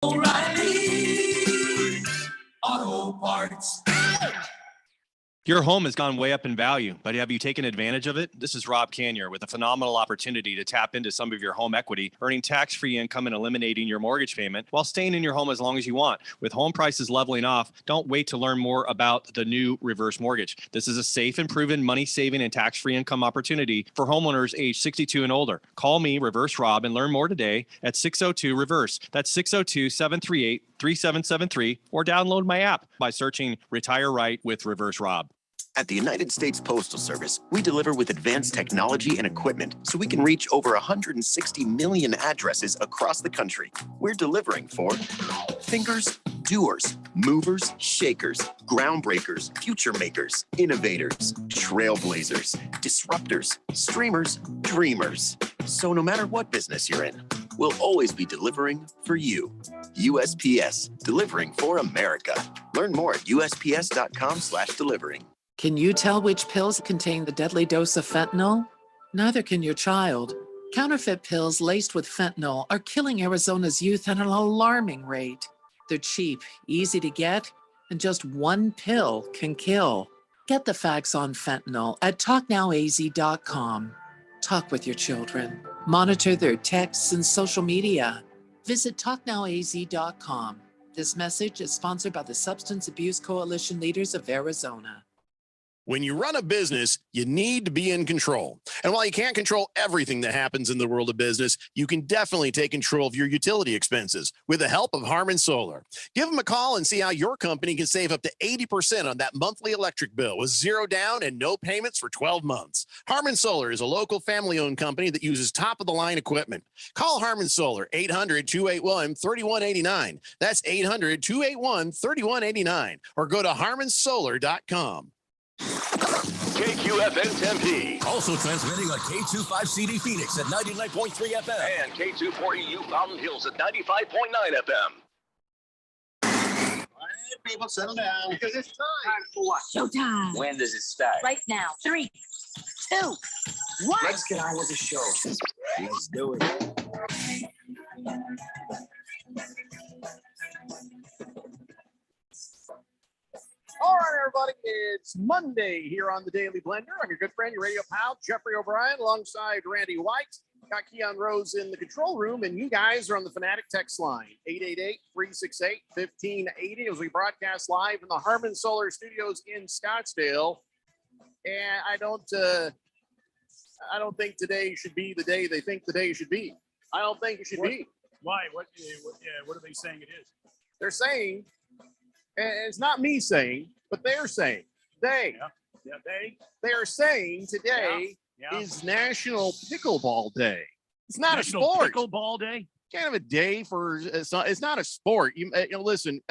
O'Reilly Auto Parts. Your home has gone way up in value, but have you taken advantage of it? This is Rob Canier with a phenomenal opportunity to tap into some of your home equity, earning tax-free income and eliminating your mortgage payment while staying in your home as long as you want. With home prices leveling off, don't wait to learn more about the new reverse mortgage. This is a safe and proven money-saving and tax-free income opportunity for homeowners age 62 and older. Call me, Reverse Rob, and learn more today at 602-REVERSE. That's 602-738-3773, or download my app by searching Retire Right with Reverse Rob. At the United States Postal Service, we deliver with advanced technology and equipment so we can reach over 160 million addresses across the country. We're delivering for thinkers, doers, movers, shakers, groundbreakers, future makers, innovators, trailblazers, disruptors, streamers, dreamers. So no matter what business you're in, we'll always be delivering for you. USPS, delivering for America. Learn more at usps.com/delivering. Can you tell which pills contain the deadly dose of fentanyl? Neither can your child. Counterfeit pills laced with fentanyl are killing Arizona's youth at an alarming rate. They're cheap, easy to get, and just one pill can kill. Get the facts on fentanyl at talknowaz.com. Talk with your children. Monitor their texts and social media. Visit talknowaz.com. This message is sponsored by the Substance Abuse Coalition Leaders of Arizona. When you run a business, you need to be in control. And while you can't control everything that happens in the world of business, you can definitely take control of your utility expenses with the help of Harmon Solar. Give them a call and see how your company can save up to 80% on that monthly electric bill with zero down and no payments for 12 months. Harmon Solar is a local family-owned company that uses top-of-the-line equipment. Call Harmon Solar, 800-281-3189. That's 800-281-3189. Or go to harmonsolar.com. KQFN Tempe. Also transmitting on K25CD Phoenix at 99.3 FM. And K240U Fountain Hills at 95.9 FM. All right, people, settle down because it's time for what? Showtime. When does it start? Right now. 3, 2, 1. Let's get on with the show. Let's do it. All right, everybody, it's Monday here on the Daily Blender. I'm your good friend, your radio pal, Jeffrey O'Brien, alongside Randy White. Got Keon Rose in the control room, and you guys are on the Fanatic text line, 888-368-1580, as we broadcast live in the Harmon Solar Studios in Scottsdale. And I don't think today should be the day they think the day should be. I don't think it should be. Why? What are they saying it is? They're saying, and it's not me saying, but they're saying, they are saying today is National Pickleball Day. It's not National a sport. Pickleball Day? Kind of a day for, it's not a sport. Listen,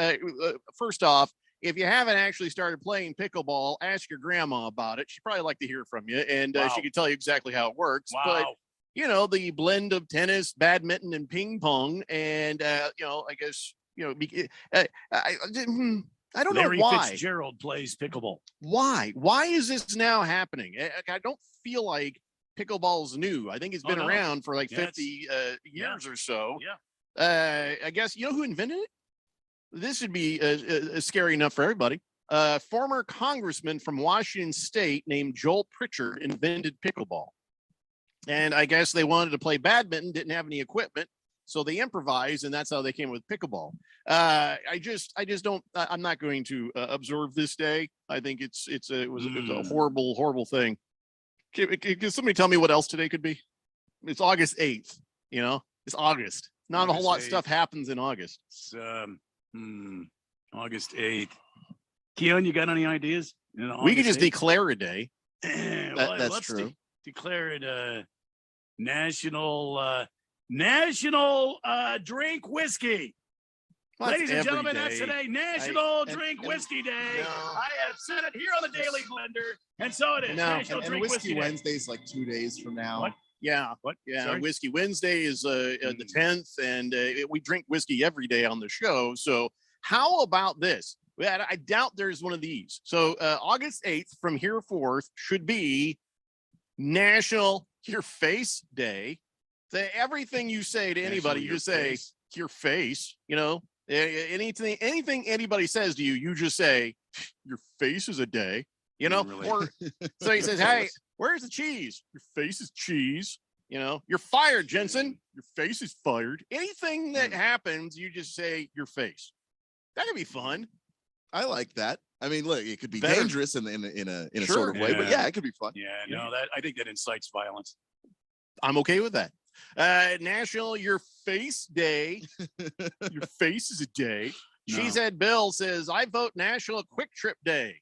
first off, if you haven't actually started playing pickleball, ask your grandma about it. She'd probably like to hear from you, and she can tell you exactly how it works. Wow. But, the blend of tennis, badminton, and ping pong, and, I guess, I don't Larry know why. Fitzgerald plays pickleball. Why? Why is this now happening? I don't feel like pickleball's new. I think it's been around for like 50 years or so. Yeah. I guess, who invented it? This would be scary enough for everybody. Former congressman from Washington State named Joel Pritchard invented pickleball. And I guess they wanted to play badminton, didn't have any equipment. So they improvised, and that's how they came with pickleball. I just don't. I'm not going to observe this day. I think it was a horrible, horrible thing. Can somebody tell me what else today could be? It's August 8th. It's August. Not a whole lot of stuff happens in August. It's August 8th. Keon, you got any ideas? We could just declare a day. That's true. Declare it National Drink Whiskey. Well, ladies and gentlemen, day. That's today, National Drink Whiskey Day. No. I have said it here on the Daily Blender, and so it is. No, National and Drink Whiskey Day. Wednesday's like 2 days from now. What? Yeah. What? Yeah. Sorry? Whiskey Wednesday is the 10th, and we drink whiskey every day on the show. So how about this? I doubt there's one of these. So August 8th from here forth should be National Your Face Day. Everything you say to anybody, you say, your face, anything anybody says to you, you just say, your face is a day, Really? or so he says, hey, where's the cheese? Your face is cheese. You're fired, Jensen. Your face is fired. Anything that happens, you just say your face. That could be fun. I like that. I mean, look, it could be Better. dangerous in a Sure. sort of way, but yeah, it could be fun. Yeah, no, I think that incites violence. I'm okay with that. National Your Face Day. Your face is a day. No. She said, Bill says, I vote National Quick Trip Day.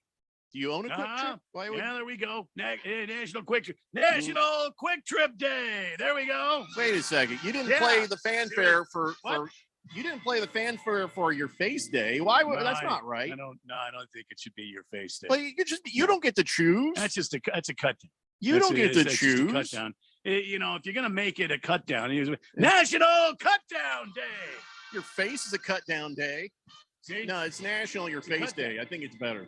Do you own a quick trip? Why would... Yeah, there we go. National Quick Trip Day. There we go. Wait a second. You didn't play the fanfare for you didn't play the fanfare for Your Face Day. Why would that's not right? I don't think it should be Your Face Day. But you don't get to choose. That's a cut down. You don't get to choose. Cut down. If you're gonna make it a cut down, National Cut Down Day. Your face is a cut down day. See? No, it's National Your Face Day. I think it's better.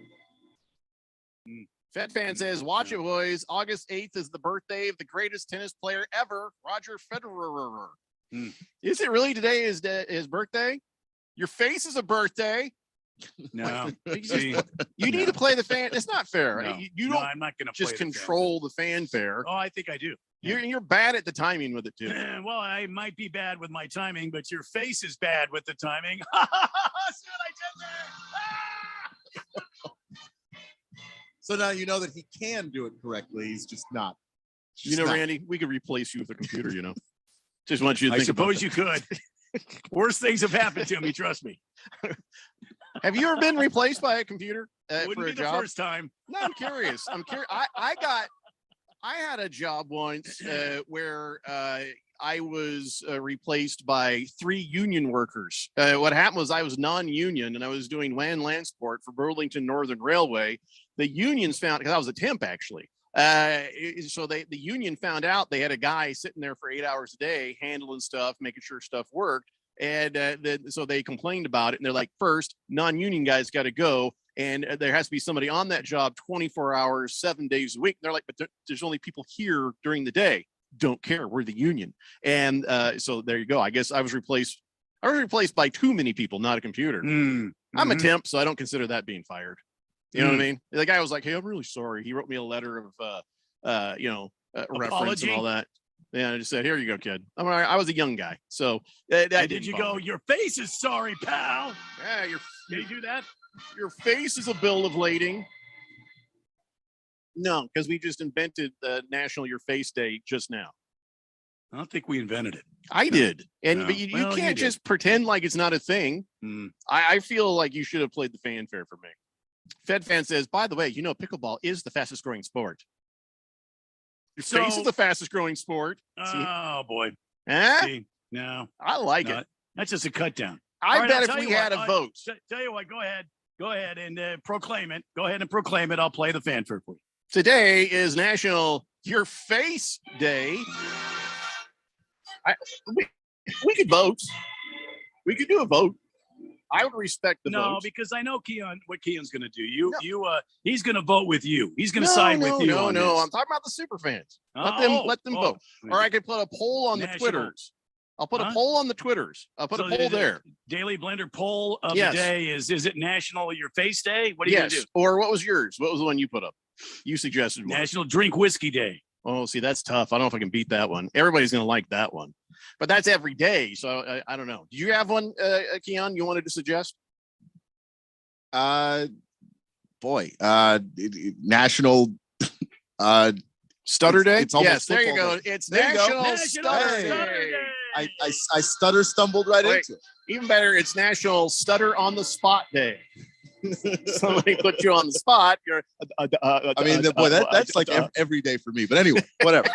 Fed Fan says, watch it, boys. August 8th is the birthday of the greatest tennis player ever, Roger Federer. Is it really today his birthday? Your face is a birthday. No. You need to play the fan. It's not fair. No. You don't I'm not going to just control the fanfare. Oh, I think I do. You're bad at the timing with it, too. Well, I might be bad with my timing, but your face is bad with the timing. See what I did there? So now you know that he can do it correctly. He's just not. Randy, we could replace you with a computer, Just want you to think suppose you could. Worst things have happened to me, trust me. Have you ever been replaced by a computer Wouldn't for be a job? the first time. No, I'm curious. I had a job once where I was replaced by 3 union workers. What happened was I was non-union and I was doing land sport for Burlington Northern Railway. The unions found, because I was a temp actually. So the union found out they had a guy sitting there for 8 hours a day handling stuff, making sure stuff worked. And so they complained about it. And they're like, first, non-union guys got to go. And there has to be somebody on that job 24 hours, 7 days a week. And they're like, but there's only people here during the day. Don't care. We're the union. And so there you go. I guess I was replaced by too many people, not a computer. I'm a temp, so I don't consider that being fired. You know what I mean? The guy was like, hey, I'm really sorry. He wrote me a letter of, reference and all that. Yeah, I just said, here you go, kid. I was a young guy. So did you go, your face is sorry, pal? Yeah, Did you do that? Your face is a bill of lading. No, because we just invented the National Your Face Day just now. I don't think we invented it. I did. And No. but you Well, can't you just pretend like it's not a thing. I feel like you should have played the fanfare for me. Fed Fan says, by the way, pickleball is the fastest growing sport. Your face is the fastest growing sport. Oh, boy. Huh? See, no. I like it. That's just a cut down. I bet if we had a vote. Tell you what, go ahead and proclaim it. Go ahead and proclaim it. I'll play the fanfare for you. Today is National Your Face Day. We could vote. We could do a vote. I would respect the vote. No, because I know what Keon's going to do. He's going to vote with you. He's going to side with you. No, on no. this. I'm talking about the super fans. Let them vote. Or I could put a poll on the Twitters. I'll put a poll on the Twitters. I'll put a poll there. Daily Blender poll of the day is it National Your Face Day? What are you going to do? Or what was yours? What was the one you put up? You suggested one. National Drink Whiskey Day. Oh, see, that's tough. I don't know if I can beat that one. Everybody's going to like that one. But that's every day. So I don't know. Do you have one, Keon, you wanted to suggest? National Stutter Day. It's almost yes, there you go. Day. It's there National Stutter Day. I stutter stumbled right into it. Even better, it's National Stutter on the Spot Day. Somebody put you on the spot. You're. That's like every day for me. But anyway, whatever.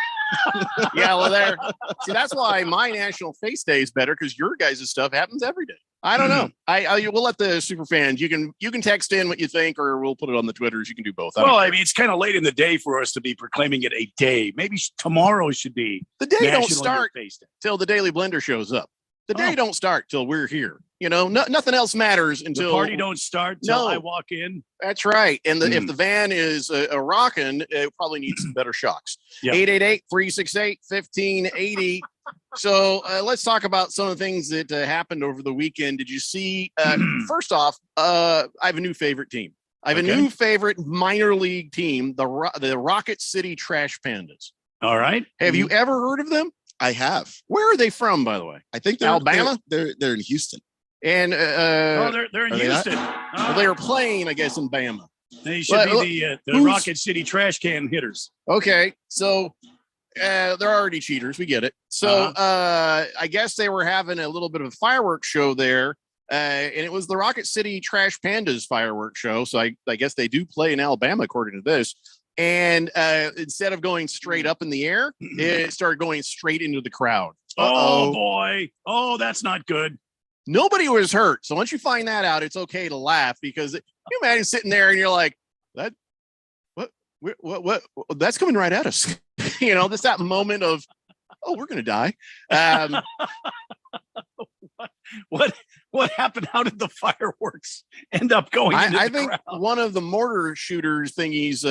Yeah, well, there. See, that's why my National Face Day is better because your guys' stuff happens every day. I don't know. We'll let the super fans. You can text in what you think, or we'll put it on the Twitters. You can do both. I mean, it's kind of late in the day for us to be proclaiming it a day. Maybe tomorrow should be the day. National Don't start till the Daily Blender shows up. The day don't start till we're here. Nothing else matters until the party don't start till I walk in. That's right. And if the van is a rocking, it probably needs some better shocks. 888-368-1580. So let's talk about some of the things that happened over the weekend. Did you see? First off, I have a new favorite team. I have a new favorite minor league team, the Rocket City Trash Pandas. All right. Have you ever heard of them? I have. Where are they from, by the way? I think they're Alabama. They're in Houston. And they're in Houston. They were playing, I guess, in Bama. They should be the Rocket City trash can hitters. Okay, so they're already cheaters. We get it. So I guess they were having a little bit of a fireworks show there, and it was the Rocket City Trash Pandas fireworks show. So I guess they do play in Alabama, according to this. And instead of going straight up in the air, it started going straight into the crowd. Oh boy! Oh, that's not good. Nobody was hurt. So once you find that out, it's okay to laugh, because you imagine sitting there and you're like, what that's coming right at us. Just that moment of, oh, we're going to die. What happened? How did the fireworks end up going? I think one of the mortar shooters thingies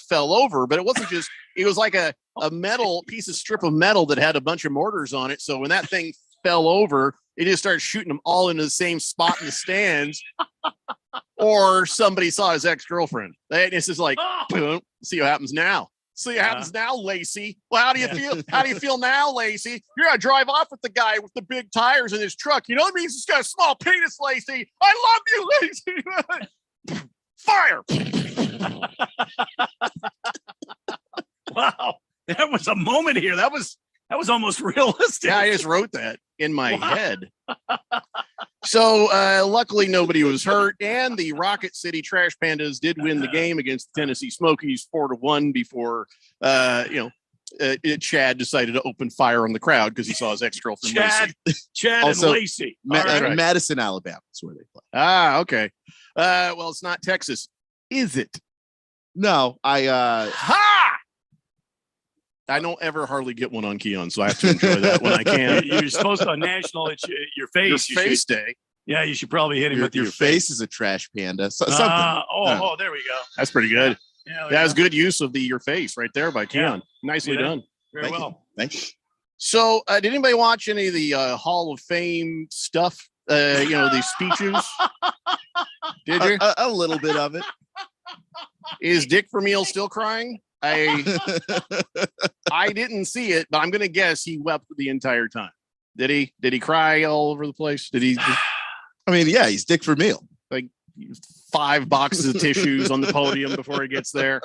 fell over, but it wasn't just, it was like a metal strip of metal that had a bunch of mortars on it. So when that thing fell over, it just started shooting them all into the same spot in the stands. Or somebody saw his ex-girlfriend. And it's just like, boom, see what happens now. See what happens now, Lacey. Well, how do you feel? How do you feel now, Lacey? You're gonna drive off with the guy with the big tires in his truck. You know what it means? He's got a small penis, Lacey. I love you, Lacey. Fire. Wow, there was a moment here. That was almost realistic. Yeah, I just wrote that in my head. So luckily nobody was hurt, and the Rocket City Trash Pandas did win the game against the Tennessee Smokies 4-1 before Chad decided to open fire on the crowd because he saw his ex-girlfriend Chad Also, and Lacey. Right. Madison, Alabama is where they play. Okay. Well, it's not Texas, is it? No, I don't ever hardly get one on Keon, so I have to enjoy that when I can. You're supposed to on national. It's your face. Your face day. Yeah, you should probably hit him with your face is a trash panda. Something. There we go. That's pretty good. Yeah, that was good use of your face right there by Keon. Yeah. Nicely done. Very well. Thank you. So, did anybody watch any of the Hall of Fame stuff? These speeches? Did you? A little bit of it. Is Dick Vermeil still crying? I didn't see it, but I'm going to guess he wept the entire time. Did he? Did he cry all over the place? Did he? I mean, yeah, he's Dick Vermeil. Like 5 boxes of tissues on the podium before he gets there,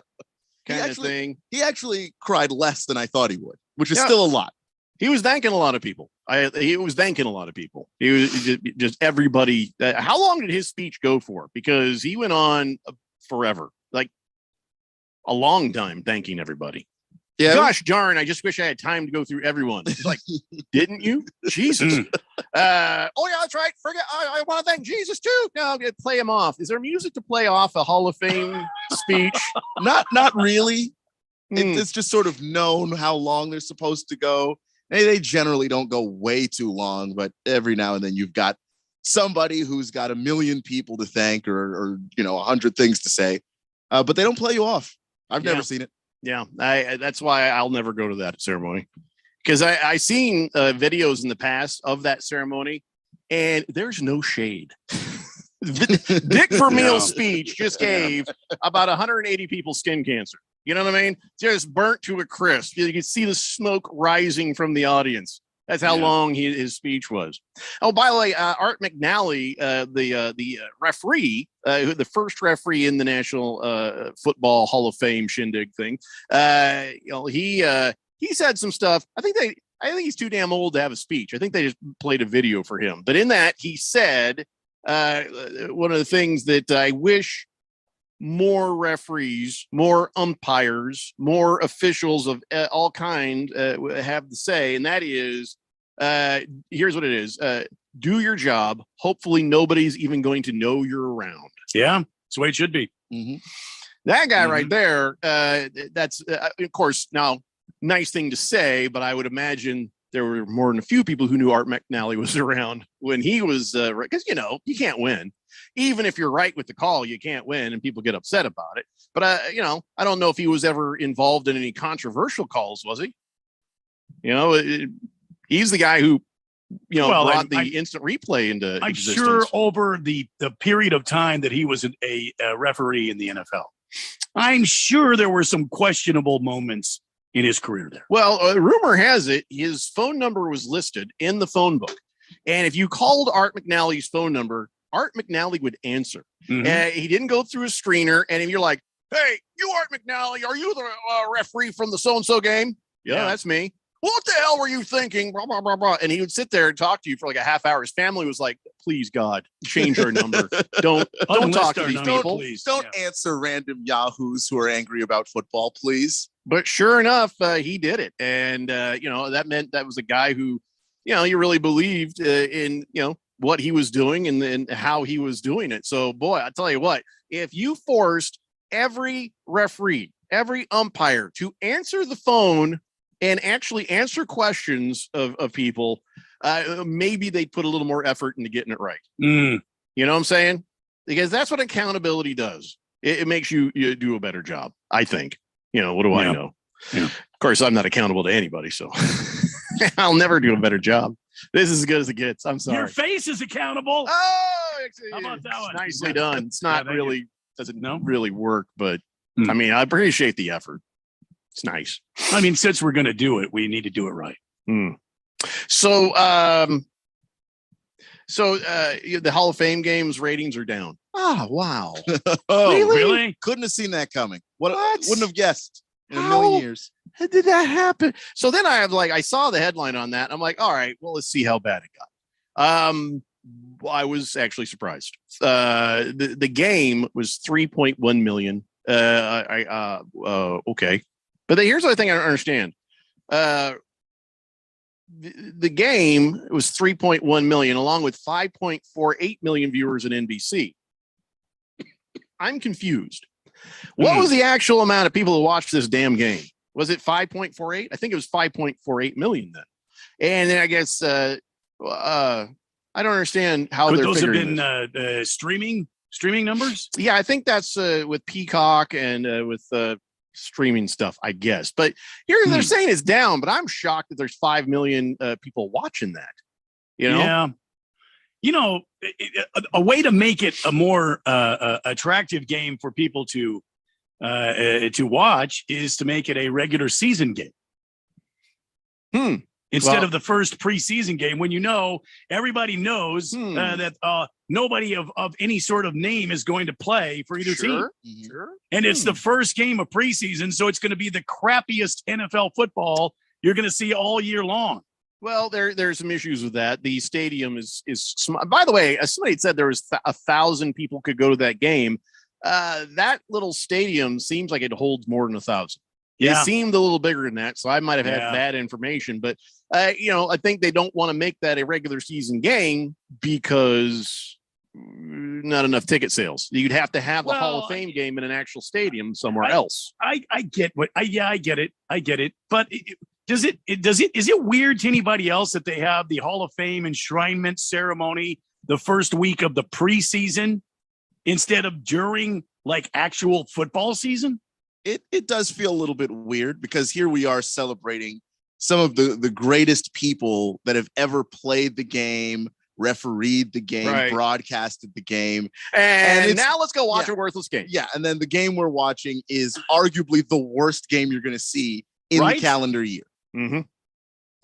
kind of thing. He actually cried less than I thought he would, which is still a lot. He was thanking a lot of people. He was thanking a lot of people. He was just everybody. How long did his speech go for? Because he went on forever, like a long time, thanking everybody. Yeah. Gosh darn! I just wish I had time to go through everyone. It's like, didn't you? Jesus. Yeah, that's right. Forget. I want to thank Jesus too. No, play him off. Is there music to play off a Hall of Fame speech? Not really. It's just sort of known how long they're supposed to go. They generally don't go way too long, but every now and then you've got somebody who's got a million people to thank or 100 things to say, but they don't play you off. I've never seen it. Yeah, that's why I'll never go to that ceremony, because I seen videos in the past of that ceremony, and there's no shade. Dick Vermeil's speech just gave about 180 people skin cancer. You know what I mean? Just burnt to a crisp. You can see the smoke rising from the audience. That's how long his speech was. Oh, by the way, Art McNally, the referee, the first referee in the National Football Hall of Fame shindig thing, he said some stuff. I think he's too damn old to have a speech. I think they just played a video for him. But in that, he said one of the things that I wish more referees, more umpires, more officials of all kind have to say, and that is, here's what it is: do your job. Hopefully, nobody's even going to know you're around. Yeah, that's the way it should be. Mm-hmm. That guy right there. That's of course now nice thing to say, but I would imagine there were more than a few people who knew Art McNally was around when he was, because you can't win. Even if you're right with the call, you can't win, and people get upset about it. But I don't know if he was ever involved in any controversial calls, was he? He He's the guy who, brought the I'm instant replay into I'm existence. sure over the period of time that he was a referee in the NFL, I'm sure there were some questionable moments in his career there. Well, rumor has it his phone number was listed in the phone book. And if you called Art McNally's phone number, Art McNally would answer. Mm-hmm. He didn't go through a screener. And if you're like, hey, you Art McNally, are you the referee from the so-and-so game? Yeah, that's me. What the hell were you thinking? Blah, blah, blah, blah. And he would sit there and talk to you for like a half hour. His family was like, please, God, change our number. Don't talk to these people. Don't answer random yahoos who are angry about football, please. But sure enough, he did it. And, that meant that was a guy who, you really believed in, what he was doing and how he was doing it. So, boy, I tell you what, if you forced every referee, every umpire to answer the phone and actually answer questions of people, maybe they'd put a little more effort into getting it right. Mm. You know what I'm saying? Because that's what accountability does. It makes you do a better job, I think. What do I know? Yeah. Of course, I'm not accountable to anybody, so I'll never do a better job. This is as good as it gets. I'm sorry. Your face is accountable. Oh, how about that one? Nicely done. It's not really, doesn't No? really work, but I mean, I appreciate the effort. It's nice. I mean, since we're going to do it, we need to do it right. So, the Hall of Fame games ratings are down. Oh, wow. Really? Couldn't have seen that coming. What? Wouldn't have guessed in a How? million years. How did that happen? So then I saw the headline on that. I'm like, all right, well, let's see how bad it got. I was actually surprised. The game was 3.1 million. Okay. But here's the other thing I don't understand. The game was 3.1 million, along with 5.48 million viewers at NBC. I'm confused. What was the actual amount of people who watched this damn game? Was it 5.48? I think it was 5.48 million then. And then I guess I don't understand how Could they're those have figuring been this. streaming numbers? Yeah, I think that's with Peacock and with streaming stuff, I guess. But here they're saying it's down, but I'm shocked that there's 5 million people watching that. Yeah. A way to make it a more attractive game for people to watch is to make it a regular season game. Instead of the first preseason game, when everybody knows that nobody of any sort of name is going to play for either team. Sure. And it's the first game of preseason, so it's going to be the crappiest NFL football you're going to see all year long. Well, there's some issues with that. The stadium is by the way, as somebody said, there was 1,000 people could go to that game. That little stadium seems like it holds more than 1,000. Yeah. It seemed a little bigger than that, so I might have had bad information. But I think they don't want to make that a regular season game because not enough ticket sales. You'd have to have the Hall of Fame game in an actual stadium somewhere else. I get I get it. But is it weird to anybody else that they have the Hall of Fame enshrinement ceremony the first week of the preseason instead of during like actual football season? It does feel a little bit weird because here we are celebrating some of the greatest people that have ever played the game, refereed the game, broadcasted the game. And now let's go watch a worthless game. Yeah. And then the game we're watching is arguably the worst game you're going to see in the calendar year. Mm-hmm.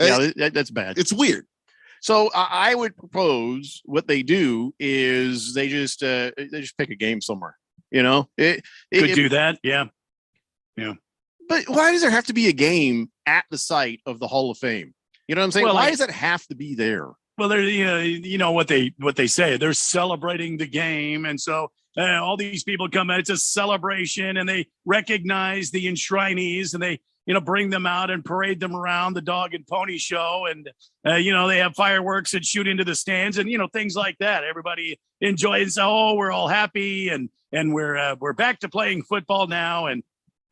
Yeah, that's bad. It's weird. So I would propose what they do is they just pick a game somewhere. Could do that. Yeah. But why does there have to be a game at the site of the Hall of Fame? You know what I'm saying? Well, why does it have to be there? Well, they're what they say. They're celebrating the game, and so all these people come out. It's a celebration, and they recognize the enshrinees, and they bring them out and parade them around the dog and pony show, and they have fireworks and shoot into the stands, and things like that. Everybody enjoys. Oh, we're all happy, and we're back to playing football now, and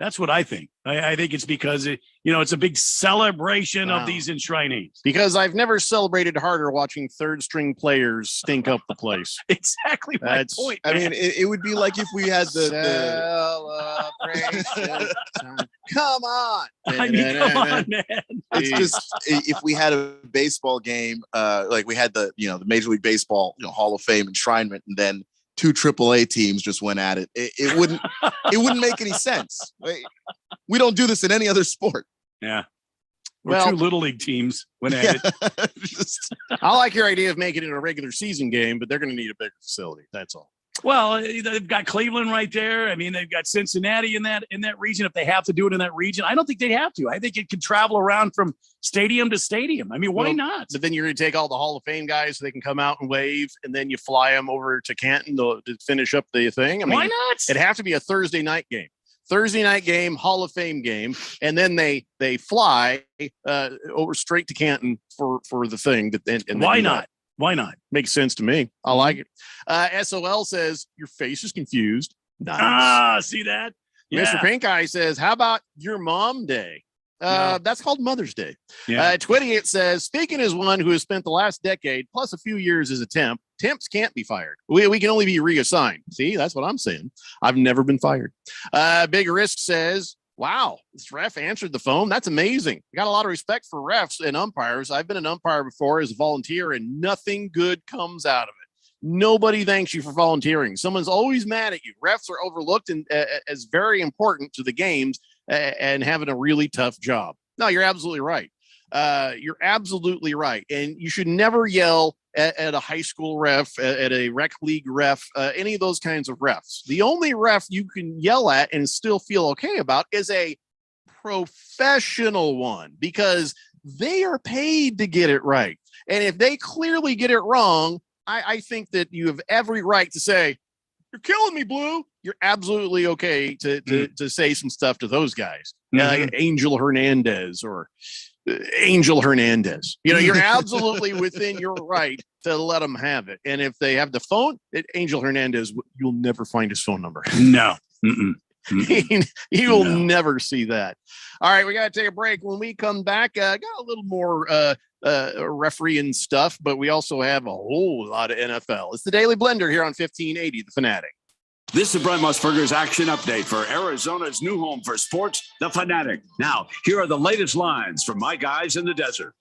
That's what I think. I think it's because it's a big celebration of these enshrinees. Because I've never celebrated harder watching third string players stink up the place. Exactly my point. I mean, it would be like if we had the celebration. Come on. I mean, come on, man. It's just if we had a baseball game, like we had the Major League Baseball Hall of Fame enshrinement, and then 2 AAA teams just went at it. It wouldn't make any sense. We don't do this in any other sport. Yeah. Or 2 little league teams went at it. I like your idea of making it a regular season game, but they're going to need a bigger facility. That's all. Well, they've got Cleveland right there. I mean, they've got Cincinnati in that region. If they have to do it in that region, I don't think they have to. I think it can travel around from stadium to stadium. I mean, why not? But then you're going to take all the Hall of Fame guys so they can come out and wave, and then you fly them over to Canton to finish up the thing. I mean, why not? It'd have to be a Thursday night game. Thursday night game, Hall of Fame game, and then they fly over straight to Canton for the thing. Why not? Why not? Makes sense to me. I like it. SOL says, your face is confused. Nice. See that? Yeah. Mr. Pink Eye says, how about your mom day? No. That's called Mother's Day. Yeah. Twitty, it says, speaking as one who has spent the last decade plus a few years as a temp, temps can't be fired. We can only be reassigned. See, that's what I'm saying. I've never been fired. Big Risk says, wow, this ref answered the phone. That's amazing. I got a lot of respect for refs and umpires. I've been an umpire before as a volunteer, and nothing good comes out of it. Nobody thanks you for volunteering. Someone's always mad at you. Refs are overlooked and as very important to the games and having a really tough job. No, you're absolutely right. You're absolutely right. And you should never yell at a high school ref, at a rec league ref, any of those kinds of refs. The only ref you can yell at and still feel okay about is a professional one, because they are paid to get it right. And if they clearly get it wrong, I think that you have every right to say, you're killing me, Blue. You're absolutely okay to say some stuff to those guys. Like Angel Hernandez or Angel Hernandez. You're absolutely within your right to let them have it. And if they have the phone, Angel Hernandez, you'll never find his phone number. No. You will never see that. All right, we got to take a break. When we come back, got a little more refereeing stuff, but we also have a whole lot of NFL. It's the Daily Blender here on 1580 The Fanatic. This is Brent Musburger's action update for Arizona's new home for sports, The Fanatic. Now, here are the latest lines from my guys in the desert.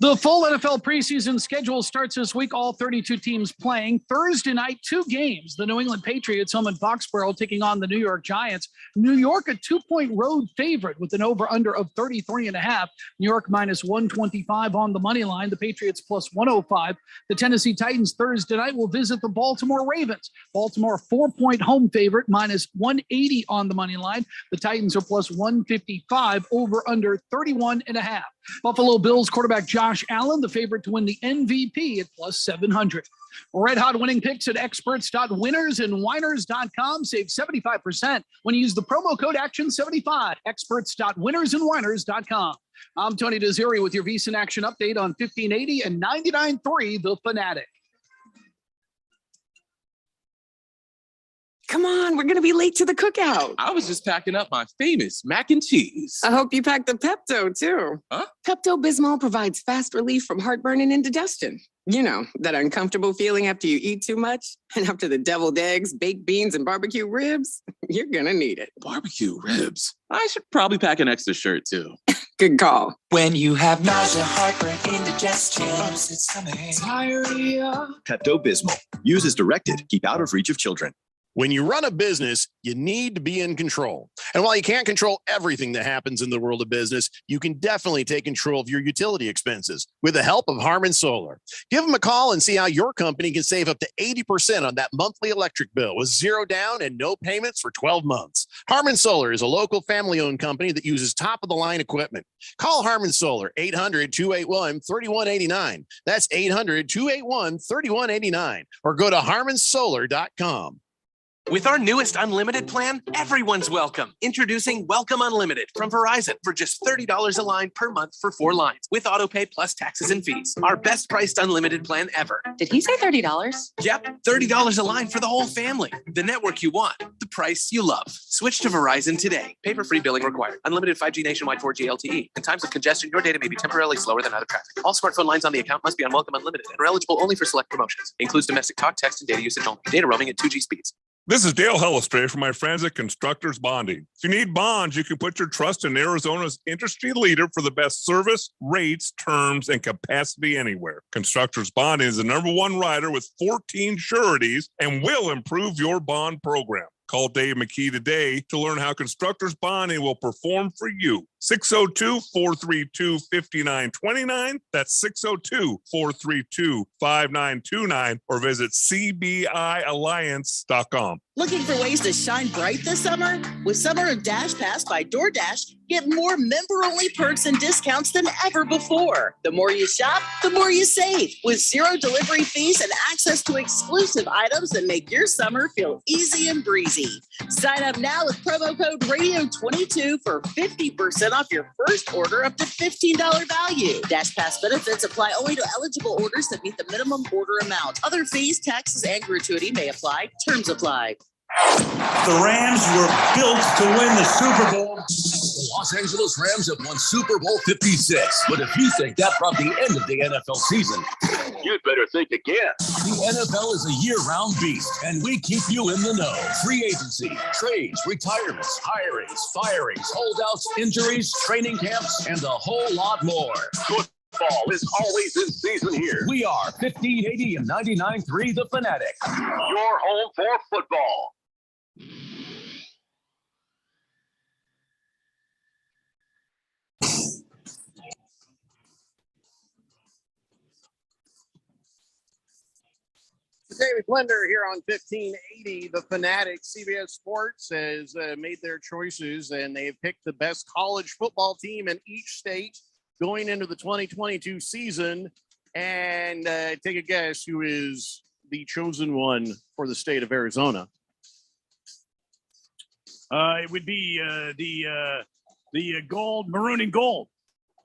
The full NFL preseason schedule starts this week, all 32 teams playing. Thursday night, 2 games. The New England Patriots home in Foxborough taking on the New York Giants. New York, a 2-point road favorite with an over-under of 33.5. New York minus 125 on the money line. The Patriots plus 105. The Tennessee Titans Thursday night will visit the Baltimore Ravens. Baltimore 4-point home favorite minus 180 on the money line. The Titans are plus 155, over-under 31.5. Buffalo Bills quarterback Josh Allen, the favorite to win the MVP at plus 700. Red hot winning picks at experts.winnersandwiners.com. Save 75% when you use the promo code ACTION75. Experts.winnersandwiners.com. I'm Tony Desiri with your VSiN Action Update on 1580 and 99.3 The Fanatic. Come on, we're going to be late to the cookout. I was just packing up my famous mac and cheese. I hope you packed the Pepto, too. Huh? Pepto-Bismol provides fast relief from heartburn and indigestion. You know, that uncomfortable feeling after you eat too much. And after the deviled eggs, baked beans, and barbecue ribs, you're going to need it. Barbecue ribs? I should probably pack an extra shirt, too. Good call. When you have nausea, heartburn, indigestion, diarrhea. Pepto-Bismol. Use as directed. Keep out of reach of children. When you run a business, you need to be in control. And while you can't control everything that happens in the world of business, you can definitely take control of your utility expenses with the help of Harmon Solar. Give them a call and see how your company can save up to 80% on that monthly electric bill with 0 down and no payments for 12 months. Harmon Solar is a local family-owned company that uses top-of-the-line equipment. Call Harmon Solar, 800-281-3189. That's 800-281-3189. Or go to harmonsolar.com. With our newest unlimited plan, everyone's welcome. Introducing Welcome Unlimited from Verizon for just $30 a line per month for 4 lines with autopay plus taxes and fees. Our best priced unlimited plan ever. Did he say $30? Yep, $30 a line for the whole family. The network you want, the price you love. Switch to Verizon today. Paper-free billing required. Unlimited 5G nationwide 4G LTE. In times of congestion, your data may be temporarily slower than other traffic. All smartphone lines on the account must be on Welcome Unlimited and are eligible only for select promotions. Includes domestic talk, text, and data usage only. Data roaming at 2G speeds. This is Dale Hellestrade from my friends at Constructors Bonding. If you need bonds, you can put your trust in Arizona's industry leader for the best service, rates, terms, and capacity anywhere. Constructors Bonding is the #1 writer with 14 sureties and will improve your bond program. Call Dave McKee today to learn how Constructors Bonding will perform for you. 602-432-5929. That's 602-432-5929 or visit cbialliance.com. Looking for ways to shine bright this summer? With Summer of Dash Pass by DoorDash, get more member-only perks and discounts than ever before. The more you shop, the more you save, with 0 delivery fees and access to exclusive items that make your summer feel easy and breezy. Sign up now with promo code RADIO22 for 50% off your first order up to $15 value. Dash Pass benefits apply only to eligible orders that meet the minimum order amount. Other fees, taxes, and gratuity may apply. Terms apply. The Rams were built to win the Super Bowl. The Los Angeles Rams have won Super Bowl 56. But if you think that brought the end of the NFL season, you'd better think again. The NFL is a year-round beast, and we keep you in the know. Free agency, trades, retirements, hirings, firings, holdouts, injuries, training camps, and a whole lot more. Football is always in season here. We are 1580 and 99.3 The Fanatic. Your home for football. David Blender here on 1580. The Fanatic. CBS Sports has made their choices, and they have picked the best college football team in each state going into the 2022 season. And take a guess who is the chosen one for the state of Arizona. It would be the gold, maroon and gold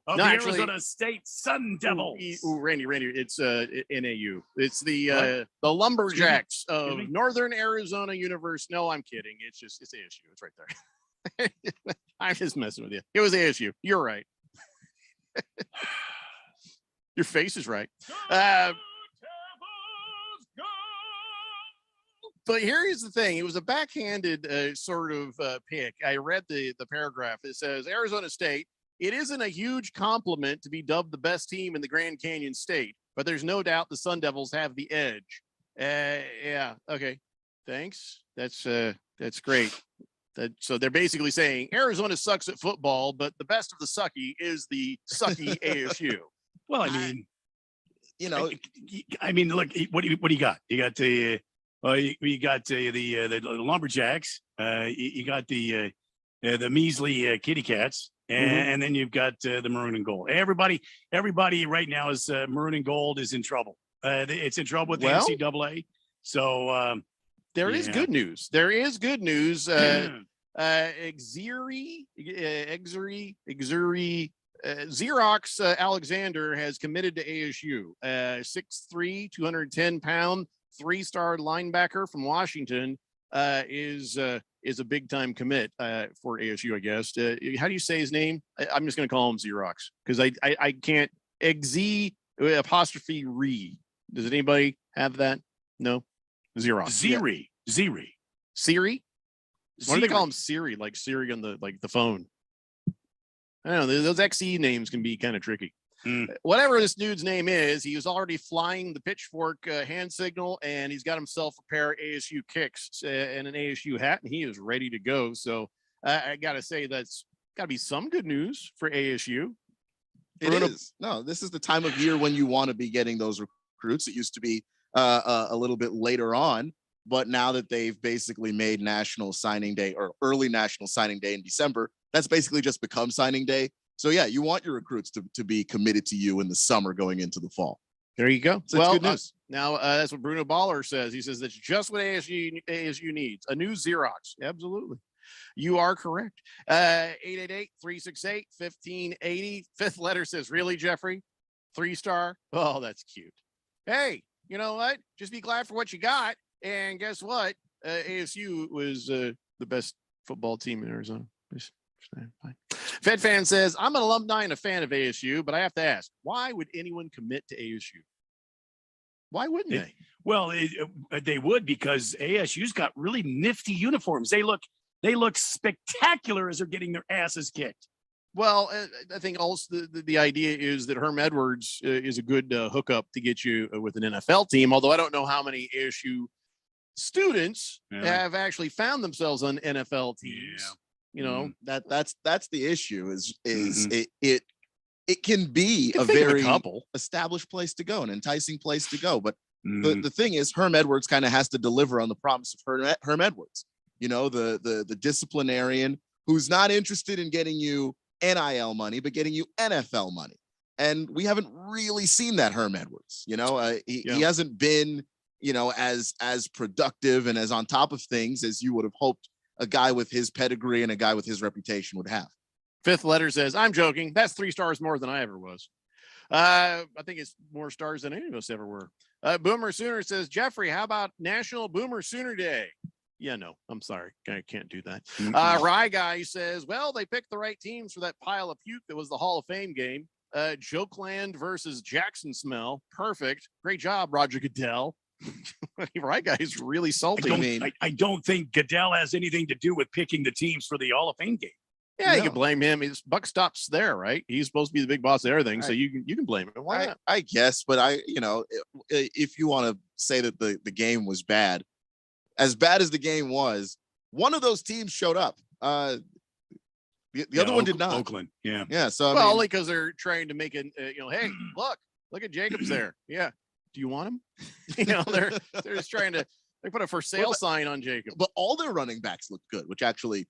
of the Arizona State Sun Devils. Randy, it's NAU. It's the Lumberjacks of Northern Arizona University. No, I'm kidding. It's ASU. It's right there. I'm just messing with you. It was ASU. You're right. Your face is right. But here's the thing. It was a backhanded sort of pick. I read the paragraph. It says, Arizona State, it isn't a huge compliment to be dubbed the best team in the Grand Canyon State, but there's no doubt the Sun Devils have the edge. Yeah. Okay. Thanks. That's great. So they're basically saying Arizona sucks at football, but the best of the sucky is the sucky ASU. Well, I mean, look, what do you got? You got the Lumberjacks. You got the measly Kitty Cats, and then you've got the maroon and gold. Everybody right now is maroon and gold is in trouble. It's in trouble with the NCAA. So there is good news. There is good news. Xerox Alexander has committed to ASU. 6'3", 210-pound, 3-star linebacker from Washington is a big time commit for ASU, I guess. How do you say his name? I'm just going to call him Xerox because I can't. Xerox'. Does anybody have that? No. Xerox. Siri. Why do they call him Siri? Like Siri on the phone. I don't know. Those XE names can be kind of tricky. Whatever this dude's name is, he was already flying the pitchfork hand signal, and he's got himself a pair of ASU kicks and an ASU hat, and he is ready to go. So I got to say that's got to be some good news for ASU. It is. No, this is the time of year when you want to be getting those recruits. It used to be a little bit later on. But now that they've basically made National Signing Day or early National Signing Day in December, that's basically just become signing day. So, yeah, you want your recruits to be committed to you in the summer going into the fall. There you go. So well, good news. Now, that's what Bruno Baller says. He says that's just what ASU needs, a new Xerox. Absolutely. You are correct. 888-368-1580. Fifth letter says, really, Jeffrey? 3-star? Oh, that's cute. Hey, you know what? Just be glad for what you got. And guess what? ASU was the best football team in Arizona. Fed fan says, I'm an alumni and a fan of ASU, but I have to ask, why would anyone commit to ASU? Why wouldn't they? Well, they would, because ASU's got really nifty uniforms. They look spectacular as they're getting their asses kicked. Well, I think also the idea is that Herm Edwards is a good hookup to get you with an NFL team, although I don't know how many ASU students have actually found themselves on NFL teams. You know, that's the issue is it can be a very established place to go, an enticing place to go. But the thing is, Herm Edwards kind of has to deliver on the promise of Herm Edwards, you know, the disciplinarian who's not interested in getting you NIL money, but getting you NFL money. And we haven't really seen that Herm Edwards, you know, he hasn't been, you know, as productive and as on top of things as you would have hoped a guy with his pedigree and a guy with his reputation would have. Fifth letter says, I'm joking. That's 3 stars more than I ever was. I think it's more stars than any of us ever were. Boomer Sooner says, Jeffrey, how about National Boomer Sooner Day? Yeah, no, I'm sorry. I can't do that. Rye Guy says, well, they picked the right teams for that pile of puke that was the Hall of Fame game. Jokeland versus Jackson Smell. Perfect. Great job, Roger Goodell. Right guy is really salty. I don't think Goodell has anything to do with picking the teams for the Hall of Fame game. Yeah, you can blame him. His buck stops there, right? He's supposed to be the big boss of everything, so you can blame him. Why not? I guess, but if you want to say that the game was bad as the game was, one of those teams showed up. The other one did not. Oakland, yeah. So only because they're trying to make it. Hey, look at Jacobs there. Yeah. Do you want him? They're just trying to. They put a for sale sign on Jacobs. But all their running backs look good, which actually,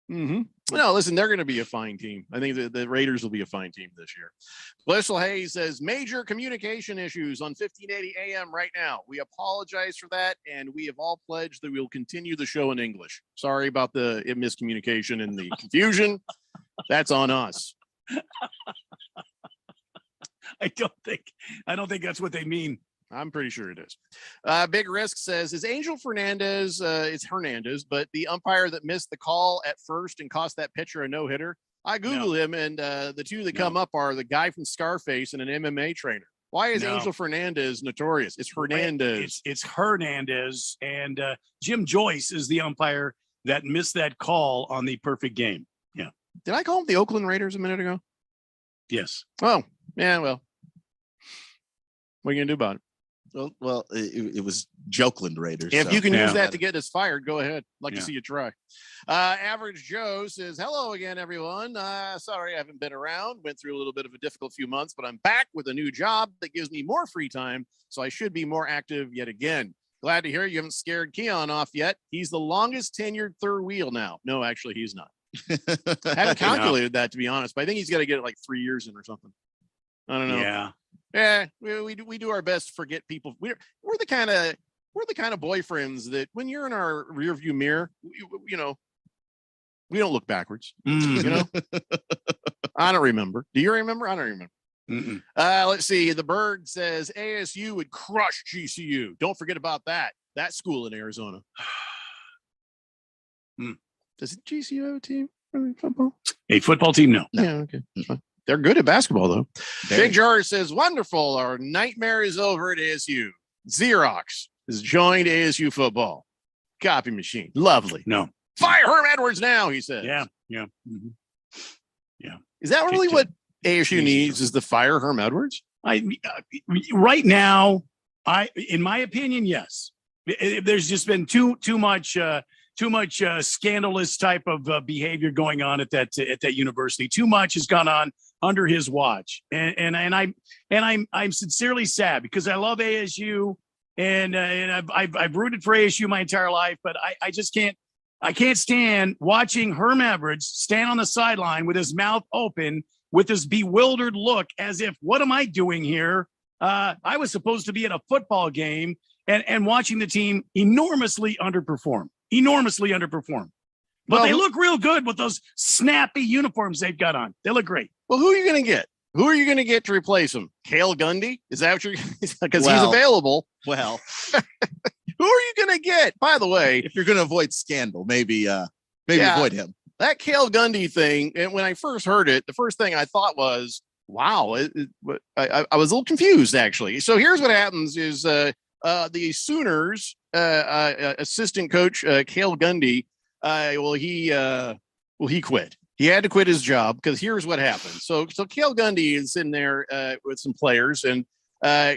No, listen, they're going to be a fine team. I think the Raiders will be a fine team this year. Blissful Hayes says major communication issues on 1580 AM right now. We apologize for that, and we have all pledged that we will continue the show in English. Sorry about the miscommunication and the confusion. That's on us. I don't think that's what they mean. I'm pretty sure it is. Big Risk says, is Angel Fernandez, it's Hernandez, but the umpire that missed the call at first and cost that pitcher a no-hitter? I Googled him, and the two that come up are the guy from Scarface and an MMA trainer. Why is Angel Fernandez notorious? It's Hernandez. It's Hernandez, and Jim Joyce is the umpire that missed that call on the perfect game. Yeah. Did I call them the Oakland Raiders a minute ago? Yes. Oh, yeah, well. What are you going to do about it? Well, it was Jokeland Raiders. If you can use that to get us fired, go ahead. Like to see you try. Average Joe says, hello again, everyone. Sorry I haven't been around. Went through a little bit of a difficult few months, but I'm back with a new job that gives me more free time, so I should be more active yet again. Glad to hear you haven't scared Keon off yet. He's the longest tenured third wheel now. No, actually, he's not. I haven't calculated that, to be honest, but I think he's got to get like 3 years in or something. I don't know. Yeah, we do our best to forget people. We're the kind of boyfriends that when you're in our rear view mirror, we don't look backwards. I don't remember. Do you remember? I don't remember. Let's see. The Bird says ASU would crush GCU. Don't forget about that school in Arizona. Does GCU have a team for football? A football team? No. Yeah. Okay. That's fine. They're good at basketball, though. Big George says, wonderful. Our nightmare is over at ASU. Xerox has joined ASU football. Copy machine. Lovely. No. Fire Herm Edwards now, he says. Yeah. Is that really what ASU needs, is the fire Herm Edwards? Right now, in my opinion, yes. There's just been too much scandalous type of behavior going on at that university. Too much has gone on under his watch, and I'm sincerely sad because I love ASU and I've rooted for ASU my entire life, but I just can't stand watching Herm Edwards stand on the sideline with his mouth open with this bewildered look as if, what am I doing here? I was supposed to be at a football game and watching the team enormously underperform. But they look real good with those snappy uniforms they've got on. They look great. Well, who are you going to get? Who are you going to get to replace him? Cale Gundy? Is that what you're because he's available? Well, who are you going to get? By the way, if you're going to avoid scandal, maybe avoid him. That Cale Gundy thing, and when I first heard it, the first thing I thought was, wow, I was a little confused, actually. So here's what happens is the Sooners assistant coach, Cale Gundy, he quit. He had to quit his job because here's what happened. So Cale Gundy is in there with some players, and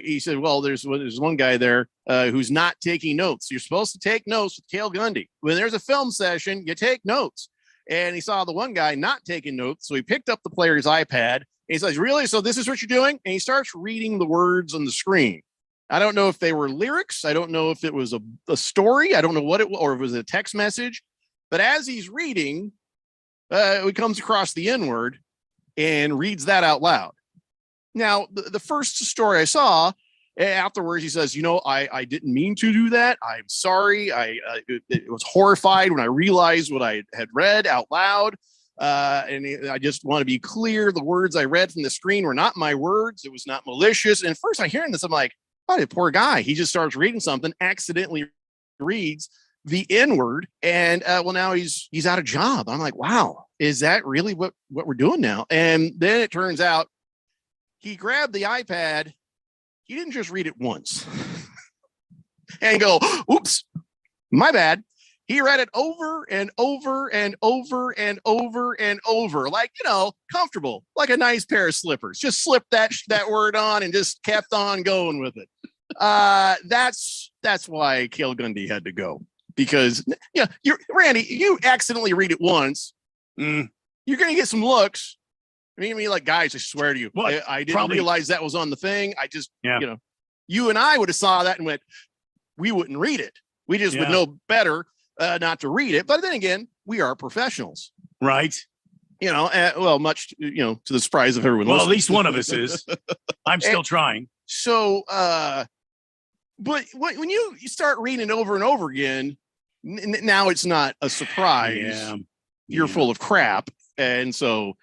he said, well, there's one guy there who's not taking notes. You're supposed to take notes with Cale Gundy. When there's a film session, you take notes. And he saw the one guy not taking notes. So he picked up the player's iPad and he says, really? So this is what you're doing? And he starts reading the words on the screen. I don't know if they were lyrics. I don't know if it was a story. I don't know what it was, or if it was a text message. But as he's reading, he comes across the N-word and reads that out loud. Now, the first story I saw afterwards, he says, I didn't mean to do that. I'm sorry. It was horrified when I realized what I had read out loud. I just want to be clear. The words I read from the screen were not my words. It was not malicious. And first I'm hearing this, I'm like, oh, the poor guy. He just starts reading something, accidentally reads the N-word. And now he's out of job. I'm like, wow, is that really what we're doing now? And then it turns out he grabbed the iPad. He didn't just read it once and go, oops, my bad. He read it over and over and over and over and over, like, comfortable, like a nice pair of slippers. Just slipped that word on and just kept on going with it. That's why Cale Gundy had to go, because Randy, you accidentally read it once. You're going to get some looks. I mean, like, guys, I swear to you, I didn't realize that was on the thing. I just, you and I would have saw that and went, we wouldn't read it. We just would know better not to read it. But then again, we are professionals. Right. Much, to the surprise of everyone. Well, at least one of us is. I'm still trying. So, but when you start reading it over and over again, now it's not a surprise. Yeah. You're full of crap. And so,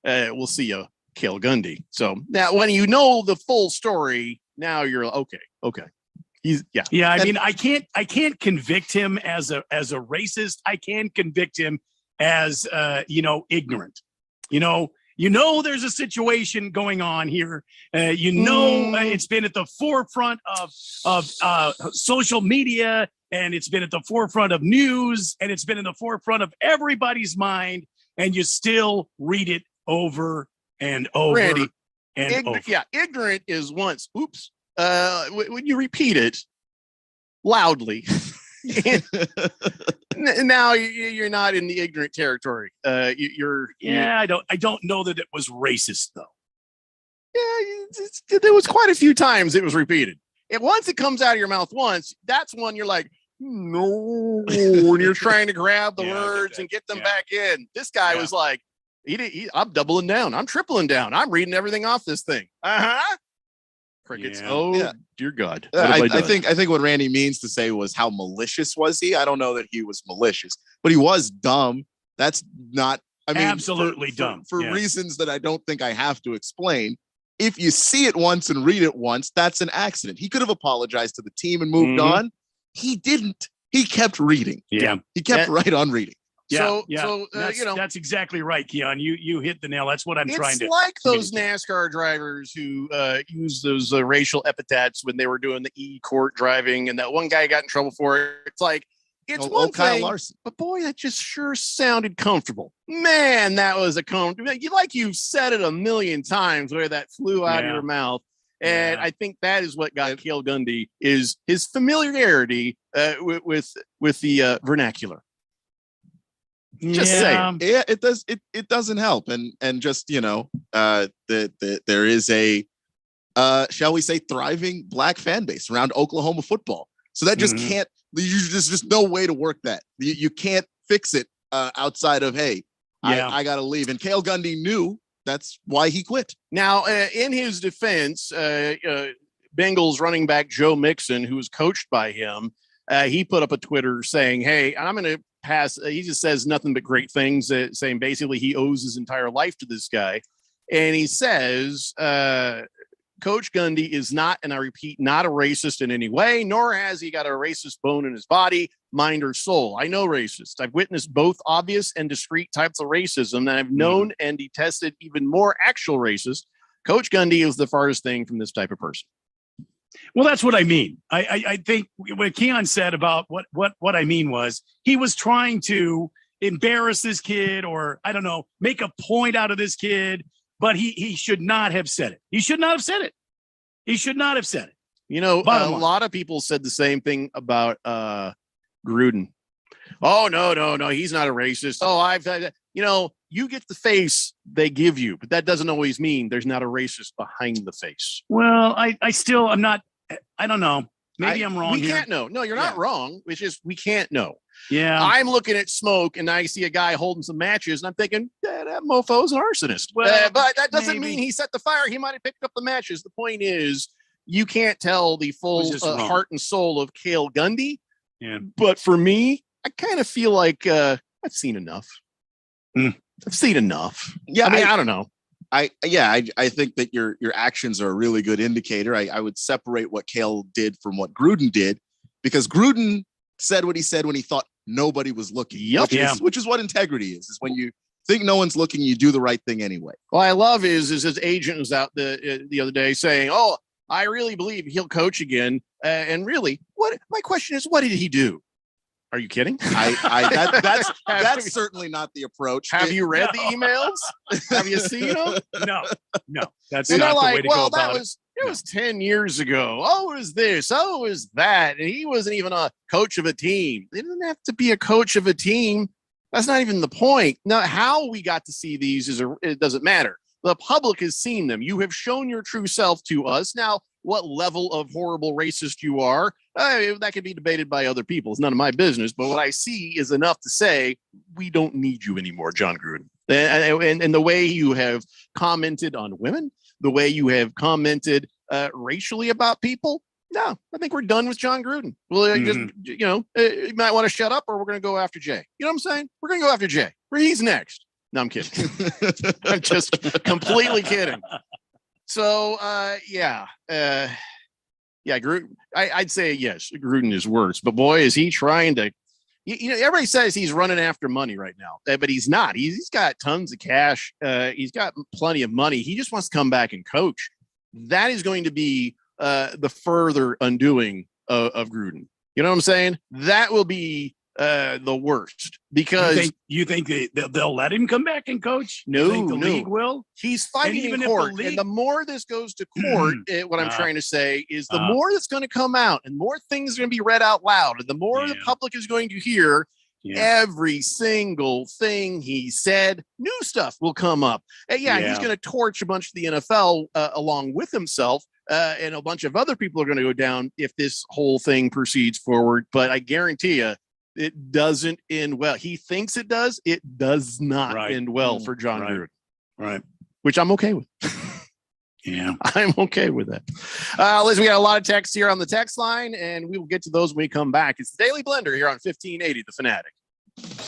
we'll see you, Cale Gundy. So now when you know the full story, now you're okay. I mean, I can't convict him as a racist. I can convict him as ignorant. There's a situation going on here. It's been at the forefront of social media, and it's been at the forefront of news, and it's been in the forefront of everybody's mind, and you still read it over and over. Randy, over. Yeah, ignorant is once. Oops. When you repeat it loudly, now you're not in the ignorant territory. I don't know that it was racist though. Yeah, there was quite a few times it was repeated. And once it comes out of your mouth once, that's when you're like, no, when you're trying to grab the words and get them back in. This guy was like, I'm doubling down. I'm tripling down. I'm reading everything off this thing. Crickets. Yeah. Oh, dear God. I think what Randy means to say was, how malicious was he? I don't know that he was malicious, but he was dumb. That's not, absolutely dumb for reasons that I don't think I have to explain. If you see it once and read it once, that's an accident. He could have apologized to the team and moved on. He didn't. He kept reading. Yeah. He kept right on reading. That's exactly right, Keon. You hit the nail. That's what I'm trying to. It's like those NASCAR drivers who use those racial epithets when they were doing the e-court driving, and that one guy got in trouble for it. It's like, it's one thing, Larson. But boy, that just sure sounded comfortable. Man, that was a comfortable. Like you've said it a million times, where that flew out of your mouth. And I think that is what got Cale Gundy, is his familiarity with the vernacular. Just saying. Yeah, it does. It doesn't help. And just, there is a, shall we say, thriving black fan base around Oklahoma football. So that just can't, there's just no way to work that. You can't fix it outside of, hey, I got to leave. And Cale Gundy knew that's why he quit. Now, in his defense, Bengals running back Joe Mixon, who was coached by him, he put up a Twitter saying, hey, I'm going to pass. He just says nothing but great things, saying basically he owes his entire life to this guy. And he says, Coach Gundy is not, and I repeat, not a racist in any way, nor has he got a racist bone in his body, mind, or soul. I know racists. I've witnessed both obvious and discreet types of racism, and I've known and detested even more actual racist. Coach Gundy is the farthest thing from this type of person. Well, that's what I mean. I think what Keon said about what I mean was he was trying to embarrass this kid, or I don't know, make a point out of this kid, but he should not have said it. He should not have said it. He should not have said it. You know, a lot of people said the same thing about Gruden. Oh, no, he's not a racist. Oh, you get the face they give you, but that doesn't always mean there's not a racist behind the face. Well, I'm not, I don't know. Maybe I'm wrong. We can't know. No, you're not wrong. It's just, we can't know. Yeah. I'm looking at smoke and I see a guy holding some matches and I'm thinking, that mofo's an arsonist. Well, but that doesn't mean he set the fire. He might have picked up the matches. The point is, you can't tell the full heart and soul of Cale Gundy. Yeah. But for me, I kind of feel like I've seen enough. I've seen enough. Yeah. I don't know. I think that your actions are a really good indicator. I would separate what Cale did from what Gruden did, because Gruden said what he said when he thought nobody was looking. Yep. Which is what integrity is when you think no one's looking, you do the right thing anyway. What I love is his agent was out the other day saying, oh, I really believe he'll coach again. And really, my question is, what did he do? Are you kidding? That's certainly not the approach. Have you read the emails? Have you seen them? No. That's and not they're the way to go about it. It was 10 years ago. Oh, it was this. Oh, it was that. And he wasn't even a coach of a team. They didn't have to be a coach of a team. That's not even the point. Now, how we got to see these it doesn't matter. The public has seen them. You have shown your true self to us. Now, what level of horrible racist you are, that can be debated by other people. It's none of my business. But what I see is enough to say, we don't need you anymore, John Gruden. And the way you have commented on women, the way you have commented racially about people, no, I think we're done with John Gruden. Well, you might want to shut up, or we're going to go after Jay. You know what I'm saying? We're going to go after Jay. He's next. No, I'm kidding. I'm just completely kidding. So, Gruden, I'd say yes, Gruden is worse. But boy, is he trying to, everybody says he's running after money right now, but he's not. He's got tons of cash. He's got plenty of money. He just wants to come back and coach. That is going to be the further undoing of Gruden. You know what I'm saying? That will be the worst, because you think they'll let him come back and coach? No, you think the league will. He's fighting in court, and the more this goes to court, what I'm trying to say is the more that's going to come out, and more things are going to be read out loud, and the more the public is going to hear every single thing he said. New stuff will come up. He's going to torch a bunch of the NFL along with himself. And a bunch of other people are going to go down if this whole thing proceeds forward. But I guarantee you, it doesn't end well. He thinks it does. It does not end well for John Gruden. Right. Which I'm okay with. Yeah. I'm okay with that. Listen, we got a lot of text here on the text line, and we will get to those when we come back. It's the Daily Blender here on 1580 The Fanatic.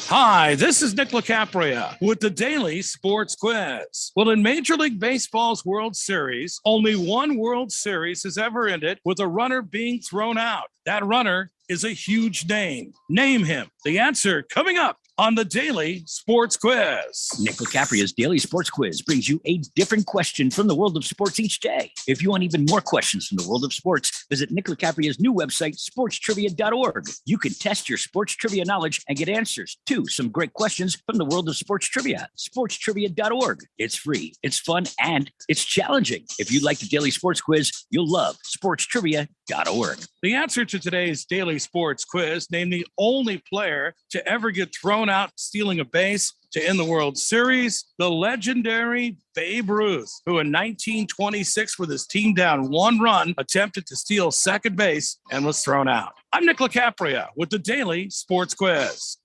Hi, this is Nick LaCapria with the Daily Sports Quiz. Well, in Major League Baseball's World Series, only one World Series has ever ended with a runner being thrown out. That runner is a huge name. Name him. The answer coming up on the Daily Sports Quiz. Nick LaCapria's Daily Sports Quiz brings you a different question from the world of sports each day. If you want even more questions from the world of sports, visit Nick LaCapria's new website, sportstrivia.org. You can test your sports trivia knowledge and get answers to some great questions from the world of sports trivia. Sportstrivia.org. It's free, it's fun, and it's challenging. If you like the Daily Sports Quiz, you'll love sportstrivia.org. The answer to today's Daily Sports Quiz: name the only player to ever get thrown out stealing a base to end the World Series. The legendary Babe Ruth, who in 1926, with his team down 1 run, attempted to steal second base and was thrown out. I'm Nick LaCapria with the Daily Sports Quiz.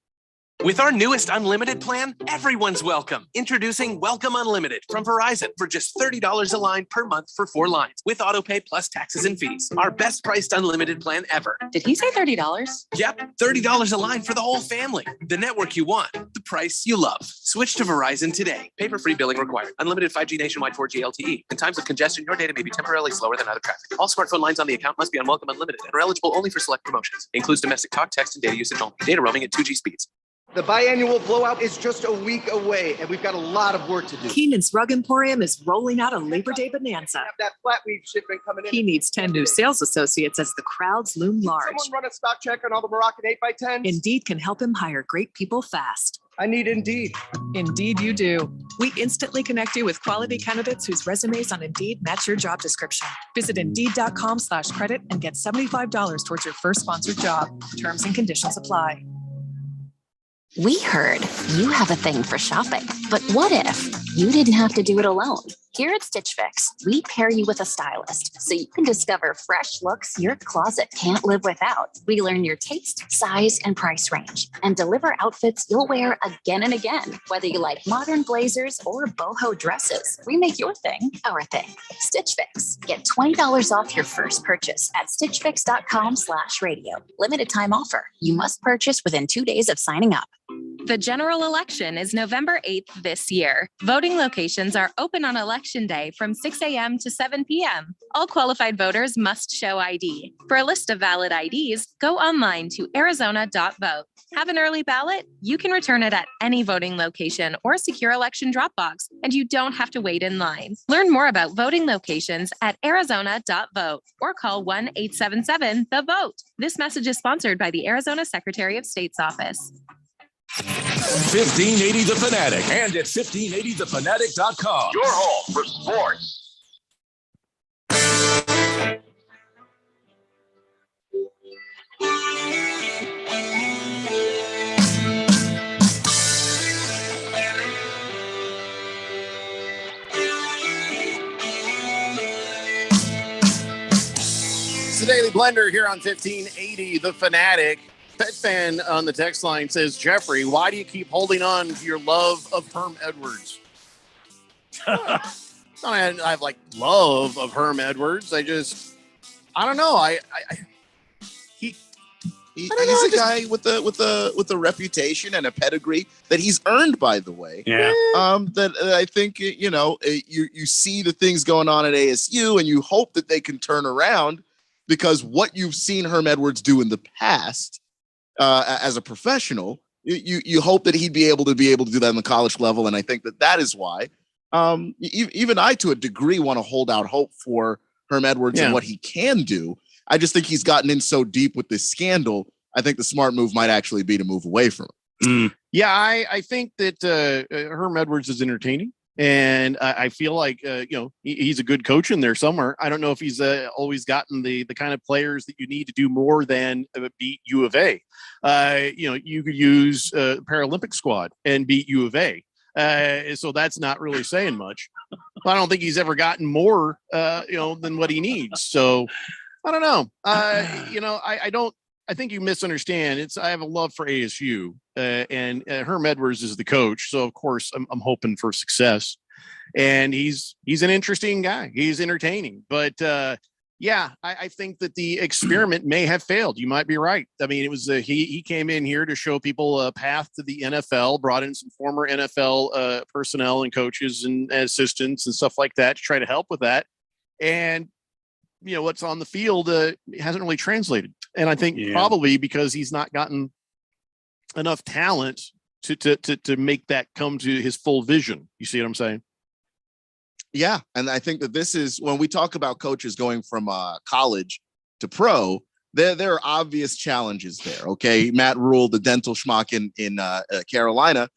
With our newest unlimited plan, everyone's welcome. Introducing Welcome Unlimited from Verizon for just $30 a line per month for 4 lines with autopay plus taxes and fees. Our best priced unlimited plan ever. Did he say $30? Yep, $30 a line for the whole family. The network you want, the price you love. Switch to Verizon today. Paper-free billing required. Unlimited 5G nationwide 4G LTE. In times of congestion, your data may be temporarily slower than other traffic. All smartphone lines on the account must be on Welcome Unlimited and are eligible only for select promotions. Includes domestic talk, text, and data usage only. Data roaming at 2G speeds. The biannual blowout is just a week away, and we've got a lot of work to do. Keenan's Rug Emporium is rolling out a Labor Day bonanza. Have that flat weave shipment coming in. He needs 10 new sales associates as the crowds loom large. Someone run a stock check on all the Moroccan 8x10s? Indeed can help him hire great people fast. I need Indeed. Indeed you do. We instantly connect you with quality candidates whose resumes on Indeed match your job description. Visit Indeed.com/credit and get $75 towards your first sponsored job. Terms and conditions apply. We heard you have a thing for shopping, but what if you didn't have to do it alone? Here at Stitch Fix, we pair you with a stylist so you can discover fresh looks your closet can't live without. We learn your taste, size, and price range and deliver outfits you'll wear again and again. Whether you like modern blazers or boho dresses, we make your thing our thing. Stitch Fix. Get $20 off your first purchase at stitchfix.com/radio. Limited time offer. You must purchase within 2 days of signing up. The general election is November 8th this year. Voting locations are open on Election Day from 6 a.m. to 7 p.m. All qualified voters must show ID. For a list of valid IDs, go online to arizona.vote. Have an early ballot? You can return it at any voting location or secure election drop box, and you don't have to wait in line. Learn more about voting locations at arizona.vote or call 1-877-THE-VOTE. This message is sponsored by the Arizona Secretary of State's office. 1580 The Fanatic and at 1580thefanatic.com. Your home for sports. It's the Daily Blender here on 1580 The Fanatic. Pet fan on the text line says, Jeffrey, why do you keep holding on to your love of Herm Edwards? I have like love of Herm Edwards. I don't know. He's a guy with a reputation and a pedigree that he's earned, by the way. Yeah. That I think, you see the things going on at ASU and you hope that they can turn around, because what you've seen Herm Edwards do in the past as a professional, you hope that he'd be able to do that on the college level. And I think that is why even I, to a degree, want to hold out hope for Herm Edwards and what he can do. I just think he's gotten in so deep with this scandal. I think the smart move might actually be to move away from it. Yeah, I think that Herm Edwards is entertaining. And I feel like, he's a good coach in there somewhere. I don't know if he's always gotten the kind of players that you need to do more than beat U of A. You could use Paralympic squad and beat U of A. So that's not really saying much. I don't think he's ever gotten more, than what he needs. So I don't know. I think you misunderstand. I have a love for ASU, and Herm Edwards is the coach. So of course I'm hoping for success, and he's an interesting guy. He's entertaining, but I think that the experiment may have failed. You might be right. I mean, it was he came in here to show people a path to the NFL, brought in some former NFL personnel and coaches and assistants and stuff like that to try to help with that. And what's on the field hasn't really translated. And I think probably because he's not gotten enough talent to make that come to his full vision. You see what I'm saying? Yeah. And I think that this is when we talk about coaches going from college to pro, there are obvious challenges there. Okay. Matt Rule, the dental schmuck in Carolina,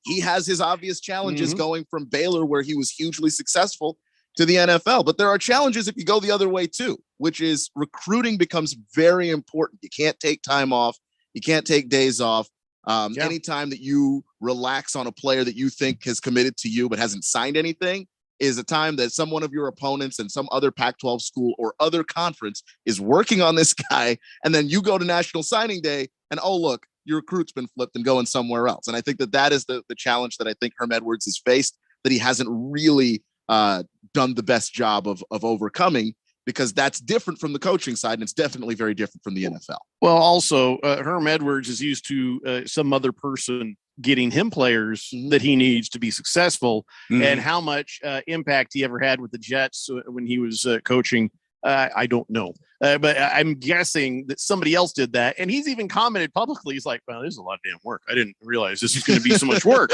he has his obvious challenges going from Baylor, where he was hugely successful, to the NFL. But there are challenges if you go the other way too, which is recruiting becomes very important. You can't take time off. You can't take days off. Anytime that you relax on a player that you think has committed to you but hasn't signed anything is a time that one of your opponents and some other Pac-12 school or other conference is working on this guy. And then you go to National Signing Day and, oh, look, your recruit's been flipped and going somewhere else. And I think that is the challenge that I think Herm Edwards has faced, that he hasn't really done the best job of overcoming, because that's different from the coaching side, and it's definitely very different from the NFL. Well, also, Herm Edwards is used to some other person getting him players that he needs to be successful, and how much impact he ever had with the Jets when he was coaching. I don't know, but I'm guessing that somebody else did that. And he's even commented publicly. He's like, well, this is a lot of damn work. I didn't realize this was going to be so much work.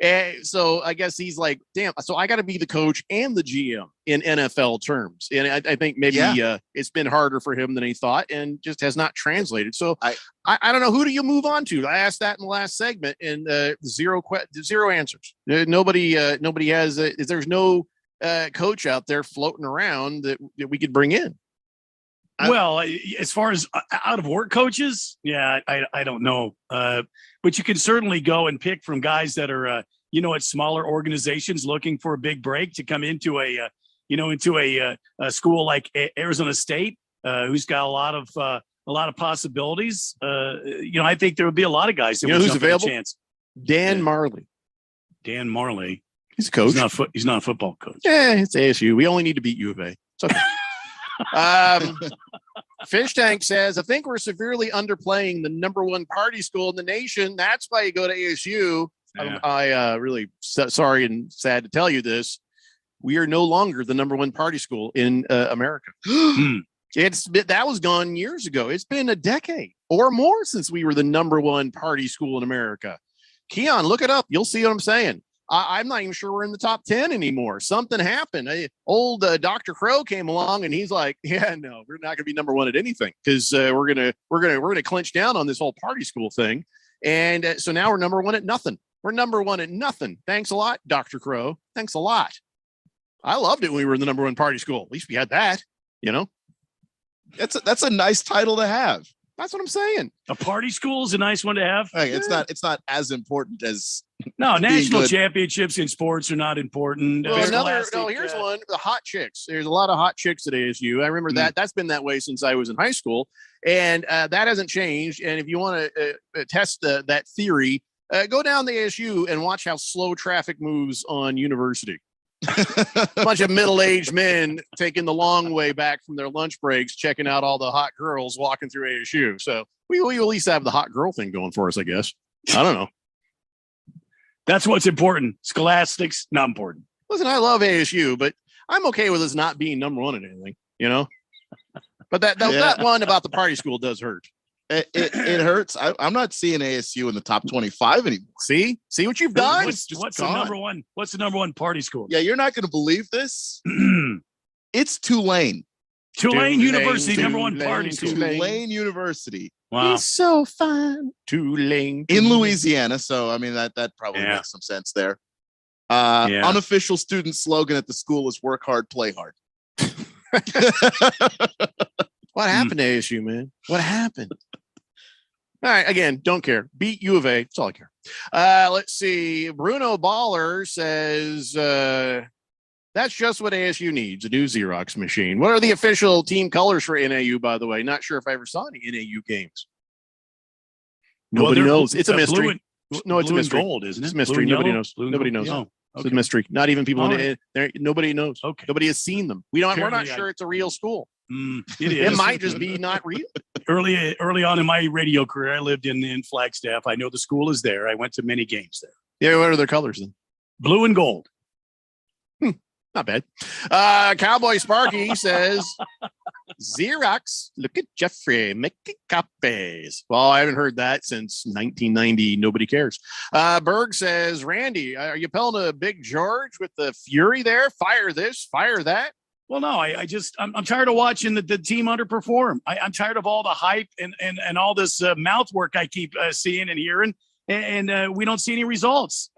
And so I guess he's like, damn, so I got to be the coach and the GM in NFL terms. And I think maybe it's been harder for him than he thought, and just has not translated. So I don't know, who do you move on to? I asked that in the last segment, and zero answers. Nobody has, there's no coach out there floating around that we could bring in. Well, as far as out of work coaches, I don't know. But you can certainly go and pick from guys that are, at smaller organizations looking for a big break to come into a school like Arizona State, who's got a lot of possibilities. I think there would be a lot of guys that would who's available? A chance. Dan Marley. Dan Marley. He's a coach. He's not a football coach. Yeah, it's ASU. We only need to beat U of A. It's okay. Fish Tank says, I think we're severely underplaying the number one party school in the nation. That's why you go to ASU. Yeah. I really sorry and sad to tell you this. We are no longer the number one party school in America. That was gone years ago. It's been a decade or more since we were the number one party school in America. Keon, look it up. You'll see what I'm saying. I'm not even sure we're in the top 10 anymore. Something happened. Old Dr. Crow came along, and he's like, yeah, no, we're not going to be number one at anything, because we're going to clinch down on this whole party school thing. And so now we're number one at nothing. We're number one at nothing. Thanks a lot, Dr. Crow. Thanks a lot. I loved it when we were in the number one party school. At least we had that, That's a nice title to have. That's what I'm saying. A party school is a nice one to have. It's not as important as national championships in sports are not important. Well, here's one. The hot chicks. There's a lot of hot chicks at ASU. I remember that. That's been that way since I was in high school, and that hasn't changed. And if you want to test that theory, go down to ASU and watch how slow traffic moves on University. A bunch of middle-aged men taking the long way back from their lunch breaks, checking out all the hot girls walking through ASU. So we at least have the hot girl thing going for us, I guess. I don't know. That's what's important. Scholastics, not important. Listen, I love ASU, but I'm okay with us not being number one at anything, But that one about the party school does hurt. It hurts. I'm not seeing ASU in the top 25 anymore. See what you've done? What's the number one? What's the number one party school? Yeah, you're not going to believe this. It's Tulane. Tulane University, number one party school. Tulane University. Wow. He's so fun. Tulane. In Louisiana. So, I mean, that probably makes some sense there. Unofficial student slogan at the school is work hard, play hard. What happened to ASU, man? What happened? All right, again, don't care. Beat U of A. That's all I care. Let's see. Bruno Baller says, that's just what ASU needs, a new Xerox machine. What are the official team colors for NAU, by the way? Not sure if I ever saw any NAU games. Nobody knows. It's a mystery. It's a mystery. Gold, isn't it? It's a mystery. Nobody knows. Nobody knows. Oh, it's a mystery. Not even people in there. Nobody knows. Okay. Nobody has seen them. We're not sure it's a real school. It might just be not real. Early on in my radio career, I lived in Flagstaff. I know the school is there. I went to many games there. Yeah, what are their colors then? Blue and gold. Not bad. Cowboy Sparky says, Xerox, look at Jeffrey making copies. Well, I haven't heard that since 1990. Nobody cares. Berg says, Randy, are you pelling a Big George with the fury there? Fire this, fire that. Well, no, I'm tired of watching the team underperform. I'm tired of all the hype and all this mouth work I keep seeing and hearing, and we don't see any results.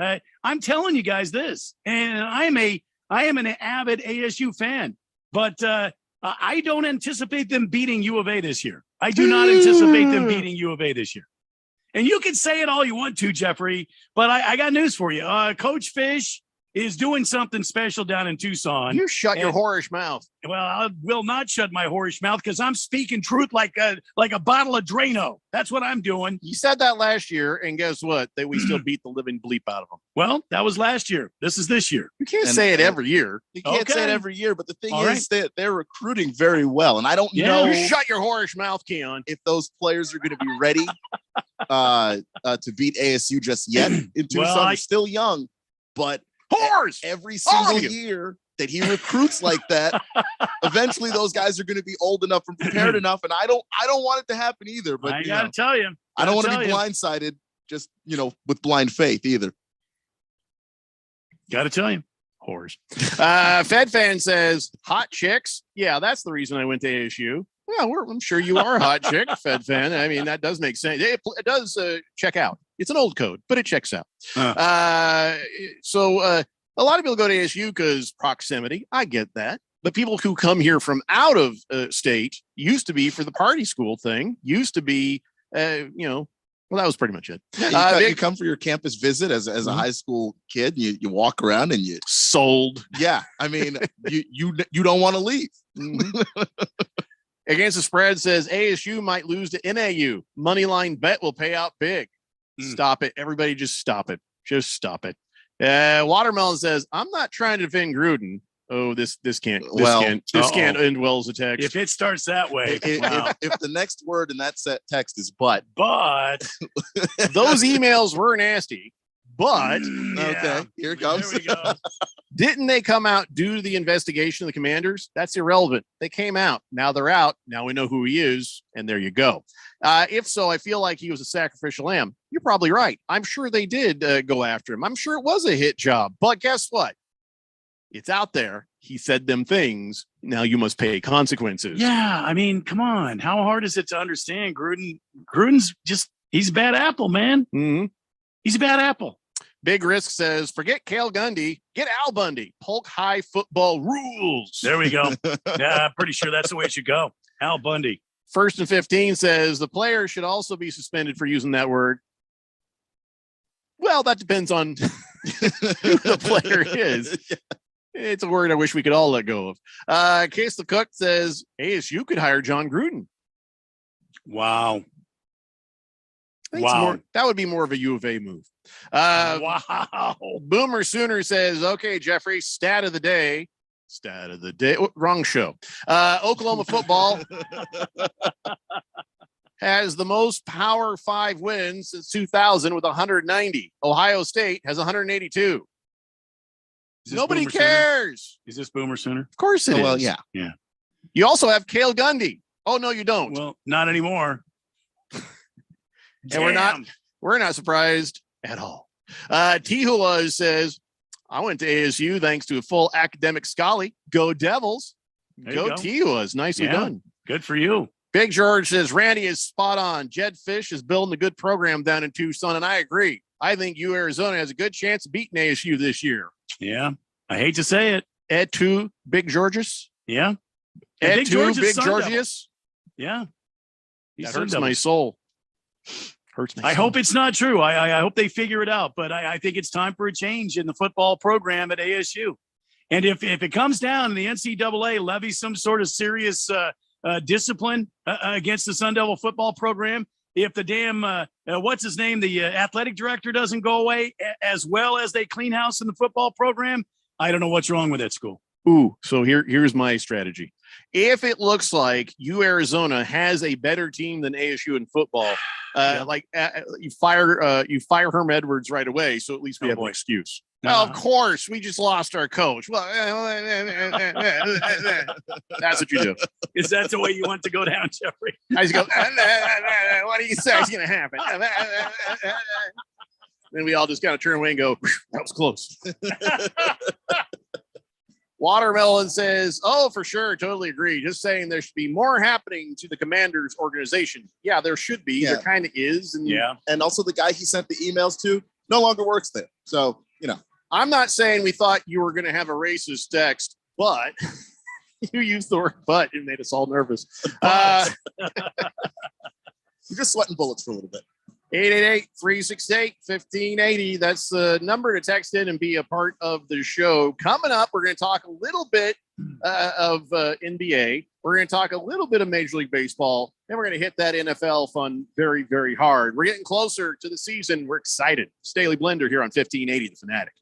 I'm telling you guys this, and I am an avid ASU fan, but I don't anticipate them beating U of A this year. I do not anticipate them beating U of A this year. And you can say it all you want to, Jeffrey, but I got news for you. Coach Fish is doing something special down in Tucson. You shut your whorish mouth. Well, I will not shut my whorish mouth because I'm speaking truth like a bottle of Drano. That's what I'm doing. You said that last year, and guess what? That we still beat the living bleep out of them. Well, that was last year. This is this year. You can't say it every year. You can't say it every year, but the thing All is that they're recruiting very well. And I don't know. You shut your whorish mouth, Keon. If those players are going to be ready to beat ASU just yet in Tucson. They're still young, but every single year that he recruits like that, eventually those guys are going to be old enough and prepared enough. And I don't want it to happen either. But I gotta tell you, I don't want to be blindsided just with blind faith either. Gotta tell you. Whores. Fed fan says hot chicks. Yeah, that's the reason I went to ASU. Well, I'm sure you are a hot chick, Fed fan. I mean, that does make sense. It does check out. It's an old code, but it checks out. So a lot of people go to ASU because proximity. I get that. But people who come here from out of state used to be for the party school thing. Used to be, well, that was pretty much it. Yeah, you come for your campus visit as a high school kid. You walk around and you sold. Yeah, I mean, you don't want to leave. Against the spread says ASU might lose to NAU. Moneyline bet will pay out big. Stop it. Everybody just stop it. Just stop it. Watermelon says, I'm not trying to defend Gruden. Oh, this can't end well as a text. If it starts that way. If the next word in that set text is but those emails were nasty. But okay, here it comes. There we go. Didn't they come out due to the investigation of the Commanders? That's irrelevant. They came out. Now they're out. Now we know who he is. And there you go. If so, I feel like he was a sacrificial lamb. You're probably right. I'm sure they did go after him. I'm sure it was a hit job. But guess what? It's out there. He said them things. Now you must pay consequences. Yeah. I mean, come on. How hard is it to understand Gruden's he's a bad apple, man. Mm-hmm. He's a bad apple. Big Risk says, forget Cale Gundy, get Al Bundy. Polk High football rules. There we go. Yeah, I'm pretty sure that's the way it should go. Al Bundy. First and 15 says the player should also be suspended for using that word. Well, that depends on who the player is. It's a word I wish we could all let go of. Case the Cook says ASU could hire John Gruden. Wow. That would be more of a U of A move. Wow. Boomer Sooner says, okay, Jeffrey, stat of the day. Wrong show. Oklahoma football has the most Power 5 wins since 2000 with 190. Ohio State has 182. Nobody cares. Is this Boomer Sooner? Of course it is. Well, yeah. You also have Cale Gundy. Oh, no, you don't. Well, not anymore. And we're not surprised at all. Tihula says, I went to ASU thanks to a full academic scholarly. Go Devils. Go Tihulas. Nicely done. Good for you. Big George says, Randy is spot on. Jed Fish is building a good program down in Tucson, and I agree. I think Arizona has a good chance of beating ASU this year. Yeah. I hate to say it. Ed to Big Georges. Yeah. Ed to Big Georgius. Yeah. That hurts my soul. I hope it's not true. I hope they figure it out, but I think it's time for a change in the football program at ASU. And if it comes down and the NCAA levies some sort of serious discipline against the Sun Devil football program, if the damn, what's his name, the athletic director doesn't go away, as well as they clean house in the football program, I don't know what's wrong with that school. Ooh, so here's my strategy. If it looks like Arizona has a better team than ASU in football, you fire Herm Edwards right away, so at least we have an excuse. Well, of course, we just lost our coach. Well, that's what you do. Is that the way you want to go down, Jeffrey? I just go, what do you say is going to happen? Then we all just kind of turn away and go, that was close. Watermelon says, oh, for sure. Totally agree. Just saying there should be more happening to the Commanders organization. Yeah, there should be. Yeah. There kind of is. And And also the guy he sent the emails to no longer works there. So, I'm not saying we thought you were going to have a racist text, but you used the word but. It made us all nervous. You're just sweating bullets for a little bit. 888-368-1580. That's the number to text in and be a part of the show. Coming up, we're going to talk a little bit of NBA. We're going to talk a little bit of Major League Baseball. And we're going to hit that NFL fun very, very hard. We're getting closer to the season. We're excited. Staley Blender here on 1580 The Fanatic.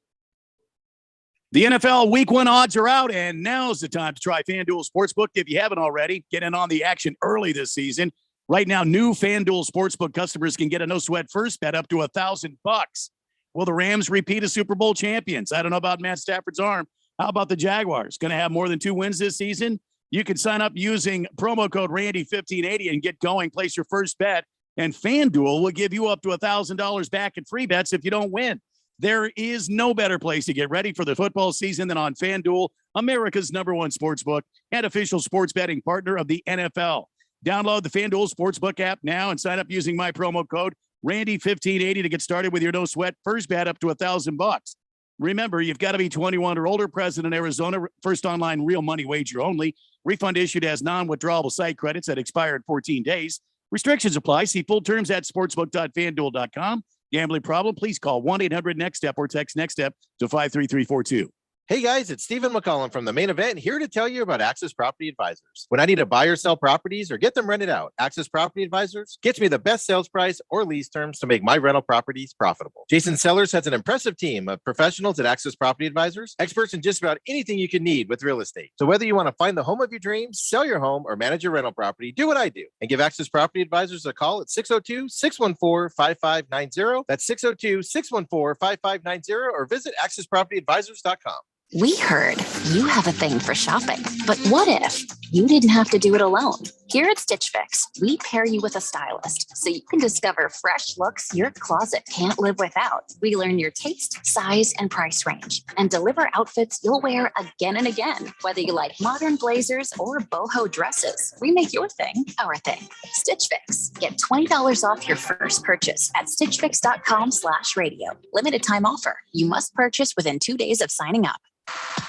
The NFL Week 1 odds are out, and now's the time to try FanDuel Sportsbook. If you haven't already, get in on the action early this season. Right now, new FanDuel Sportsbook customers can get a no-sweat first bet up to $1,000. Will the Rams repeat as Super Bowl champions? I don't know about Matt Stafford's arm. How about the Jaguars? Going to have more than 2 wins this season? You can sign up using promo code Randy1580 and get going. Place your first bet, and FanDuel will give you up to $1,000 back in free bets if you don't win. There is no better place to get ready for the football season than on FanDuel, America's #1 sportsbook and official sports betting partner of the NFL. Download the FanDuel Sportsbook app now and sign up using my promo code Randy1580 to get started with your no sweat first bet up to $1,000. Remember, you've got to be 21 or older, present in Arizona. First online real money wager only. Refund issued as non-withdrawable site credits that expire in 14 days. Restrictions apply. See full terms at sportsbook.fanduel.com. Gambling problem? Please call 1-800-NEXT-STEP or text NEXT STEP to 53342. Hey guys, it's Stephen McCollum from The Main Event, here to tell you about Access Property Advisors. When I need to buy or sell properties or get them rented out, Access Property Advisors gets me the best sales price or lease terms to make my rental properties profitable. Jason Sellers has an impressive team of professionals at Access Property Advisors, experts in just about anything you can need with real estate. So whether you want to find the home of your dreams, sell your home, or manage your rental property, do what I do and give Access Property Advisors a call at 602-614-5590. That's 602-614-5590, or visit accesspropertyadvisors.com. We heard you have a thing for shopping, but what if you didn't have to do it alone? Here at Stitch Fix, we pair you with a stylist so you can discover fresh looks your closet can't live without. We learn your taste, size, and price range and deliver outfits you'll wear again and again. Whether you like modern blazers or boho dresses, we make your thing our thing. Stitch Fix. Get $20 off your first purchase at stitchfix.com/radio. Limited time offer. You must purchase within 2 days of signing up.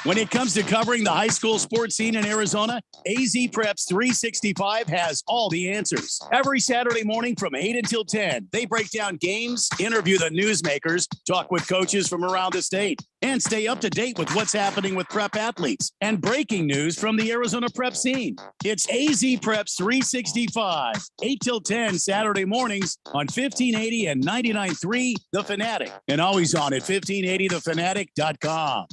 When it comes to covering the high school sports scene in Arizona, AZ Preps 365 has all the answers. Every Saturday morning from 8 until 10, they break down games, interview the newsmakers, talk with coaches from around the state, and stay up to date with what's happening with prep athletes and breaking news from the Arizona prep scene. It's AZ Preps 365, 8 till 10 Saturday mornings on 1580 and 99.3 The Fanatic, and always on at 1580thefanatic.com.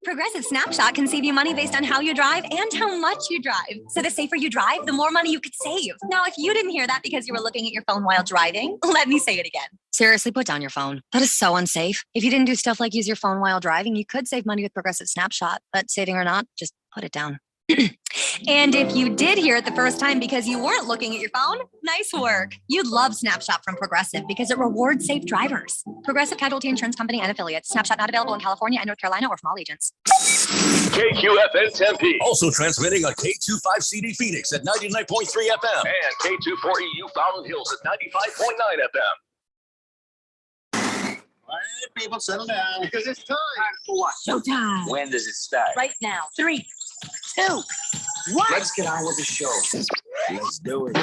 Progressive Snapshot can save you money based on how you drive and how much you drive. So the safer you drive, the more money you could save. Now, if you didn't hear that because you were looking at your phone while driving, let me say it again. Seriously, put down your phone. That is so unsafe. If you didn't do stuff like use your phone while driving, you could save money with Progressive Snapshot. But saving or not, just put it down. And if you did hear it the first time because you weren't looking at your phone, nice work. You'd love Snapshot from Progressive because it rewards safe drivers. Progressive Casualty Insurance Company and affiliates. Snapshot not available in California and North Carolina or from all agents. KQFN Tempe. Also transmitting on K25CD Phoenix at 99.3 FM. And K240U Fountain Hills at 95.9 FM. All right, people, settle down. Because it's time. For what? Showtime. When does it start? Right now. 3, 2, 1. Let's get on with the show. Let's do it.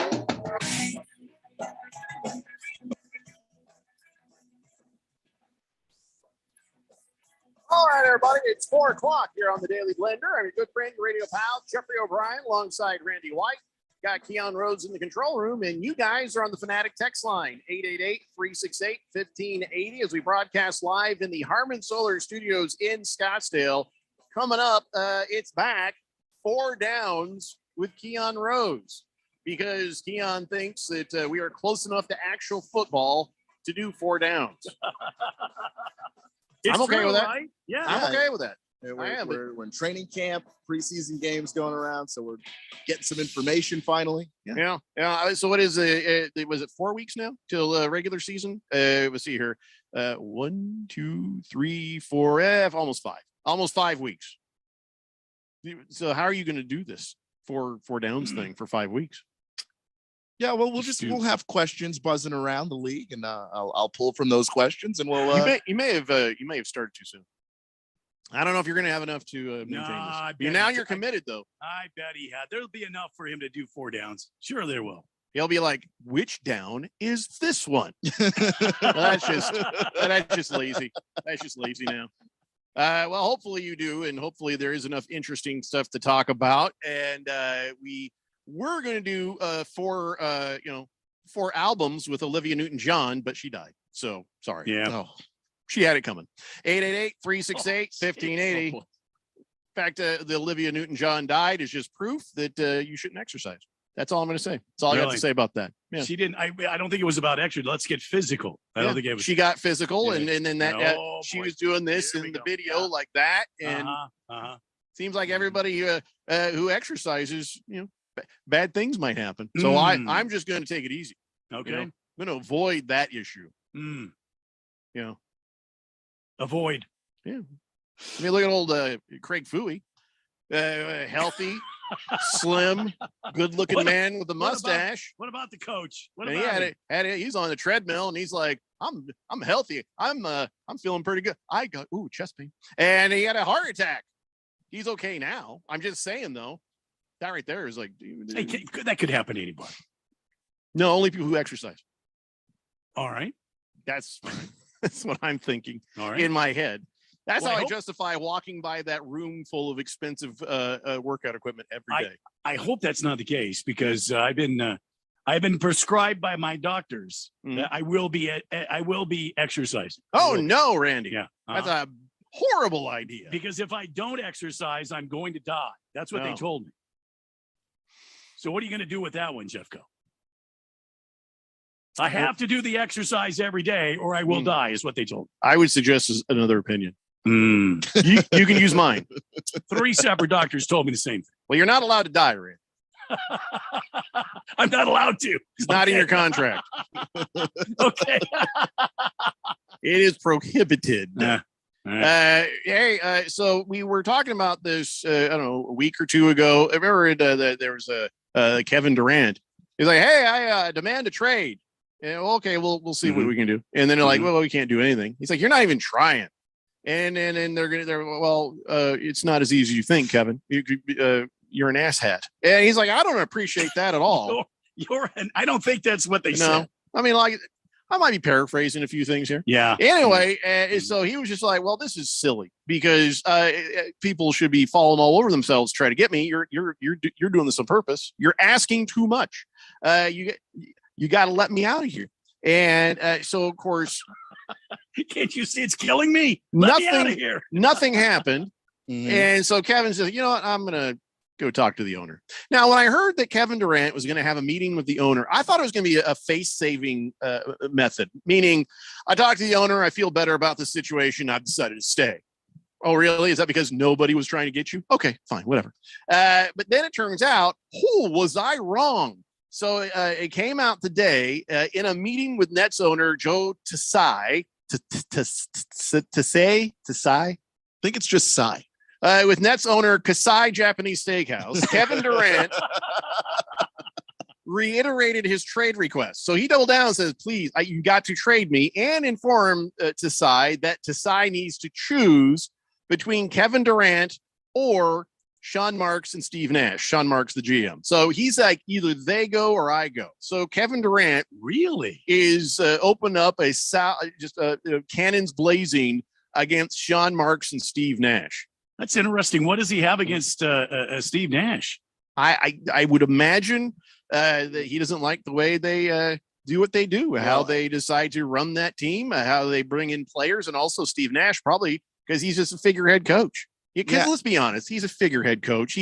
All right, everybody, it's 4 o'clock here on the Daily Blender. I'm your good friend, radio pal, Jeffrey O'Brien, alongside Randy White. Got Keon Rhodes in the control room, and you guys are on the Fanatic text line, 888-368-1580, as we broadcast live in the Harmon Solar Studios in Scottsdale. Coming up, it's back, 4 downs with Keon Rhodes, because Keon thinks that we are close enough to actual football to do 4 downs. I'm okay with that. Right? Yeah. I'm okay with that. Yeah, we're in training camp, preseason games going around, so we're getting some information finally. Yeah. So what is it? Was it 4 weeks now till regular season? Let's see here. 1, 2, 3, 4, almost 5. Almost 5 weeks. So how are you going to do this 4 downs thing for 5 weeks? Yeah, well, we'll have questions buzzing around the league, and I'll pull from those questions, and we'll. You may have started too soon. I don't know if you're going to have enough to maintain this. Now you're committed, though. I bet he had. There'll be enough for him to do 4 downs. Sure, there will. He'll be like, which down is this one? That's just lazy. That's just lazy now. Well, hopefully you do, and hopefully there is enough interesting stuff to talk about. And we were going to do 4 albums with Olivia Newton-John, but she died. So sorry. Yeah. Oh, she had it coming. 888-368-1580. In fact, the Olivia Newton-John died is just proof that you shouldn't exercise. That's all I'm going to say. That's all I got to say about that. Yeah. She didn't. I don't think it was about extra. Let's get physical. I don't think it was. She got physical, and then that she was doing this in the video like that, and seems like everybody who exercises, bad things might happen. So I'm just going to take it easy. Okay, I'm going to avoid that issue. Avoid. Yeah. I mean, look at old Craig Fooey, healthy, slim, good-looking man with a mustache. What about the coach? He's on the treadmill, and he's like, "I'm healthy. I'm feeling pretty good. I got chest pain," and he had a heart attack. He's okay now. I'm just saying though, that right there is like, that could happen to anybody. No, only people who exercise. All right, that's what I'm thinking. All right, in my head. That's Well, how I I hope- justify walking by that room full of expensive workout equipment every day. I hope that's not the case, because I've been prescribed by my doctors that I will be exercising. Oh no, Randy. Yeah, that's a horrible idea. Because if I don't exercise, I'm going to die. That's what they told me. So what are you going to do with that one, Jeffco? I have to do the exercise every day or I will die, is what they told me. I would suggest another opinion. You can use mine. 3 separate doctors told me the same thing. Well, you're not allowed to die, Randy. I'm not allowed to. It's not in your contract. Okay. It is prohibited. Yeah. So we were talking about this, I don't know, a week or two ago. I remember there was a Kevin Durant. He's like, "Hey, I demand a trade." And, okay, we'll see what we can do. And then they're like, "Well, we can't do anything." He's like, "You're not even trying." And it's not as easy as you think, Kevin. You're an asshat. And he's like, "I don't appreciate that at all." I don't think that's what they said. I mean, like, I might be paraphrasing a few things here. Yeah. Anyway, so he was just like, "Well, this is silly because people should be falling all over themselves to try to get me. You're doing this on purpose. You're asking too much. You got to let me out of here." And so, of course, can't you see it's killing me? Let me out of here. Nothing happened. And so Kevin says, "You know what? I'm going to go talk to the owner." Now, when I heard that Kevin Durant was going to have a meeting with the owner, I thought it was going to be a face-saving method, meaning I talked to the owner, I feel better about the situation, I've decided to stay. Oh, really? Is that because nobody was trying to get you? Okay, fine, whatever. But then it turns out, was I wrong? So it came out today in a meeting with Nets owner Joe Tsai. Tsai? I think it's just Tsai. With Nets owner Kasai Japanese Steakhouse, Kevin Durant reiterated his trade request. So he doubled down and says, "Please, you got to trade me," and inform Tsai that Tsai needs to choose between Kevin Durant or Sean Marks and Steve Nash. Sean Marks, the GM. So he's like, either they go or I go. So Kevin Durant really is open up cannons blazing against Sean Marks and Steve Nash. That's interesting. What does he have against Steve Nash? I would imagine that he doesn't like the way they do what they do, how they decide to run that team, how they bring in players, and also Steve Nash probably because he's just a figurehead coach. Because let's be honest, he's a figurehead coach.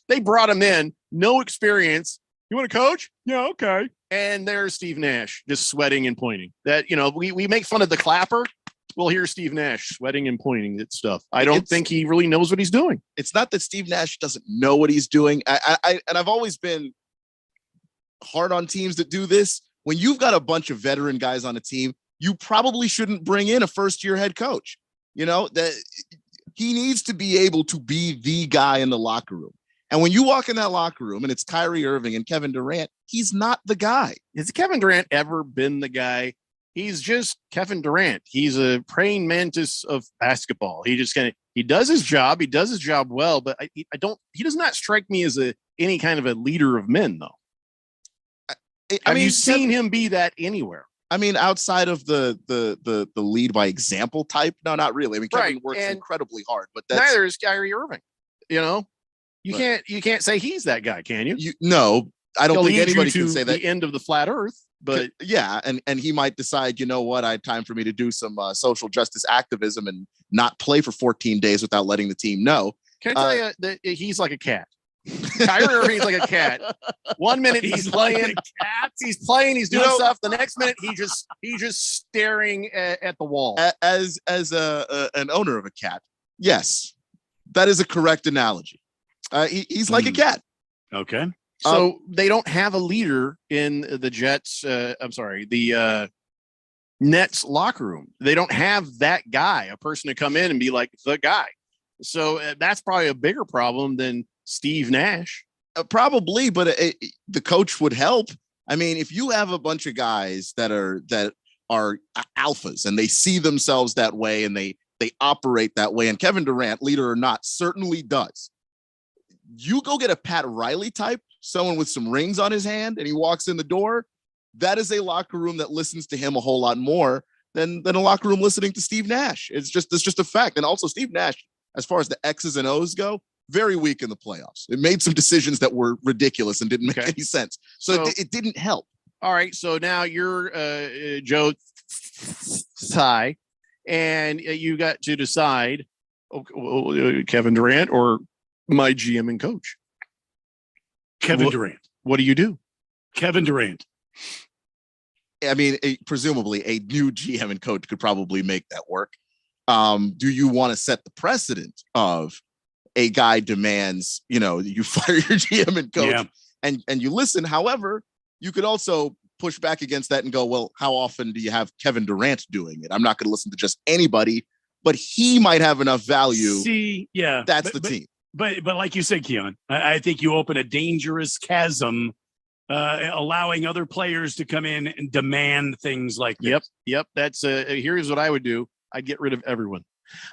They brought him in, no experience. You want to coach? Yeah, okay. And there's Steve Nash just sweating and pointing. That we make fun of the clapper. Well, here's Steve Nash sweating and pointing at stuff. I don't think he really knows what he's doing. It's not that Steve Nash doesn't know what he's doing. I've always been hard on teams that do this. When you've got a bunch of veteran guys on a team, you probably shouldn't bring in a first-year head coach. That he needs to be able to be the guy in the locker room. And when you walk in that locker room and it's Kyrie Irving and Kevin Durant, he's not the guy. Has Kevin Durant ever been the guy? He's just Kevin Durant. He's a praying mantis of basketball. He does his job. He does his job well, but he does not strike me as any kind of a leader of men, though. Have you seen him be that anywhere? I mean, outside of the lead by example type, no, not really. I mean, Kevin Right, works and incredibly hard, but that's neither is Kyrie Irving. You know, you can't say he's that guy, can you? No, I don't He'll think lead you anybody to can say that. the end of the flat Earth, but yeah, and he might decide, you know what, I had time for me to do some social justice activism and not play for 14 days without letting the team know. can I tell you that he's like a cat? Kyrie Irving's like a cat. 1 minute he's playing, he's doing stuff. The next minute he's just staring at the wall. As an owner of a cat, yes, that is a correct analogy. He's like a cat. Okay. So they don't have a leader in the Jets. The Nets locker room. They don't have that guy, a person to come in and be like the guy. So that's probably a bigger problem than Steve Nash. Probably, but the coach would help. I mean, if you have a bunch of guys that are alphas and they see themselves that way and they operate that way, and Kevin Durant, leader or not, certainly does. You go get a Pat Riley type, someone with some rings on his hand, and he walks in the door. That is a locker room that listens to him a whole lot more than a locker room listening to Steve Nash. It's just a fact. And also Steve Nash, as far as the X's and O's go, very weak in the playoffs. It made some decisions that were ridiculous and didn't make any sense. So it didn't help. All right. So now you're Joe Tsai, and you got to decide, Kevin Durant or my GM and coach? Kevin Durant. What do you do? Kevin Durant. I mean, presumably a new GM and coach could probably make that work. Do you want to set the precedent of a guy demands, you fire your GM and coach and you listen? However, you could also push back against that and go, well, how often do you have Kevin Durant doing it? I'm not going to listen to just anybody, but he might have enough value. See, yeah, that's the team. But like you said, Keon, I think you open a dangerous chasm, allowing other players to come in and demand things like this. Yep. That's here's what I would do. I'd get rid of everyone.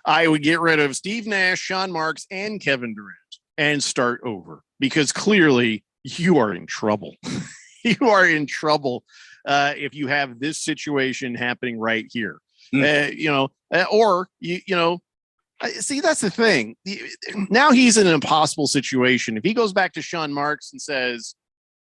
I would get rid of Steve Nash, Sean Marks, and Kevin Durant and start over, because clearly you are in trouble. You are in trouble if you have this situation happening right here. See, that's the thing. Now he's in an impossible situation. If he goes back to Sean Marks and says,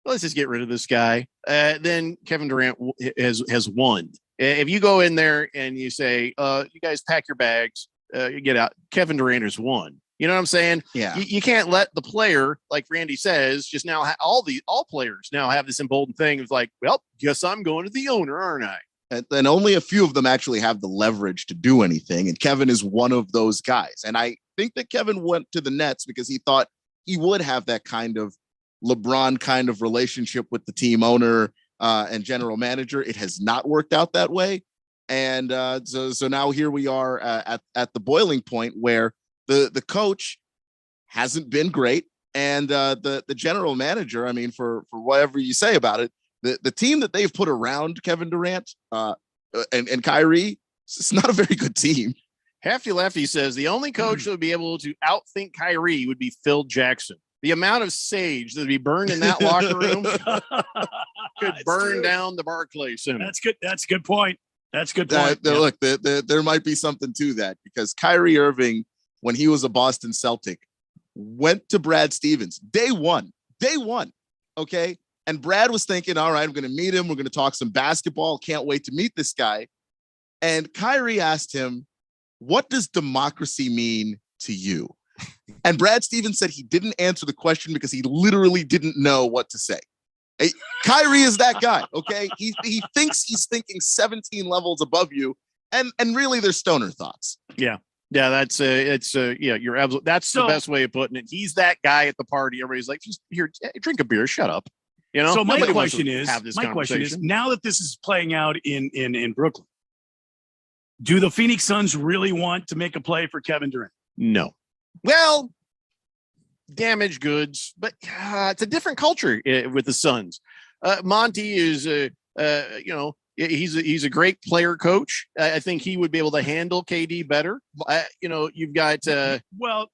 let's just get rid of this guy, then Kevin Durant has won. If you go in there and you say, you guys pack your bags, you get out, Kevin Durant has won. You know what I'm saying? Yeah. You can't let the player, like Randy says, just now all players now have this emboldened thing of like, well, guess I'm going to the owner, aren't I? And only a few of them actually have the leverage to do anything. And Kevin is one of those guys. And I think that Kevin went to the Nets because he thought he would have that kind of LeBron kind of relationship with the team owner and general manager. It has not worked out that way. And so now here we are at the boiling point where the coach hasn't been great. And the general manager, I mean, for whatever you say about it, the team that they've put around Kevin Durant and Kyrie, it's not a very good team. Hefty Lefty says the only coach that would be able to outthink Kyrie would be Phil Jackson. The amount of sage that would be burned in that locker room could burn down the Barclays Center. That's good. That's a good point. That's a good point. Look, there might be something to that, because Kyrie Irving, when he was a Boston Celtic, went to Brad Stevens day one. Okay. And Brad was thinking, all right, I'm going to meet him. We're going to talk some basketball. Can't wait to meet this guy. And Kyrie asked him, what does democracy mean to you? And Brad Stevens said he didn't answer the question because he literally didn't know what to say. Hey, Kyrie is that guy. Okay. He thinks he's thinking 17 levels above you. And really they're stoner thoughts. Yeah. Yeah, that's you're absolutely, that's the best way of putting it. He's that guy at the party. Everybody's like, just here, drink a beer, shut up. You know, so my question is, now that this is playing out in Brooklyn, do the Phoenix Suns really want to make a play for Kevin Durant? No. Well, damaged goods, but it's a different culture with the Suns. Monty is, he's a great player coach. I think he would be able to handle KD better. You've got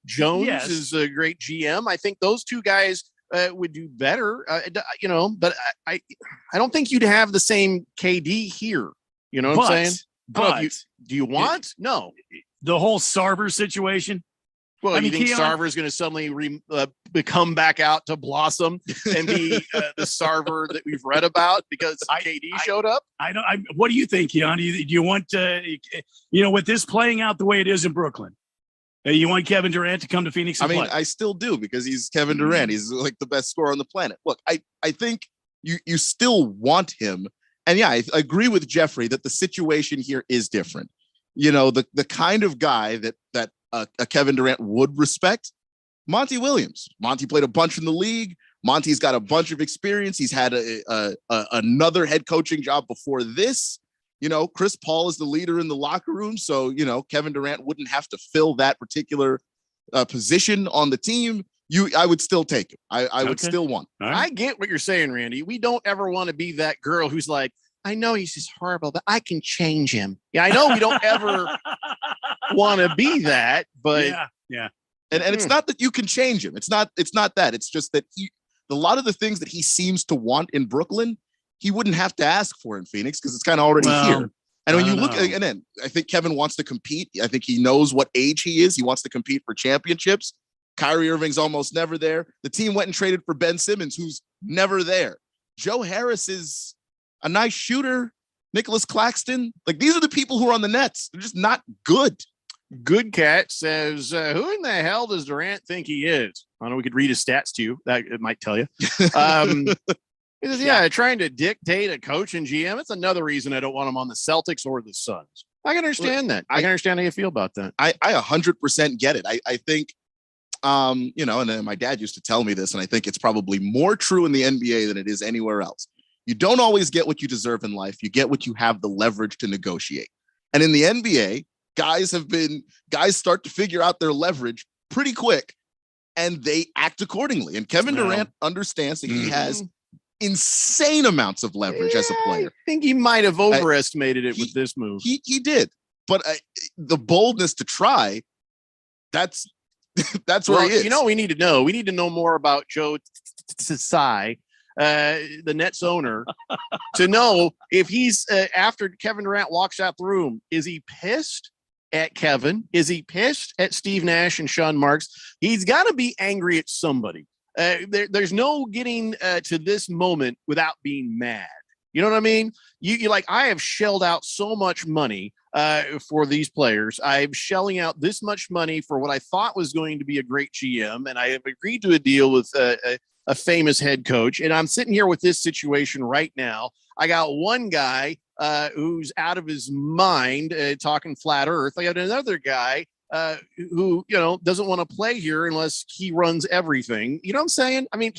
Jones is a great GM. I think those two guys would do better, but I don't think you'd have the same KD here. You know what I'm saying? Do you want? No. The whole Sarver situation. Well, you think Sarver is going to suddenly come back out to blossom and be the Sarver that we've read about because KD showed up? What do you think, Keon? Do you want with this playing out the way it is in Brooklyn, you want Kevin Durant to come to Phoenix and play? I still do because he's Kevin Durant. He's like the best scorer on the planet. Look, I think you still want him. And yeah, I agree with Jeffrey that the situation here is different. The kind of guy that a Kevin Durant would respect, Monty Williams. Monty played a bunch in the league. Monty's got a bunch of experience. He's had another head coaching job before this. Chris Paul is the leader in the locker room. So, Kevin Durant wouldn't have to fill that particular position on the team. I would still take him. I would still want him. I get what you're saying, Randy. We don't ever want to be that girl who's like, I know he's just horrible, but I can change him. Yeah, I know we don't ever want to be that, but yeah. And it's not that you can change him. It's not that. It's just that a lot of the things that he seems to want in Brooklyn, he wouldn't have to ask for in Phoenix because it's kind of already here. And when you look, and then I think Kevin wants to compete. I think he knows what age he is. He wants to compete for championships. Kyrie Irving's almost never there. The team went and traded for Ben Simmons, who's never there. Joe Harris is a nice shooter. Nicholas Claxton. Like, these are the people who are on the Nets. They're just not good. Good Cat says, who in the hell does Durant think he is? I don't know. We could read his stats to you. That it might tell you. He says, trying to dictate a coach and GM. It's another reason I don't want him on the Celtics or the Suns. I can understand that. I can understand how you feel about that. I 100% get it. I think, and then my dad used to tell me this, and I think it's probably more true in the NBA than it is anywhere else. You don't always get what you deserve in life. You get what you have the leverage to negotiate. And in the NBA, guys start to figure out their leverage pretty quick, and they act accordingly. And Kevin Durant understands that he has insane amounts of leverage as a player. I think he might have overestimated it with this move. He did, but the boldness to try, that's where he is. We need to know. We need to know more about Joe Tsai, the Nets owner, to know if he's after Kevin Durant walks out the room, is he pissed at Kevin? Is he pissed at Steve Nash and Sean Marks? He's got to be angry at somebody. There's no getting to this moment without being mad. You know what I mean? You like, I have shelled out so much money for these players. I'm shelling out this much money for what I thought was going to be a great GM, and I have agreed to a deal with a famous head coach. And I'm sitting here with this situation right now. I got one guy who's out of his mind talking flat earth. I got another guy who, doesn't want to play here unless he runs everything. You know what I'm saying? I mean,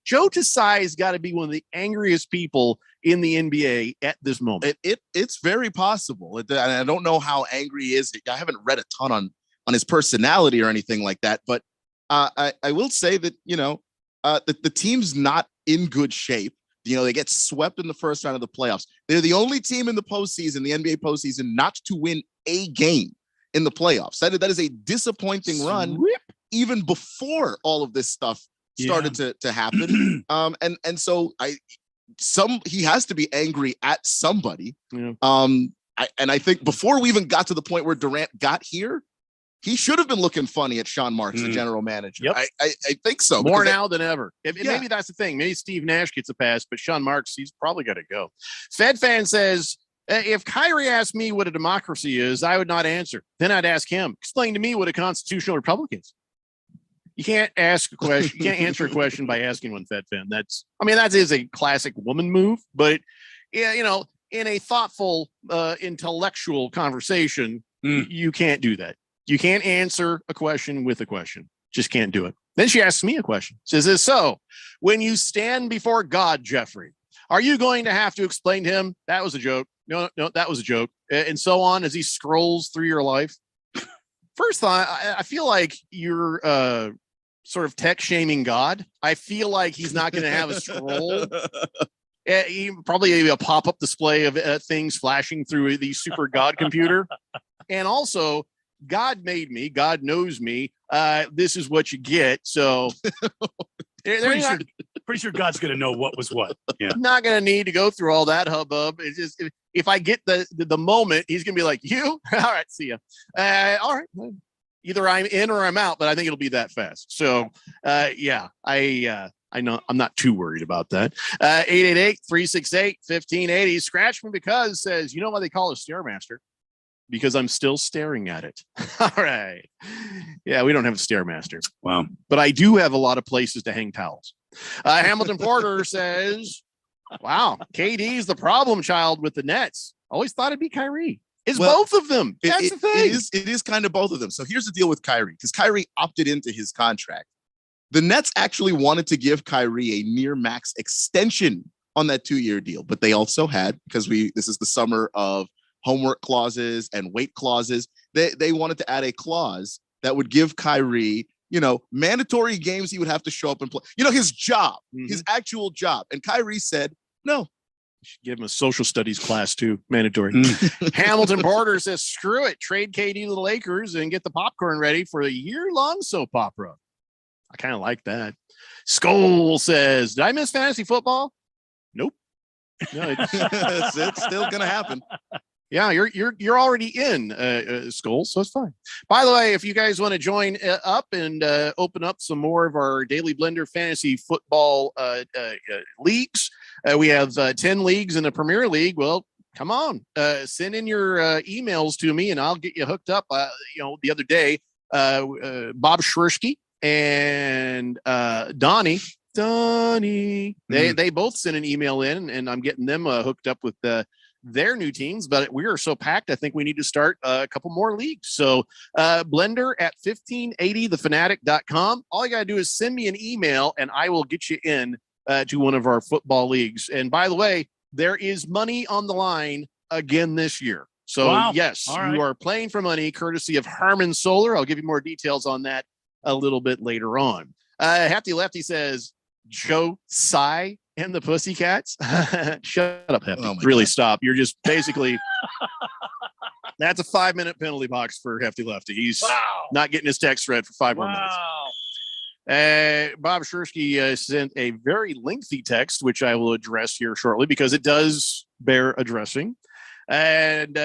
Joe Tsai has got to be one of the angriest people in the NBA at this moment. It's very possible. And I don't know how angry he is. I haven't read a ton on his personality or anything like that, but I will say that, the team's not in good shape. They get swept in the first round of the playoffs. They're the only team in the postseason, the NBA postseason, not to win a game in the playoffs. That is a disappointing run, even before all of this stuff started to happen. And so he has to be angry at somebody. Yeah. I think before we even got to the point where Durant got here, he should have been looking funny at Sean Marks, the general manager. Yep. I think so. More now than ever. Maybe that's the thing. Maybe Steve Nash gets a pass, but Sean Marks, he's probably got to go. Fed Fan says, if Kyrie asked me what a democracy is, I would not answer. Then I'd ask him, explain to me what a constitutional republic is. You can't ask a question. You can't answer a question by asking one, Fed Fan. That is a classic woman move, but in a thoughtful, intellectual conversation, you can't do that. You can't answer a question with a question. Just can't do it. Then she asks me a question. She says, so when you stand before God, Jeffrey, are you going to have to explain to him? That was a joke. No, that was a joke. And so on as he scrolls through your life. First thought, I feel like you're sort of tech shaming God. I feel like he's not going to have a scroll. He probably a pop-up display of things flashing through the super God computer. And also, God made me. God knows me. This is what you get. So Pretty sure God's going to know what was what. Yeah. Not going to need to go through all that hubbub. It's just if I get the moment, he's going to be like, you? All right, see ya. All right. Either I'm in or I'm out, but I think it'll be that fast. So, yeah, I know I'm not too worried about that. 888-368-1580. Scratch me because says, you know why they call it Stairmaster? Because I'm still staring at it. All right. Yeah, we don't have a Stairmaster. Wow. But I do have a lot of places to hang towels. Hamilton Porter says, wow, KD's the problem child with the Nets. Always thought it'd be Kyrie. It's both of them. That's the thing. It is kind of both of them. So here's the deal with Kyrie, because Kyrie opted into his contract. The Nets actually wanted to give Kyrie a near max extension on that 2-year deal, but they also had, because this is the summer of homework clauses and weight clauses, they wanted to add a clause that would give Kyrie, mandatory games he would have to show up and play. His job, his actual job. And Kyrie said, no. Should give him a social studies class too, mandatory. Hamilton Porter says, screw it, trade KD to the Lakers and get the popcorn ready for a year-long soap opera. I kind of like that. Skoll says, did I miss fantasy football? Nope. No, it's still gonna happen. Yeah, you're already in Skoll, so it's fine. By the way, if you guys want to join up and open up some more of our Daily Blender fantasy football leagues, we have 10 leagues in the Premier League. Well, come on, send in your emails to me, and I'll get you hooked up. The other day, Bob Schwersky and Donnie, they both sent an email in, and I'm getting them hooked up with their new teams, but we are so packed. I think we need to start a couple more leagues. So Blender at 1580thefanatic.com. All you got to do is send me an email and I will get you in to one of our football leagues. And by the way, there is money on the line again this year. So wow. Yes, All right. You are playing for money courtesy of Harman Solar. I'll give you more details on that a little bit later on. Hefty Lefty says, Joe Tsai and the Pussycats. Shut up, Hefty. Really God. Stop. You're just basically that's a 5-minute penalty box for Hefty Lefty. He's not getting his text read for 5 more minutes. Bob Schursky sent a very lengthy text, which I will address here shortly because it does bear addressing. And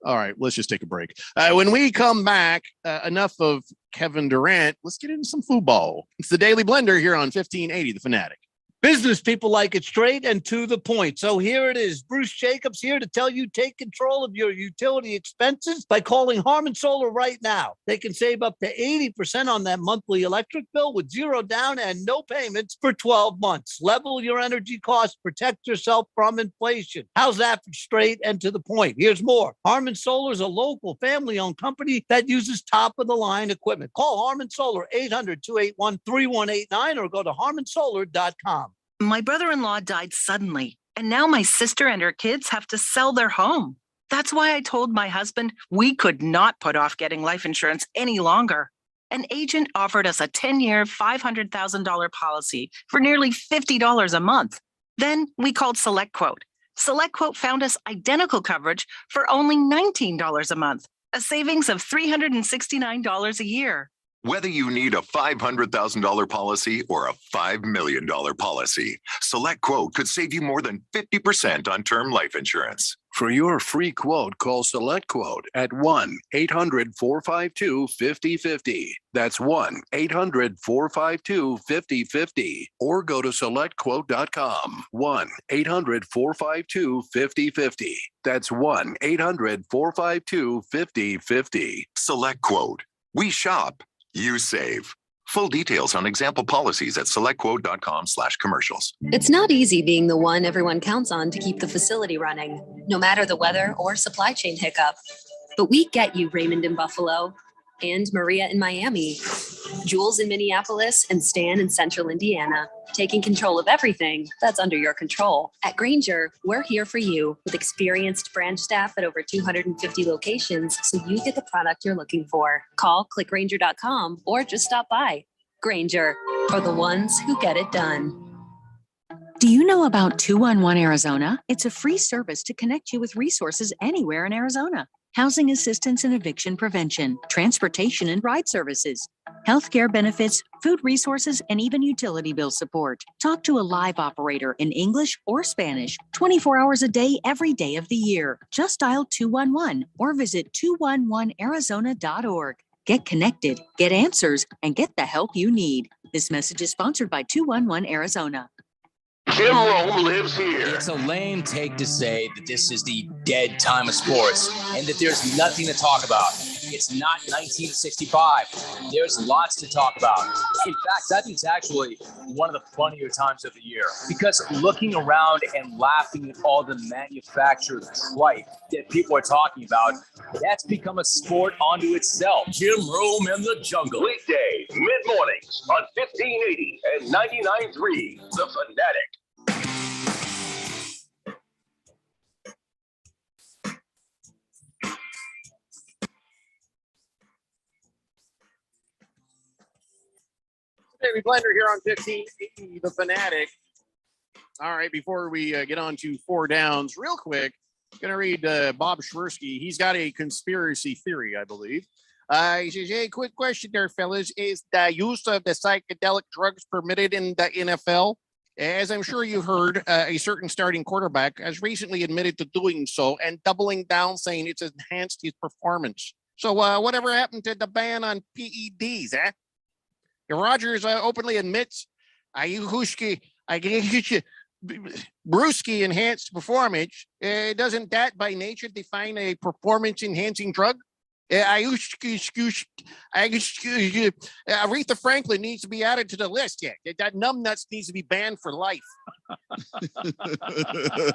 all right, let's just take a break. When we come back, enough of Kevin Durant. Let's get into some football. It's the Daily Blender here on 1580 The Fanatic. Business people like it straight and to the point. So here it is. Bruce Jacobs here to tell you take control of your utility expenses by calling Harman Solar right now. They can save up to 80% on that monthly electric bill with zero down and no payments for 12 months. Level your energy costs, protect yourself from inflation. How's that for straight and to the point? Here's more. Harman Solar is a local family-owned company that uses top-of-the-line equipment. Call Harman Solar 800-281-3189 or go to harmansolar.com. My brother-in-law died suddenly, and now my sister and her kids have to sell their home. That's why I told my husband we could not put off getting life insurance any longer. An agent offered us a 10-year, $500,000 policy for nearly $50 a month. Then we called SelectQuote. SelectQuote found us identical coverage for only $19 a month, a savings of $369 a year. Whether you need a $500,000 policy or a $5 million policy, SelectQuote could save you more than 50% on term life insurance. For your free quote, call SelectQuote at 1-800-452-5050. That's 1-800-452-5050. Or go to SelectQuote.com. 1-800-452-5050. That's 1-800-452-5050. SelectQuote. We shop. You save. Full details on example policies at selectquote.com/commercials. It's not easy being the one everyone counts on to keep the facility running, no matter the weather or supply chain hiccup. But we get you, Raymond in Buffalo, and Maria in Miami, Jules in Minneapolis, and Stan in Central Indiana, taking control of everything that's under your control. At Grainger, we're here for you with experienced branch staff at over 250 locations, so you get the product you're looking for. Call, click Grainger.com, or just stop by. Grainger, for the ones who get it done. Do you know about 211 Arizona? It's a free service to connect you with resources anywhere in Arizona. housing assistance and eviction prevention, transportation and ride services, healthcare benefits, food resources, and even utility bill support. Talk to a live operator in English or Spanish 24 hours a day, every day of the year. Just dial 211 or visit 211arizona.org. Get connected, get answers, and get the help you need. This message is sponsored by 211 Arizona. Jim Rome lives here. It's a lame take to say that this is the dead time of sports and that there's nothing to talk about. It's not 1965. There's lots to talk about. In fact, I think it's actually one of the funnier times of the year because looking around and laughing at all the manufactured tripe that people are talking about, that's become a sport unto itself. Jim Rome and the Jungle. Weekdays, mid-mornings on 1580 and 99.3, The Fanatic. David Blender here on 1580, The Fanatic. All right, before we get on to four downs, real quick, going to read Bob Schwersky. He's got a conspiracy theory, I believe. He says, hey, quick question there, fellas. Is the use of the psychedelic drugs permitted in the NFL? As I'm sure you've heard, a certain starting quarterback has recently admitted to doing so and doubling down, saying it's enhanced his performance. So whatever happened to the ban on PEDs, eh? Rogers openly admits, Brewski enhanced performance. Doesn't that by nature define a performance-enhancing drug? Aretha Franklin needs to be added to the list. Yeah, that numbnuts needs to be banned for life. All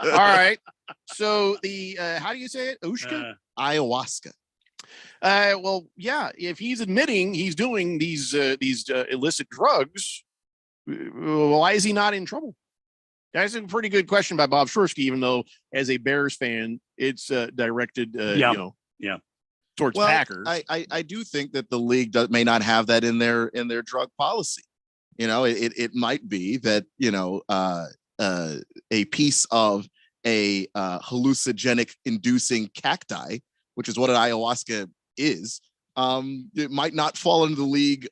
right. So the how do you say it? Ushka? Ayahuasca. Well, yeah. If he's admitting he's doing these illicit drugs, why is he not in trouble? That's a pretty good question by Bob Schwersky, even though as a Bears fan, it's directed, towards Packers. I do think that the league may not have that in their drug policy. It might be that a piece of a hallucinogenic inducing cacti, which is what an ayahuasca is, it might not fall into the league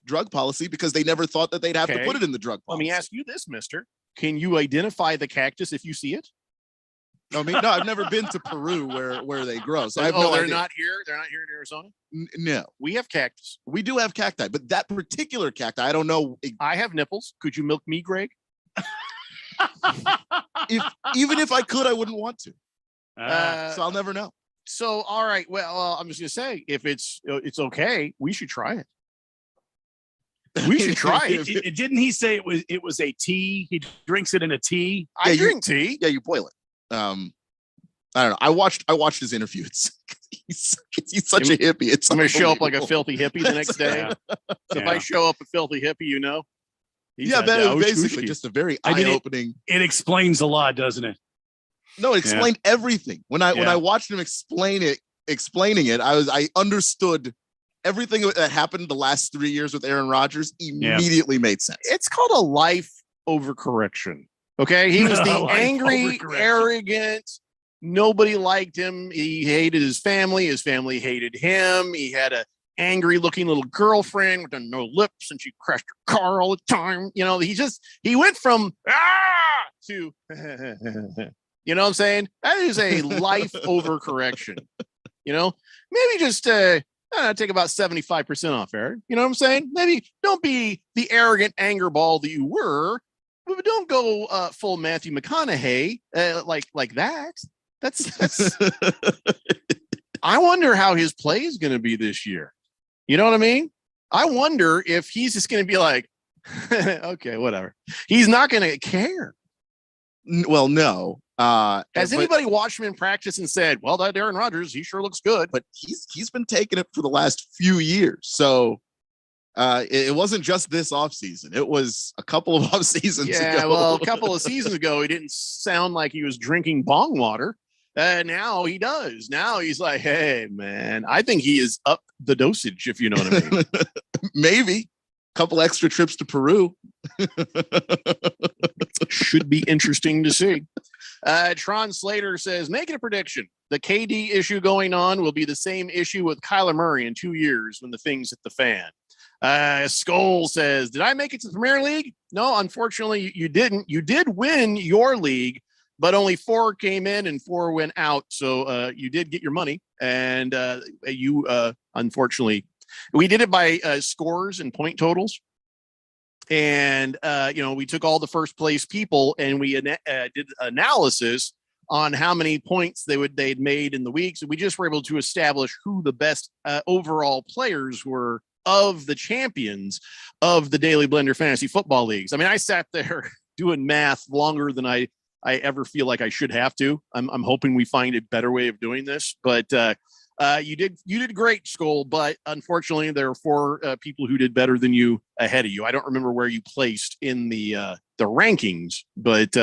drug policy because they never thought that they'd have to put it in the drug policy. Let me ask you this, mister. Can you identify the cactus if you see it? No, I've never been to Peru where they grow. So I have they're idea. not here. They're not here in Arizona. No, we have cactus. We do have cacti, but that particular cacti, I don't know. I have nipples. Could you milk me, Greg? Even if I could, I wouldn't want to. So I'll never know. So all right. Well, I'm just gonna say if it's okay, we should try it. We should try it. Didn't he say it was a tea? He drinks it in a tea. I drink tea. Yeah, you boil it. I don't know. I watched his interview. He's such a hippie. I'm gonna show up like a filthy hippie the next day. So if I show up a filthy hippie, basically just a very eye-opening. It explains a lot, doesn't it? No, it explained everything. When I watched him explaining it, I understood everything that happened the last 3 years with Aaron Rodgers immediately made sense. It's called a life overcorrection. Okay. He was the angry, arrogant. Nobody liked him. He hated his family. His family hated him. He had a angry looking little girlfriend with no lips and she crashed her car all the time. He went from to, you know what I'm saying? That is a life overcorrection. Maybe just, take about 75% off, Eric. You know what I'm saying? Maybe don't be the arrogant anger ball that you were, but don't go full Matthew McConaughey like that. That's I wonder how his play is going to be this year. You know what I mean? I wonder if he's just going to be like, okay, whatever. He's not going to care. Well, no. Has anybody watched him in practice and said, well, that Aaron Rodgers, he sure looks good. But he's been taking it for the last few years. So it wasn't just this offseason. It was a couple of off seasons ago. Yeah, well, a couple of seasons ago, he didn't sound like he was drinking bong water. Now he does. Now he's like, hey, man, I think he is up the dosage, if you know what I mean. Maybe a couple extra trips to Peru. Should be interesting to see. Tron Slater says, making a prediction. The KD issue going on will be the same issue with Kyler Murray in 2 years when the things hit the fan. Skull says, did I make it to the Premier League? No, unfortunately, you didn't. You did win your league, but only 4 came in and 4 went out. So you did get your money. And you, unfortunately, we did it by scores and point totals. And, we took all the first place people and we did analysis on how many points they'd made in the weeks. And we just were able to establish who the best overall players were of the champions of the Daily Blender Fantasy Football Leagues. I mean, I sat there doing math longer than I ever feel like I should have to. I'm hoping we find a better way of doing this, but you did great, Skull, but unfortunately there are 4 people who did better than you ahead of you. I don't remember where you placed in the rankings, but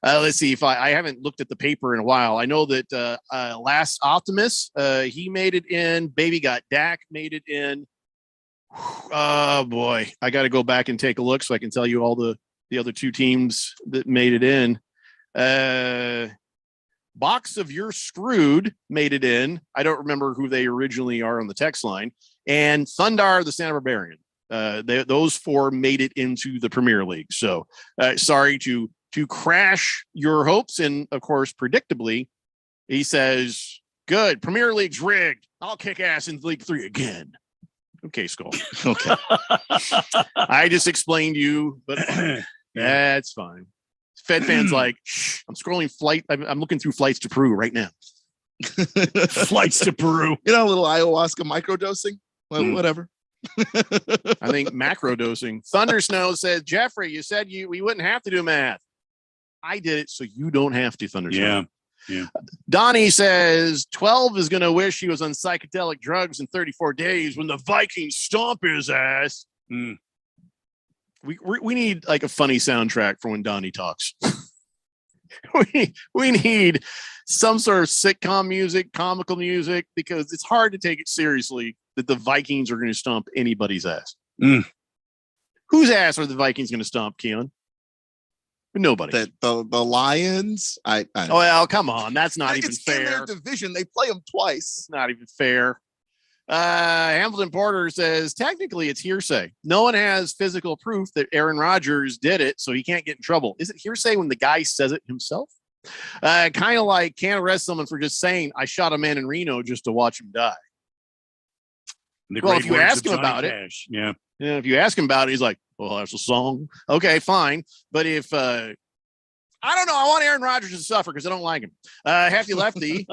let's see if I haven't looked at the paper in a while. I know that Last Optimus, he made it in. Baby Got Dak made it in. Oh boy, I got to go back and take a look so I can tell you all the other 2 teams that made it in. Box of You're Screwed made it in. I don't remember who they originally are on the text line. And Thundar the Santa Barbarian. Those 4 made it into the Premier League. So sorry to crash your hopes. And of course, predictably, he says, good, Premier League's rigged. I'll kick ass in League 3 again. Okay, Skull. Okay. I just explained you, but that's fine. Fed fans like, shh, I'm scrolling I'm looking through flights to Peru right now. Flights to Peru. A little ayahuasca microdosing. Well, whatever. I think macro dosing. Thunder Snow says, Jeffrey, you said we wouldn't have to do math. I did it so you don't have to, Thunder Snow. Yeah. Donnie says 12 is going to wish he was on psychedelic drugs in 34 days when the Vikings stomp his ass. We need like a funny soundtrack for when Donnie talks. we need some sort of sitcom music, comical music, because it's hard to take it seriously that the Vikings are going to stomp anybody's ass. Whose ass are the Vikings going to stomp, Keon? Nobody. The Lions. I oh well, come on, that's not even fair. In their division, they play them twice. It's not even fair. Hamilton Porter says technically it's hearsay. No one has physical proof that Aaron Rodgers did it, so he can't get in trouble. Is it hearsay when the guy says it himself? Kind of like can't arrest someone for just saying I shot a man in Reno just to watch him die. Well, if you ask him about it, if you ask him about it, he's like, well, that's a song. Okay, fine. But if I don't know, I want Aaron Rodgers to suffer because I don't like him. Hefty Lefty.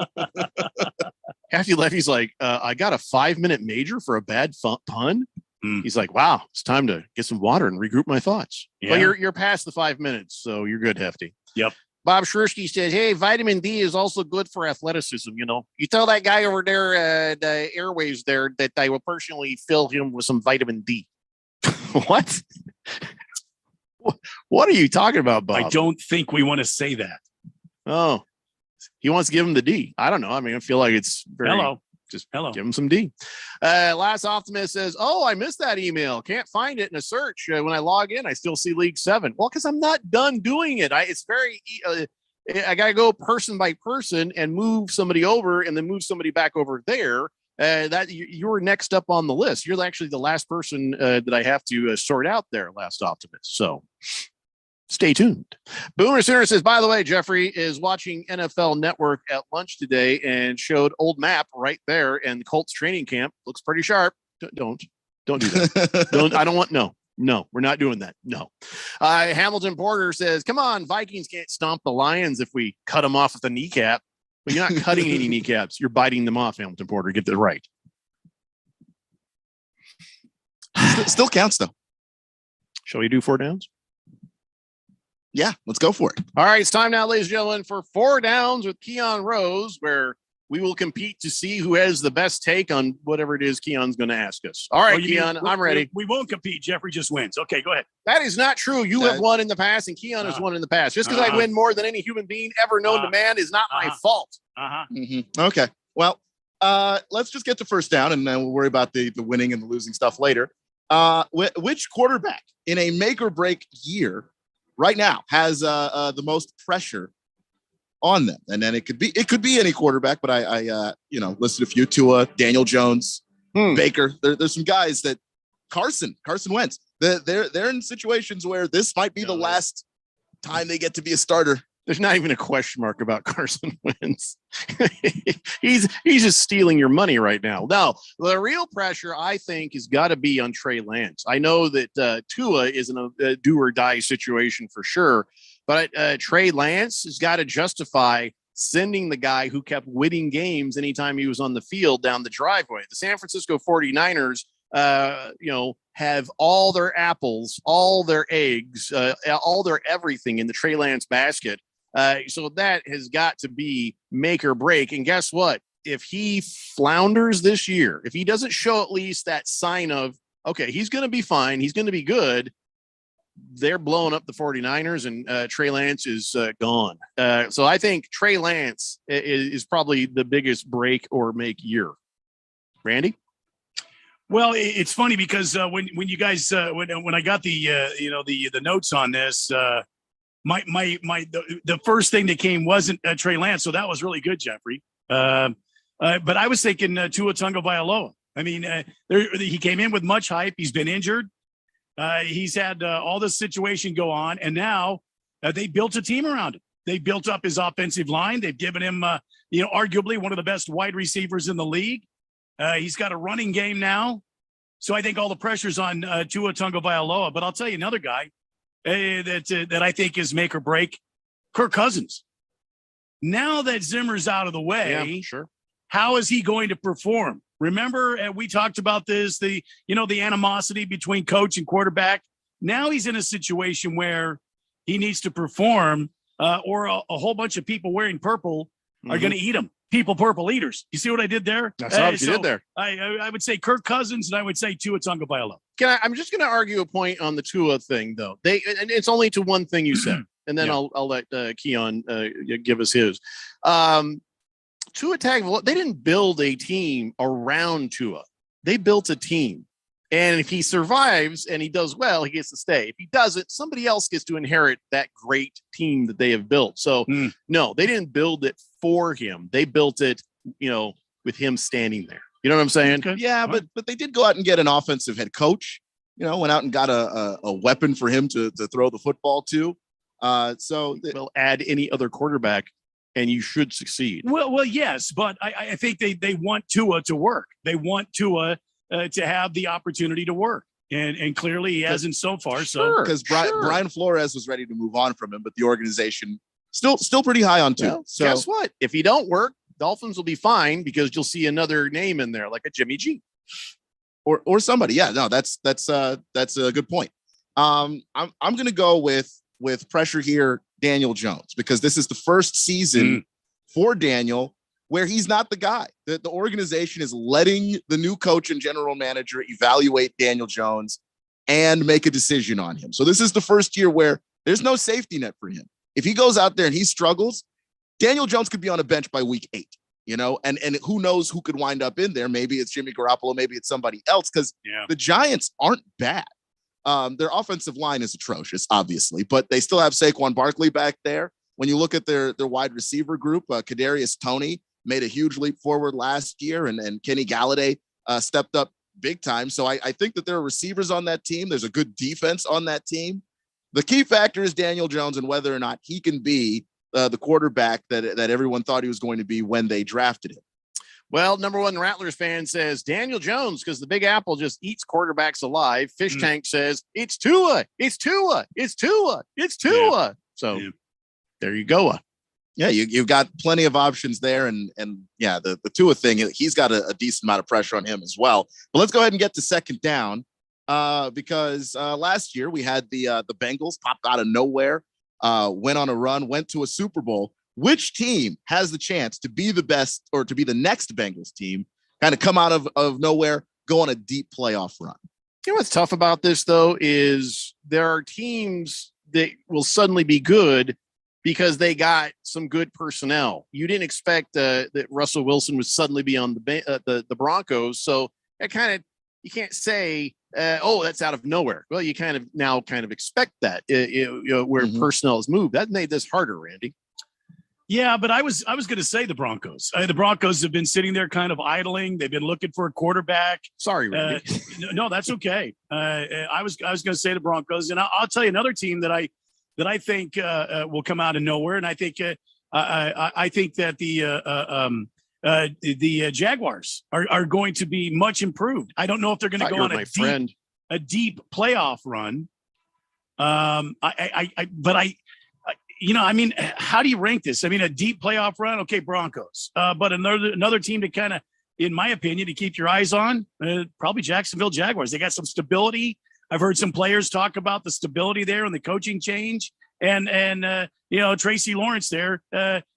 Hefty Lefty's like, I got a 5-minute major for a bad pun. He's like, wow, it's time to get some water and regroup my thoughts. Yeah. But you're past the 5 minutes, so you're good, Hefty. Yep. Bob Shrirsky says, hey, vitamin D is also good for athleticism. You tell that guy over there, the airways there, that I will personally fill him with some vitamin D. What? What are you talking about, Bob? I don't think we want to say that. Oh, he wants to give him the D. I don't know. I mean, I feel like it's very... Hello. Give him some D. Last Optimist says, oh, I missed that email. Can't find it in a search. When I log in, I still see League 7. Well, because I'm not done doing it. It's very... I got to go person by person and move somebody over and then move somebody back over there. That you're next up on the list. You're actually the last person that I have to sort out there, Last Optimist. So stay tuned. Boomer Sooner says, by the way, Jeffrey is watching NFL Network at lunch today and showed old map right there. And the Colts training camp looks pretty sharp. Don't do that. I don't want, no, we're not doing that. No. Hamilton Porter says, come on, Vikings can't stomp the Lions if we cut them off with a kneecap. But you're not cutting any kneecaps. You're biting them off, Hamilton Porter. Get that right. Still counts, though. Shall we do 4 downs? Yeah, let's go for it. All right, it's time now, ladies and gentlemen, for 4 downs with Keon Rose, where we will compete to see who has the best take on whatever it is Keon's going to ask us. All right, Keon, I'm ready. We won't compete. Jeffrey just wins. Okay, go ahead. That is not true. You have won in the past, and Keon has won in the past. Just because I win more than any human being ever known to man is not my fault. Okay. Well, let's just get to first down, and then we'll worry about the winning and the losing stuff later. Which quarterback in a make or break year right now has the most pressure on them. And then it could be any quarterback, but I listed a few: Tua, Daniel Jones, Baker. There's some guys that Carson Wentz. They're in situations where this might be the last time they get to be a starter. There's not even a question mark about Carson Wentz. he's just stealing your money right now. No, the real pressure, I think, has got to be on Trey Lance. I know that Tua isn't a do or die situation for sure, but Trey Lance has got to justify sending the guy who kept winning games anytime he was on the field down the driveway. The San Francisco 49ers, have all their apples, all their eggs, all their everything in the Trey Lance basket. So that has got to be make or break. And guess what? If he flounders this year, if he doesn't show at least that sign of, okay, he's going to be fine, he's going to be good, they're blowing up the 49ers and Trey Lance is gone. So I think Trey Lance is probably the biggest break or make year. Randy? Well, it's funny because when you guys when I got the notes on this, the first thing that came wasn't Trey Lance, so that was really good, Jeffrey. But I was thinking Tua Tagovailoa. I mean, he came in with much hype. He's been injured. He's had all this situation go on, and now they built a team around him. They built up his offensive line. They've given him, arguably one of the best wide receivers in the league. He's got a running game now. So I think all the pressure's on Tua Tagovailoa. But I'll tell you another guy that I think is make or break, Kirk Cousins. Now that Zimmer's out of the way, sure. How is he going to perform? Remember, we talked about this, the animosity between coach and quarterback. Now he's in a situation where he needs to perform or a whole bunch of people wearing purple are going to eat him. People purple eaters. You see what I did there? That's what you did there. I would say Kirk Cousins and I would say Tua Tagovailoa. I'm just going to argue a point on the Tua thing, though. And it's only to one thing you said, and then I'll let Keon give us his. Tua Tagovailoa, they didn't build a team around Tua. They built a team. And if he survives and he does well, he gets to stay. If he doesn't, somebody else gets to inherit that great team that they have built. So, no, they didn't build it for him. They built it, with him standing there. You know what I'm saying? Okay. Yeah, but they did go out and get an offensive head coach. Went out and got a weapon for him to throw the football to. Will add any other quarterback, and you should succeed. Well, yes, but I think they want Tua to work. They want Tua to have the opportunity to work. And clearly he hasn't so far. So because Brian Flores was ready to move on from him, but the organization still pretty high on Tua. Well, so guess what? If he don't work, Dolphins will be fine because you'll see another name in there, like a Jimmy G. Or somebody. Yeah, no, that's a good point. I'm gonna go with pressure here, Daniel Jones, because this is the first season for Daniel where he's not the guy. The organization is letting the new coach and general manager evaluate Daniel Jones and make a decision on him. So this is the first year where there's no safety net for him. If he goes out there and he struggles, Daniel Jones could be on a bench by week 8, and who knows who could wind up in there. Maybe it's Jimmy Garoppolo, maybe it's somebody else, because the Giants aren't bad. Their offensive line is atrocious, obviously, but they still have Saquon Barkley back there. When you look at their wide receiver group, Kadarius Toney made a huge leap forward last year, and Kenny Galladay stepped up big time. So I think that there are receivers on that team. There's a good defense on that team. The key factor is Daniel Jones and whether or not he can be the quarterback that everyone thought he was going to be when they drafted him. Well, number one Rattlers fan says Daniel Jones because the Big Apple just eats quarterbacks alive. Fish Tank says it's Tua, it's Tua, it's Tua, it's Tua. Yeah. So there you go. Yeah, you've got plenty of options there, and the Tua thing, he's got a decent amount of pressure on him as well. But let's go ahead and get to second down because last year we had the Bengals popped out of nowhere, went on a run, went to a Super Bowl. Which team has the chance to be the best or to be the next Bengals team, kind of come out of nowhere, go on a deep playoff run? You know what's tough about this, though, is there are teams that will suddenly be good because they got some good personnel. You didn't expect that Russell Wilson would suddenly be on the Broncos. So that you can't say, that's out of nowhere. Well, you kind of expect that where personnel is moved. That made this harder, Randy. Yeah, but I was going to say the Broncos. The Broncos have been sitting there kind of idling. They've been looking for a quarterback. Sorry, Randy. No, that's okay. I was going to say the Broncos, and I'll tell you another team that I think will come out of nowhere, and I think I think that the Jaguars are going to be much improved. I don't know if they're going to go on a deep playoff run. How do you rank this? I mean, a deep playoff run, okay, Broncos. But another team to kind of, in my opinion, to keep your eyes on, probably Jacksonville Jaguars. They got some stability. I've heard some players talk about the stability there and the coaching change. And Tracy Lawrence there,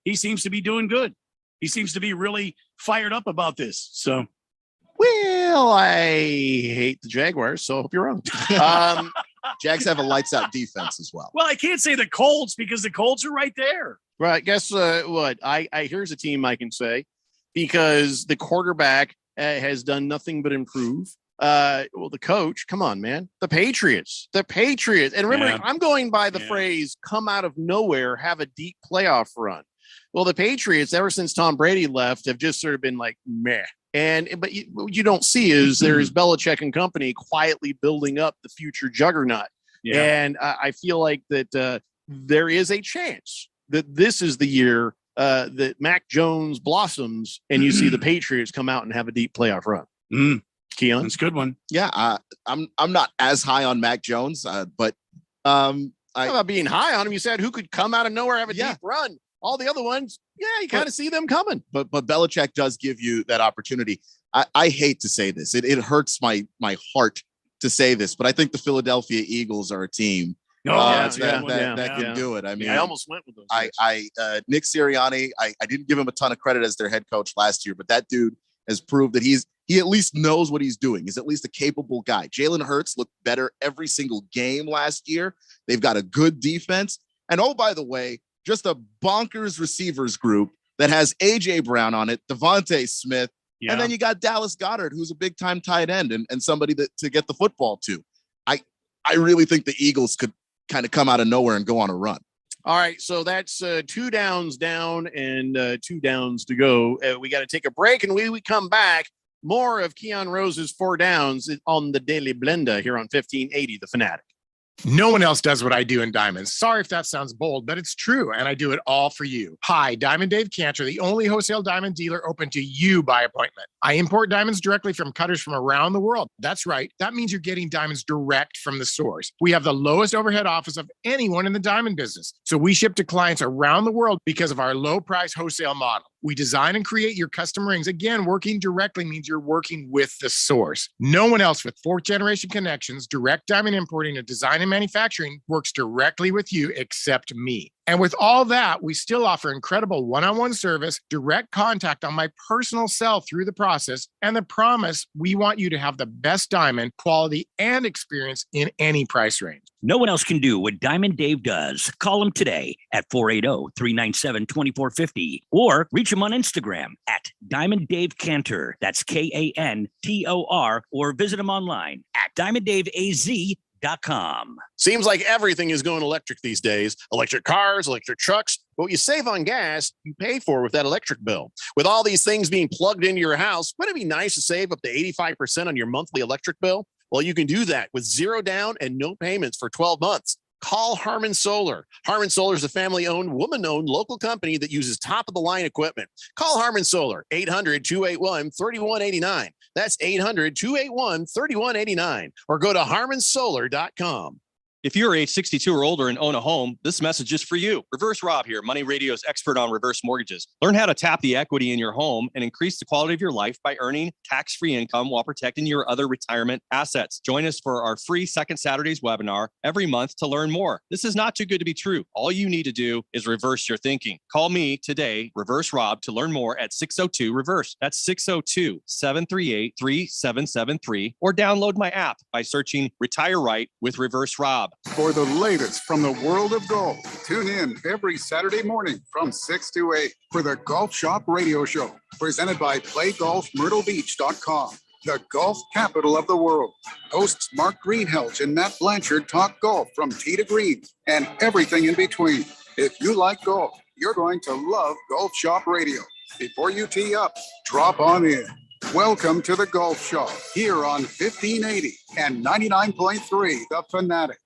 he seems to be doing good. He seems to be really fired up about this. So, well, I hate the Jaguars, so I hope you're wrong. Jags have a lights out defense as well. Well, I can't say the Colts because the Colts are right there. Right. Guess what? Here's a team I can say because the quarterback has done nothing but improve. The coach, come on, man. The Patriots. And remember, I'm going by the phrase come out of nowhere, have a deep playoff run. Well, the Patriots, ever since Tom Brady left, have just sort of been like, meh. But what you don't see is there's Belichick and company quietly building up the future juggernaut. Yeah. And I feel like that there is a chance that this is the year that Mac Jones blossoms and you see the Patriots come out and have a deep playoff run. Keon? That's a good one. Yeah, I'm not as high on Mac Jones, but how about being high on him? You said who could come out of nowhere, have a deep run. All the other ones, you kind of see them coming. But Belichick does give you that opportunity. I hate to say this. It hurts my heart to say this, but I think the Philadelphia Eagles are a team that can do it. I mean, I almost went with those. Nick Sirianni, I didn't give him a ton of credit as their head coach last year, but that dude has proved that he at least knows what he's doing. He's at least a capable guy. Jalen Hurts looked better every single game last year. They've got a good defense. And oh, by the way, just a bonkers receivers group that has A.J. Brown on it, Devontae Smith, and then you got Dallas Goedert, who's a big-time tight end and somebody to get the football to. I really think the Eagles could kind of come out of nowhere and go on a run. All right, so that's 2 downs down and 2 downs to go. We got to take a break, and when we come back, more of Keon Rose's 4 downs on the Daily Blender here on 1580 The Fanatic. No one else does what I do in diamonds. Sorry if that sounds bold, but it's true, and I do it all for you. Hi, Diamond Dave Cantor, the only wholesale diamond dealer open to you by appointment. I import diamonds directly from cutters from around the world. That's right. That means you're getting diamonds direct from the source. We have the lowest overhead office of anyone in the diamond business. So we ship to clients around the world because of our low price wholesale model. We design and create your custom rings. Again, working directly means you're working with the source. No one else with 4th generation connections, direct diamond importing, and design and manufacturing works directly with you except me. And with all that, we still offer incredible one-on-one service, direct contact on my personal cell through the process, and the promise we want you to have the best diamond quality and experience in any price range. No one else can do what Diamond Dave does. Call him today at 480-397-2450 or reach him on Instagram at Diamond Dave Cantor. That's Kantor, or visit him online at DiamondDaveAZ.com. Seems like everything is going electric these days. Electric cars, electric trucks. But what you save on gas, you pay for with that electric bill. With all these things being plugged into your house, wouldn't it be nice to save up to 85% on your monthly electric bill? Well, you can do that with 0 down and no payments for 12 months. Call Harmon Solar. Harmon Solar is a family-owned, woman-owned local company that uses top-of-the-line equipment. Call Harmon Solar, 800-281-3189. That's 800-281-3189. Or go to harmonsolar.com. If you're age 62 or older and own a home, this message is for you. Reverse Rob here, Money Radio's expert on reverse mortgages. Learn how to tap the equity in your home and increase the quality of your life by earning tax-free income while protecting your other retirement assets. Join us for our free Second Saturdays webinar every month to learn more. This is not too good to be true. All you need to do is reverse your thinking. Call me today, Reverse Rob, to learn more at 602-REVERSE. That's 602-738-3773, or download my app by searching Retire Right with Reverse Rob. For the latest from the world of golf, tune in every Saturday morning from 6 to 8 for the Golf Shop Radio Show, presented by PlayGolfMyrtleBeach.com, the golf capital of the world. Hosts Mark Greenhelch and Matt Blanchard talk golf from tee to green and everything in between. If you like golf, You're going to love Golf Shop Radio. Before you tee up, drop on in. Welcome to the Golf Shop here on 1580 and 99.3 The Fanatic.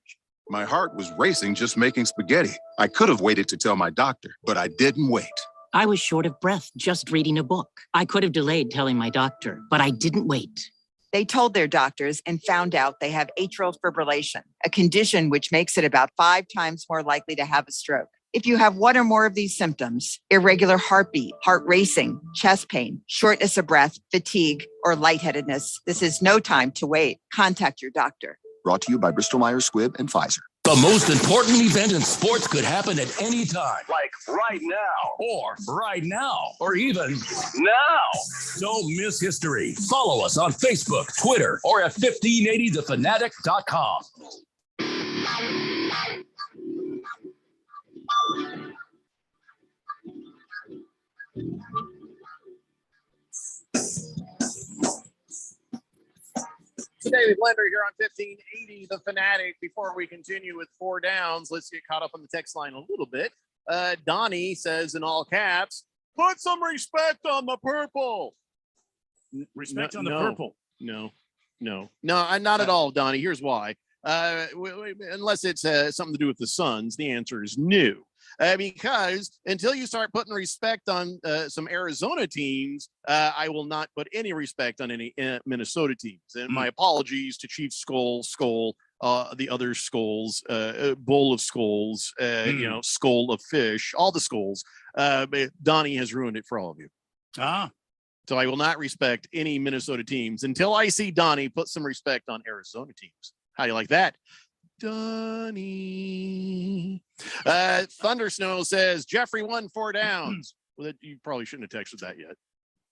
My heart was racing just making spaghetti. I could have waited to tell my doctor, but I didn't wait. I was short of breath just reading a book. I could have delayed telling my doctor, but I didn't wait. They told their doctors and found out they have atrial fibrillation, a condition which makes it about 5 times more likely to have a stroke. If you have one or more of these symptoms, irregular heartbeat, heart racing, chest pain, shortness of breath, fatigue, or lightheadedness, this is no time to wait. Contact your doctor. Brought to you by Bristol-Myers Squibb and Pfizer. The most important event in sports could happen at any time. Like right now. Or right now. Or even now. Don't miss history. Follow us on Facebook, Twitter, or at 1580thefanatic.com. The Daily Blender here on 1580 The Fanatic. Before we continue with 4 downs, let's get caught up on the text line a little bit. Donnie says in all caps, put some respect on the purple. Respect on the purple. No, not at all, Donnie. Here's why. Unless it's something to do with the Suns, the answer is no. Because until you start putting respect on some Arizona teams, I will not put any respect on any Minnesota teams. And my apologies to Chief Skull, the other skulls, bowl of skulls, skull of fish, all the skulls. But Donnie has ruined it for all of you. So I will not respect any Minnesota teams until I see Donnie put some respect on Arizona teams. How do you like that? Donnie. Thunder Snow says Jeffrey won 4 downs. Well, you probably shouldn't have texted that yet,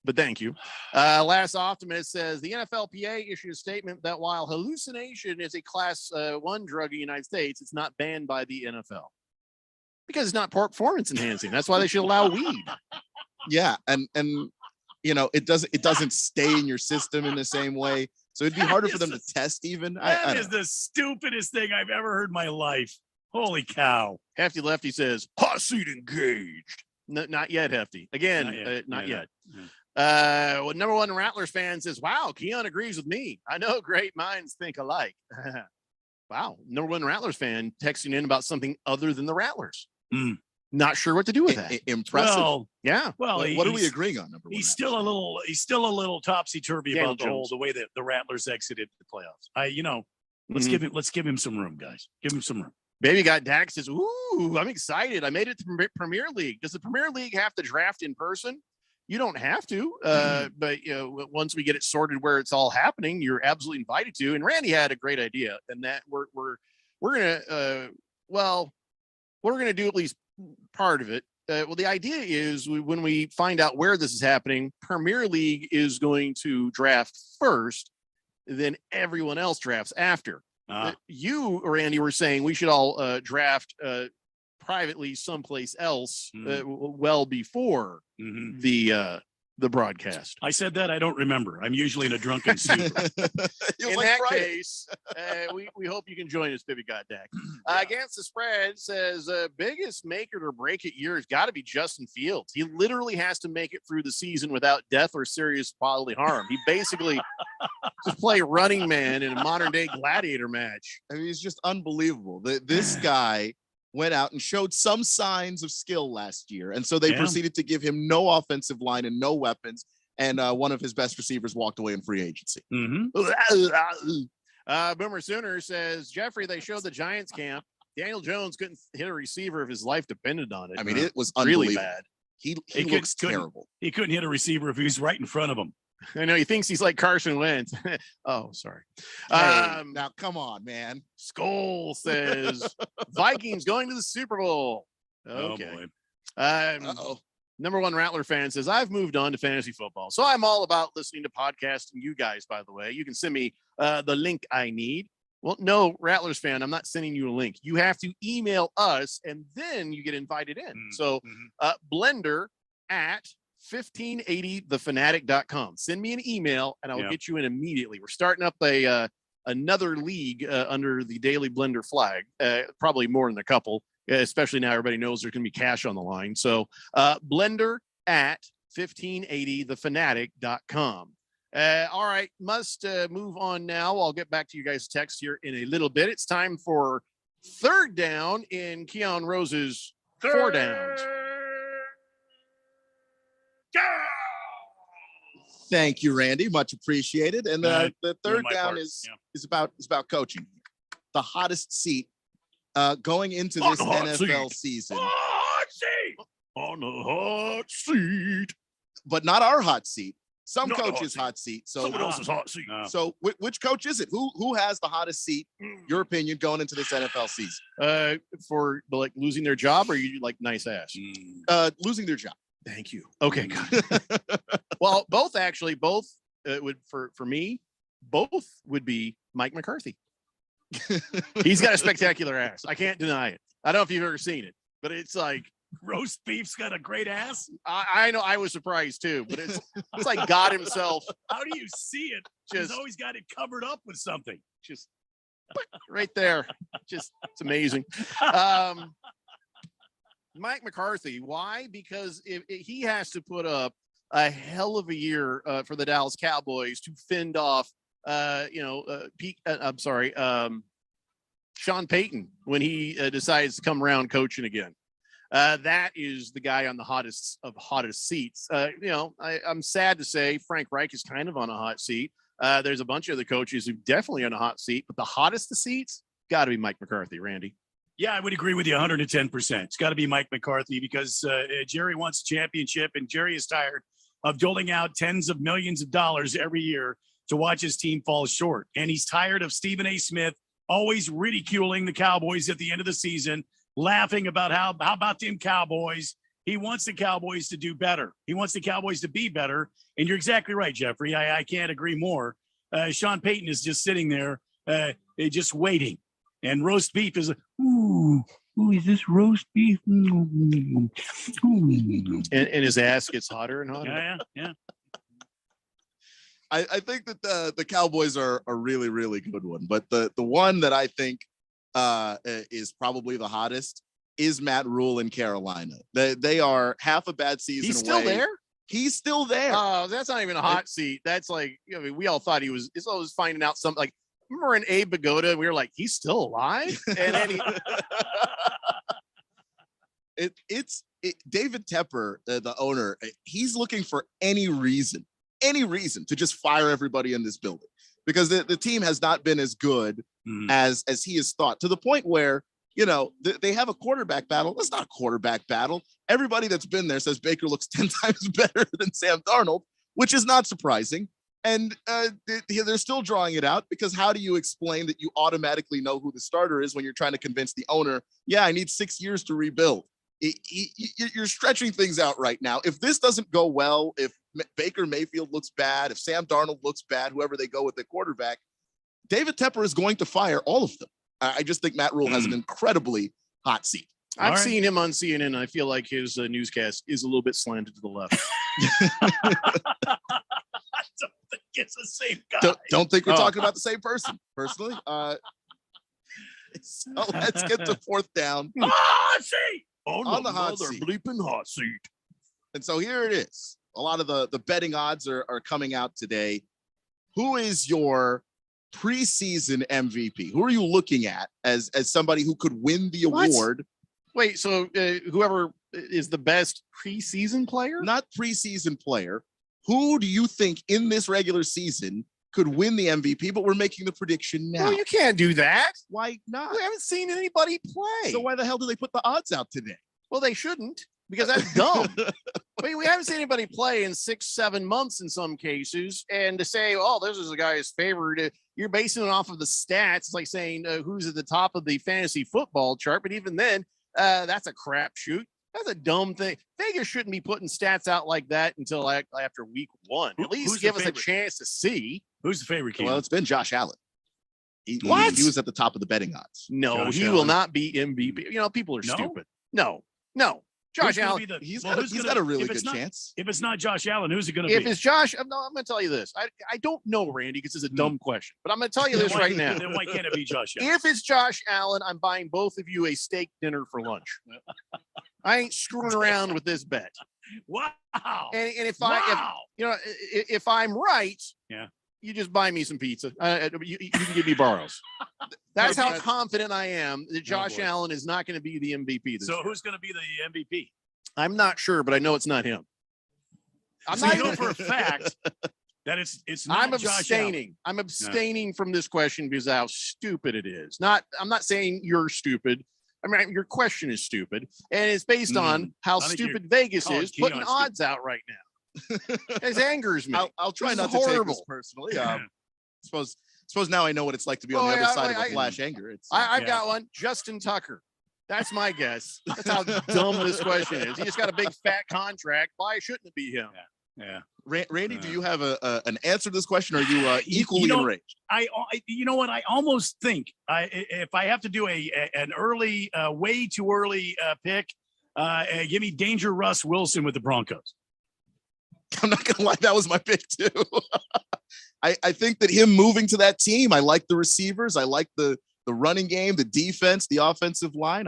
but thank you. Last Optimist says the NFLPA issued a statement that while hallucination is a class 1 drug in the United States, it's not banned by the NFL because it's not performance enhancing. That's why they should allow weed. Yeah, and it doesn't stay in your system in the same way. So it'd be harder for them to test even. That is the stupidest thing I've ever heard in my life. Holy cow. Hefty Lefty says, hot seat engaged. No, not yet, Hefty. Again, not yet. Number 1 Rattlers fan says, wow, Keon agrees with me. I know great minds think alike. Wow. Number 1 Rattlers fan texting in about something other than the Rattlers. Not sure what to do with that. Impressive. Well, yeah. Well, what are we agreeing on? Number 1. He's still a little topsy-turvy about the way that the Rattlers exited the playoffs. Let's give him some room, guys. Give him some room. Baby Got Dak says, ooh, I'm excited. I made it to Premier League. Does the Premier League have to draft in person? You don't have to, but once we get it sorted where it's all happening, you're absolutely invited to. And Randy had a great idea, and that we're gonna do at least part of it. The idea is when we find out where this is happening, Premier League is going to draft first, then everyone else drafts after. You, Randy, were saying we should all draft privately someplace else well before the broadcast. I said that. I don't remember. I'm usually in a drunken stupor. In that case, we hope you can join us, Baby Got Dak. Against the Spread says biggest make it or break it year has got to be Justin Fields. He literally has to make it through the season without death or serious bodily harm. He basically just play running man in a modern day gladiator match. I mean, he's just unbelievable. This guy went out and showed some signs of skill last year. And so they proceeded to give him no offensive line and no weapons. And one of his best receivers walked away in free agency. Boomer Sooner says, Jeffrey, they showed the Giants camp. Daniel Jones couldn't hit a receiver if his life depended on it. I mean, it was really unbelievable. bad. He looks terrible. He couldn't hit a receiver if he was right in front of him. I know he thinks he's like Carson Wentz. Oh, sorry. Now come on, man. Skull says Vikings going to the Super Bowl. Okay. Number 1 Rattler fan says I've moved on to fantasy football, so I'm all about listening to podcasts and you guys. By the way, you can send me the link I need. Well, no, Rattlers fan, I'm not sending you a link. You have to email us, and then you get invited in. So, Blender at 1580thefanatic.com. Send me an email and I'll get you in immediately. We're starting up another league under the Daily Blender flag, probably more than a couple. especially now everybody knows there's going to be cash on the line. So blender at 1580thefanatic.com. All right, must move on now. I'll get back to you guys' text here in a little bit. It's time for third down in Keon Rose's four downs. Thank you, Randy. Much appreciated. And the third down is about coaching. The hottest seat going into this NFL season. On the hot seat. But not our hot seat. Some coach's hot seat. So someone else's hot seat. So which coach is it? Who has the hottest seat? Your opinion going into this NFL season? For like losing their job, or you like nice ass? Losing their job. Thank you. Okay, good. Well, both would for me, both would be Mike McCarthy. He's got a spectacular ass. I can't deny it. I don't know if you've ever seen it, but it's like roast beef's got a great ass. I know. I was surprised too, but it's like God himself. How do you see it? He's always got it covered up with something. Just right there. Just it's amazing. Mike McCarthy. Why? Because if he has to put up a hell of a year for the Dallas Cowboys to fend off, Sean Payton when he decides to come around coaching again. That is the guy on the hottest seats. I'm sad to say Frank Reich is kind of on a hot seat. There's a bunch of other coaches who definitely on a hot seat, but the hottest of seats got to be Mike McCarthy, Randy. Yeah, I would agree with you 110%. It's got to be Mike McCarthy because Jerry wants a championship, and Jerry is tired of doling out tens of millions of dollars every year to watch his team fall short. And he's tired of Stephen A. Smith always ridiculing the Cowboys at the end of the season, laughing about how about them Cowboys. He wants the Cowboys to do better. He wants the Cowboys to be better. And you're exactly right, Jeffrey. I can't agree more. Sean Payton is just sitting there just waiting. And roast beef is, ooh, is this roast beef? And his ass gets hotter and hotter. Yeah. I think that the Cowboys are a really, really good one. But the one that I think is probably the hottest is Matt Rule in Carolina. They are half a bad season He's still there? He's still there. Oh, that's not even a hot seat. That's like, we all thought it's always finding out something like, remember in Abe Vigoda, we were like, he's still alive? And then it's David Tepper, the owner, he's looking for any reason to just fire everybody in this building because the team has not been as good as he has thought, to the point where, they have a quarterback battle. That's not a quarterback battle. Everybody that's been there says Baker looks 10 times better than Sam Darnold, which is not surprising. And they're still drawing it out because how do you explain that you automatically know who the starter is when you're trying to convince the owner, yeah, I need 6 years to rebuild? You're stretching things out right now. If this doesn't go well, if Baker Mayfield looks bad, if Sam Darnold looks bad, whoever they go with the quarterback, David Tepper is going to fire all of them. I just think Matt Rule has an incribly hot seat. I've seen him on CNN. And I feel like his newscast is a little bit slanted to the left. It's the same guy. Don't think we're talking about the same person, personally. So let's get to fourth down. Hot seat! On the hot seat. Bleeping hot seat. And so here it is. A lot of the betting odds are coming out today. Who is your preseason MVP? Who are you looking at as somebody who could win the award? Wait, so whoever is the best preseason player? Not preseason player. Who do you think in this regular season could win the MVP? But we're making the prediction now. No, you can't do that. Why not? We haven't seen anybody play. So why the hell do they put the odds out today? Well, they shouldn't, because that's dumb. We haven't seen anybody play in 6-7 months in some cases. And to say, oh, this is a guy's favorite, you're basing it off of the stats. It's like saying who's at the top of the fantasy football chart. But even then, that's a crapshoot. That's a dumb thing. Vegas shouldn't be putting stats out like that until after week one. At least give us a chance to see. Who's the favorite? Well, it's been Josh Allen. He was at the top of the betting odds. No, Josh Allen will not be MVP. People are stupid. No. Josh Allen. He's got a really good chance. If it's not Josh Allen, who's it going to be? If it's Josh, I'm going to tell you this. I don't know, Randy, because it's a dumb question. But I'm going to tell you this right now. Then why can't it be Josh Allen? If it's Josh Allen, I'm buying both of you a steak dinner for lunch. I ain't screwing around with this bet. Wow. And if I'm right, yeah, you just buy me some pizza. You can give me Barrows. That's how confident I am that Josh Allen is not going to be the MVP this year. Who's going to be the MVP? I'm not sure, but I know it's not him. I'm not know for a fact that it's not I'm Josh abstaining. I'm abstaining from this question because of how stupid it is. I'm not saying you're stupid. I mean, your question is stupid, and it's based on how stupid Vegas is putting odds out right now. It angers me. I'll try not to take this personally. Suppose now I know what it's like to be on the other side of a flash anger. I've got one. Justin Tucker. That's my guess. That's how dumb this question is. He just got a big fat contract. Why shouldn't it be him? Yeah. Randy, do you have an answer to this question? Or are you equally enraged? You know what? I almost think if I have to do an early, way too early pick, give me Danger Russ Wilson with the Broncos. I'm not gonna lie, that was my pick too. I think that him moving to that team, I like the receivers, I like the running game, the defense, the offensive line.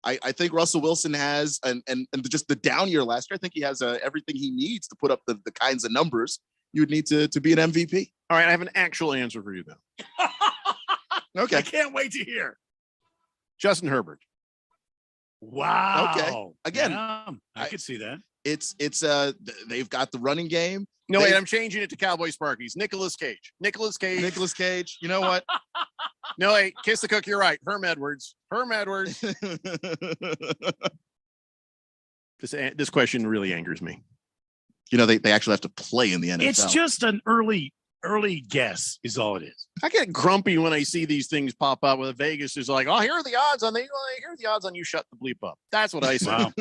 I think Russell Wilson has, and just the down year last year, I think he has everything he needs to put up the kinds of numbers you would need to be an MVP. All right, I have an actual answer for you though. Okay. I can't wait to hear. Justin Herbert. Wow. Okay. Again, I could see that. It's they've got the running game. No, wait, I'm changing it to Cowboy Sparkies. Nicolas Cage. You know what? No, wait, Kiss the Cook. You're right. Herm Edwards. This question really angers me. You know, they actually have to play in the NFL. It's just an early guess is all it is. I get grumpy when I see these things pop up with Vegas is like, oh, here are the odds on you shut the bleep up. That's what I say. Wow.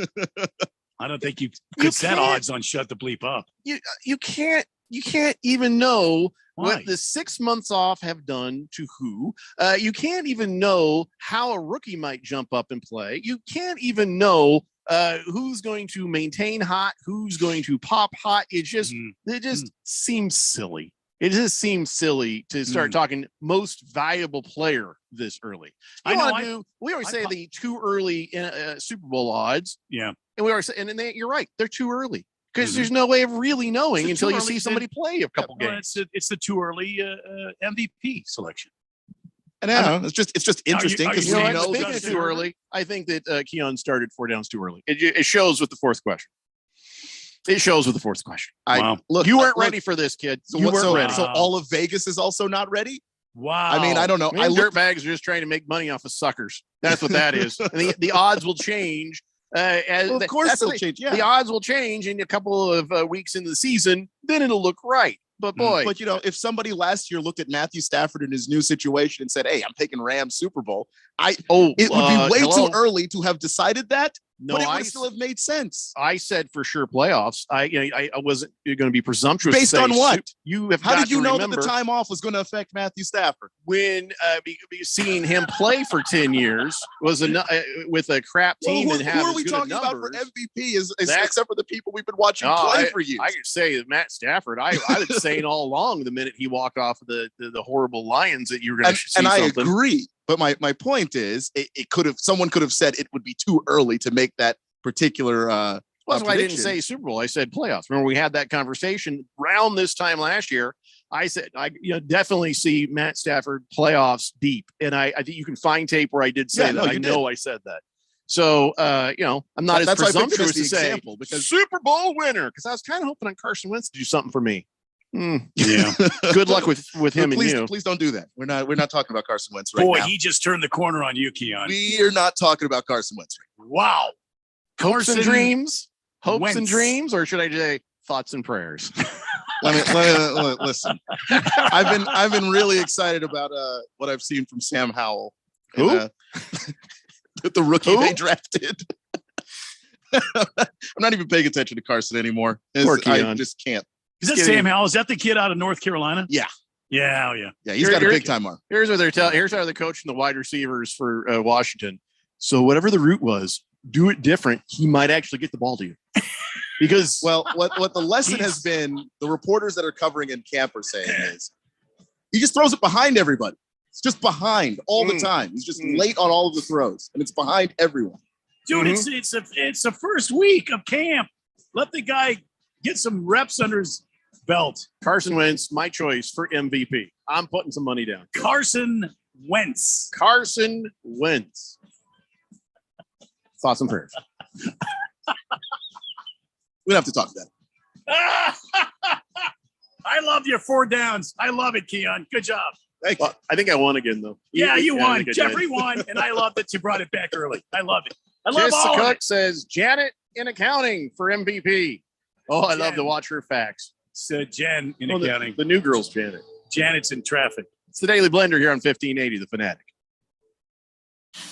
I don't think you could set odds on shut the bleep up. You can't even know Why? what the 6 months off have done to who. You can't even know how a rookie might jump up and play. You can't even know who's going to maintain hot, who's going to pop hot. It just seems silly. It just seems silly to start talking most valuable player this early. We always say the too early Super Bowl odds. Yeah. And we always say, and you're right, they're too early because there's no way of really knowing until you see somebody play a couple games. It's the too early MVP selection. And it's just interesting because speaking of too early, I think that Keon started 4 downs too early. It shows with the fourth question. Wow. Look, you weren't ready for this, kid. So all of Vegas is also not ready? Wow. I mean, I don't know. Dirtbags are just trying to make money off of suckers. That's what that is. And the odds will change. Of course they'll change. Yeah. The odds will change in a couple of weeks into the season. Then it'll look right. But boy, but if somebody last year looked at Matthew Stafford in his new situation and said, "Hey, I'm taking Rams Super Bowl," it would be way too early to have decided that. No, but it would still have made sense. I said for sure playoffs. I wasn't going to be presumptuous. Based on what? How did you know that the time off was going to affect Matthew Stafford? When seeing him play for 10 years was with a crap team and have who are we talking about for MVP? Except for the people we've been watching play for years. I could say that Matt Stafford. I've been saying all along the minute he walked off of the horrible Lions that you were going to see. And I something. agree. But my point is, someone could have said it would be too early to make that particular. That's why I didn't say Super Bowl. I said playoffs. Remember, we had that conversation around this time last year. I said I definitely see Matt Stafford playoffs deep, and I think you can find tape where I did say that. I know I said that. So I'm not as presumptuous to say because Super Bowl winner, because I was kind of hoping on Carson Wentz to do something for me. Yeah. Good luck with him and you. Please don't do that. We're not talking about Carson Wentz right now. Boy, he just turned the corner on you, Keon. We are not talking about Carson Wentz right now. Wow. Hopes and dreams, or should I say thoughts and prayers? Listen. I've been really excited about what I've seen from Sam Howell. Who? The rookie they drafted. I'm not even paying attention to Carson anymore. I just can't. Is that Sam Howell? Is that the kid out of North Carolina? Yeah. Yeah. Yeah, he's got a big time arm. Here's what they're telling. Here's how they're coaching the wide receivers for Washington. So whatever the route was, do it different, he might actually get the ball to you. Because what the lesson has been, the reporters that are covering in camp are saying is he just throws it behind everybody. It's just behind all the time. He's just late on all of the throws, and it's behind everyone. Dude, it's the first week of camp. Let the guy get some reps under his belt. Carson Wentz, my choice for MVP. I'm putting some money down. Carson Wentz. Thoughts and prayers. We don't have to talk about it. I love your 4 downs. I love it, Keon. Good job. Well, I think I won again, though. Yeah, you won. Jeffrey won, and I love that you brought it back early. I love it. I love Jessica all of Cook it. says Janet in accounting for MVP. Oh, I love to watch her facts. So Jen in accounting. The new girl's Janet. Janet's in traffic. It's the Daily Blender here on 1580, The Fanatic.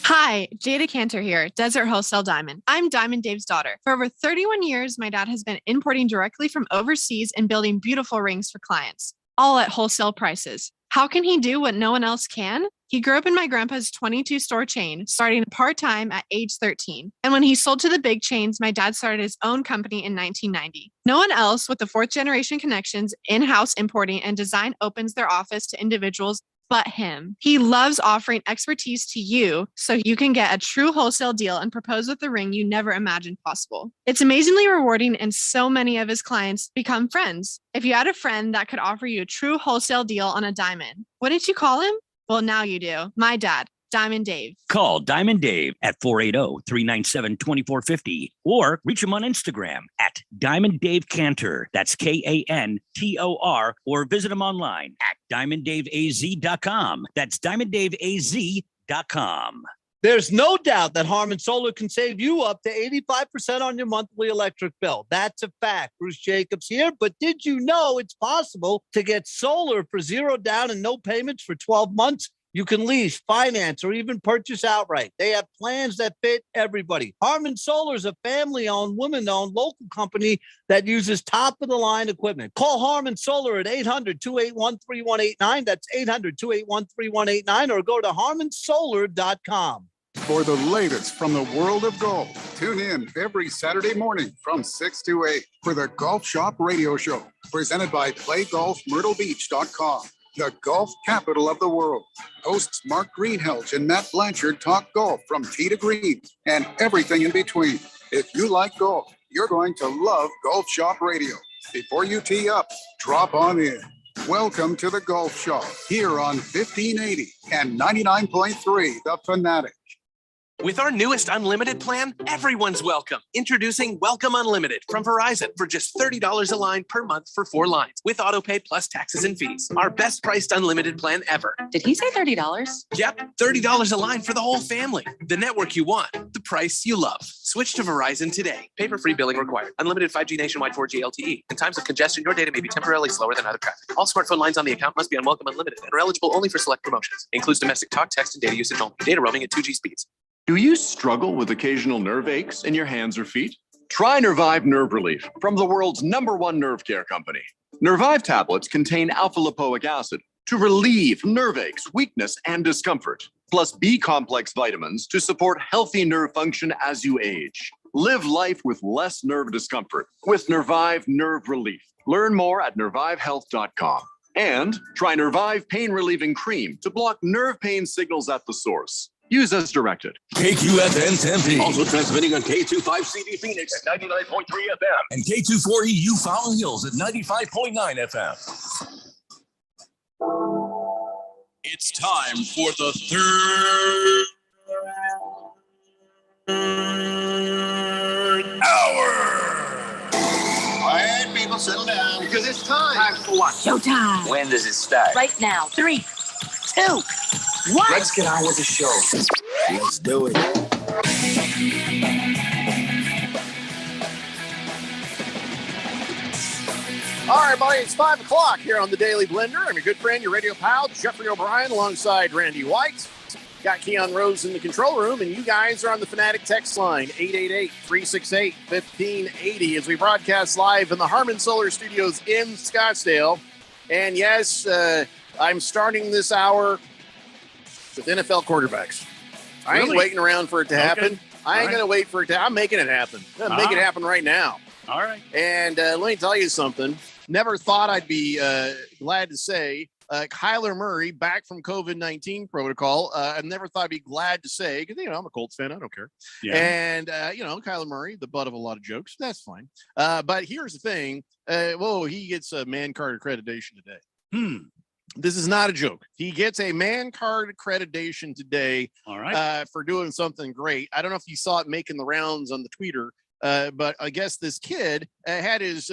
Hi, Jada Cantor here, Desert Wholesale Diamond. I'm Diamond Dave's daughter. For over 31 years, my dad has been importing directly from overseas and building beautiful rings for clients, all at wholesale prices. How can he do what no one else can? He grew up in my grandpa's 22-store chain, starting part-time at age 13. And when he sold to the big chains, my dad started his own company in 1990. No one else with the 4th-generation connections, in-house importing, and design opens their office to individuals but him. He loves offering expertise to you so you can get a true wholesale deal and propose with the ring you never imagined possible. It's amazingly rewarding, and so many of his clients become friends. If you had a friend that could offer you a true wholesale deal on a diamond, wouldn't you call him? Well, now you do. My dad, Diamond Dave. Call Diamond Dave at 480-397-2450 or reach him on Instagram at Diamond Dave Cantor. That's Kantor, or visit him online at DiamondDaveAZ.com. That's DiamondDaveAZ.com. There's no doubt that Harman Solar can save you up to 85% on your monthly electric bill. That's a fact. Bruce Jacobs here. But did you know it's possible to get solar for $0 down and no payments for 12 months? You can lease, finance, or even purchase outright. They have plans that fit everybody. Harman Solar is a family-owned, women-owned local company that uses top-of-the-line equipment. Call Harman Solar at 800-281-3189. That's 800-281-3189, or go to harmansolar.com. For the latest from the world of golf, tune in every Saturday morning from 6 to 8 for the Golf Shop Radio Show, presented by PlayGolfMyrtleBeach.com. The golf capital of the world. Hosts Mark Greenhelch and Matt Blanchard talk golf from tee to green and everything in between. If you like golf, you're going to love Golf Shop Radio. Before you tee up, drop on in. Welcome to the Golf Shop here on 1580 and 99.3 The Fanatic. With our newest unlimited plan, everyone's welcome. Introducing Welcome Unlimited from Verizon for just $30 a line per month for 4 lines with autopay plus taxes and fees. Our best priced unlimited plan ever. Did he say $30? Yep, $30 a line for the whole family. The network you want, the price you love. Switch to Verizon today. Paper-free billing required. Unlimited 5G nationwide 4G LTE. In times of congestion, your data may be temporarily slower than other traffic. All smartphone lines on the account must be on Welcome Unlimited and are eligible only for select promotions. Includes domestic talk, text, and data usage only. Data roaming at 2G speeds. Do you struggle with occasional nerve aches in your hands or feet? Try Nervive Nerve Relief from the world's #1 nerve care company. Nervive tablets contain alpha-lipoic acid to relieve nerve aches, weakness, and discomfort, plus B-complex vitamins to support healthy nerve function as you age. Live life with less nerve discomfort with Nervive Nerve Relief. Learn more at nervivehealth.com. And try Nervive Pain Relieving Cream to block nerve pain signals at the source. Use as directed. KQFN Tempe. Also transmitting on K25CD Phoenix at 99.3 FM. and K24EU Fountain Hills at 95.9 FM. It's time for the third hour. Quiet, people, settle down. Because it's time. Time for what? Showtime. When does it start? Right now. 3, 2, 1. Let's get on with the show. Let's do it. All right, buddy, it's 5 o'clock here on the Daily Blender. I'm your good friend, your radio pal, Jeffrey O'Brien, alongside Randy White. Got Keon Rose in the control room, and you guys are on the Fanatic text line, 888-368-1580, as we broadcast live in the Harman Solar Studios in Scottsdale. And yes, I'm starting this hour with NFL quarterbacks. I ain't Really? waiting around for it to happen. Okay. I ain't going to wait for it to. I'm making it happen. I'm going to make it happen right now. All right. And let me tell you something. Never thought I'd be glad to say Kyler Murray back from COVID-19 protocol. I never thought I'd be glad to say, because, I'm a Colts fan. I don't care. Yeah. And, Kyler Murray, the butt of a lot of jokes. That's fine. But here's the thing. He gets a man card accreditation today. This is not a joke. He gets a man card accreditation today. All right. For doing something great. I don't know if you saw it making the rounds on the Twitter, but I guess this kid had his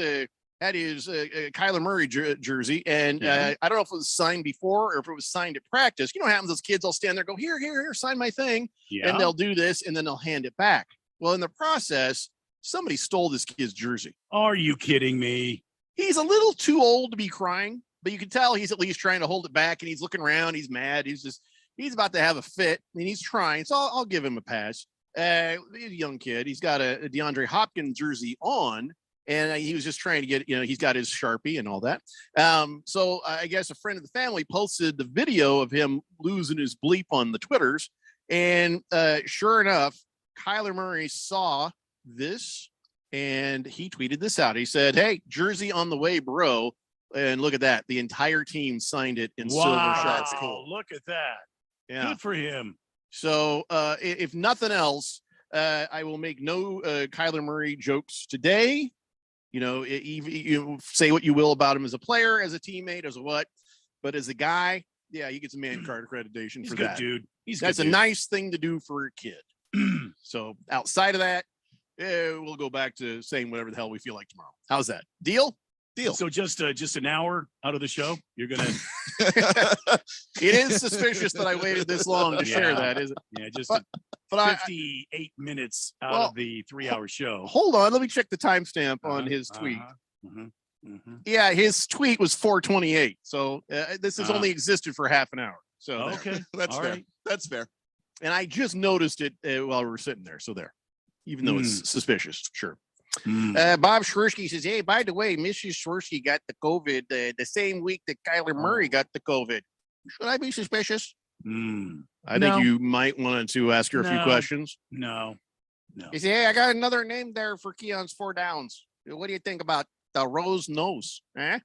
Kyler Murray jersey, and I don't know if it was signed before or if it was signed at practice. You know what happens? Those kids all stand there, go, here, sign my thing, and they'll do this, and then they'll hand it back. Well, in the process, somebody stole this kid's jersey. Are you kidding me? He's a little too old to be crying, but you can tell he's at least trying to hold it back, and he's looking around. He's mad. He's about to have a fit, and he's trying. So I'll give him a pass. He's a young kid. He's got a DeAndre Hopkins jersey on, and he was just trying to get, he's got his Sharpie and all that. So I guess a friend of the family posted the video of him losing his bleep on the Twitters. And sure enough, Kyler Murray saw this and he tweeted this out. He said, "Hey, jersey on the way, bro." And look at that. The entire team signed it in silver sharp. That's cool. Look at that. Yeah. Good for him. So if nothing else, I will make no Kyler Murray jokes today. You say what you will about him as a player, as a teammate, as a what, but as a guy, yeah, he gets a man card accreditation. He's for a good that. dude. That's a nice thing to do for a kid. So outside of that, we'll go back to saying whatever the hell we feel like tomorrow. How's that? Deal? So just an hour out of the show, you're gonna. It is suspicious that I waited this long to share that, is it? Yeah, just but 58 minutes out of the 3-hour show. Hold on, let me check the timestamp on his tweet. Yeah, his tweet was 4:28. So this has only existed for half an hour. So okay, that's all fair. right. That's fair. And I just noticed it while we were sitting there. So there, even though it's suspicious, sure. Bob Schwersky says, "Hey, by the way, Mrs. Schwersky got the COVID the same week that Kyler Murray got the COVID. Should I be suspicious?" I think you might want to ask her a few questions. No. He said, "Hey, I got another name there for Keon's 4 downs. What do you think about the rose nose? Eh?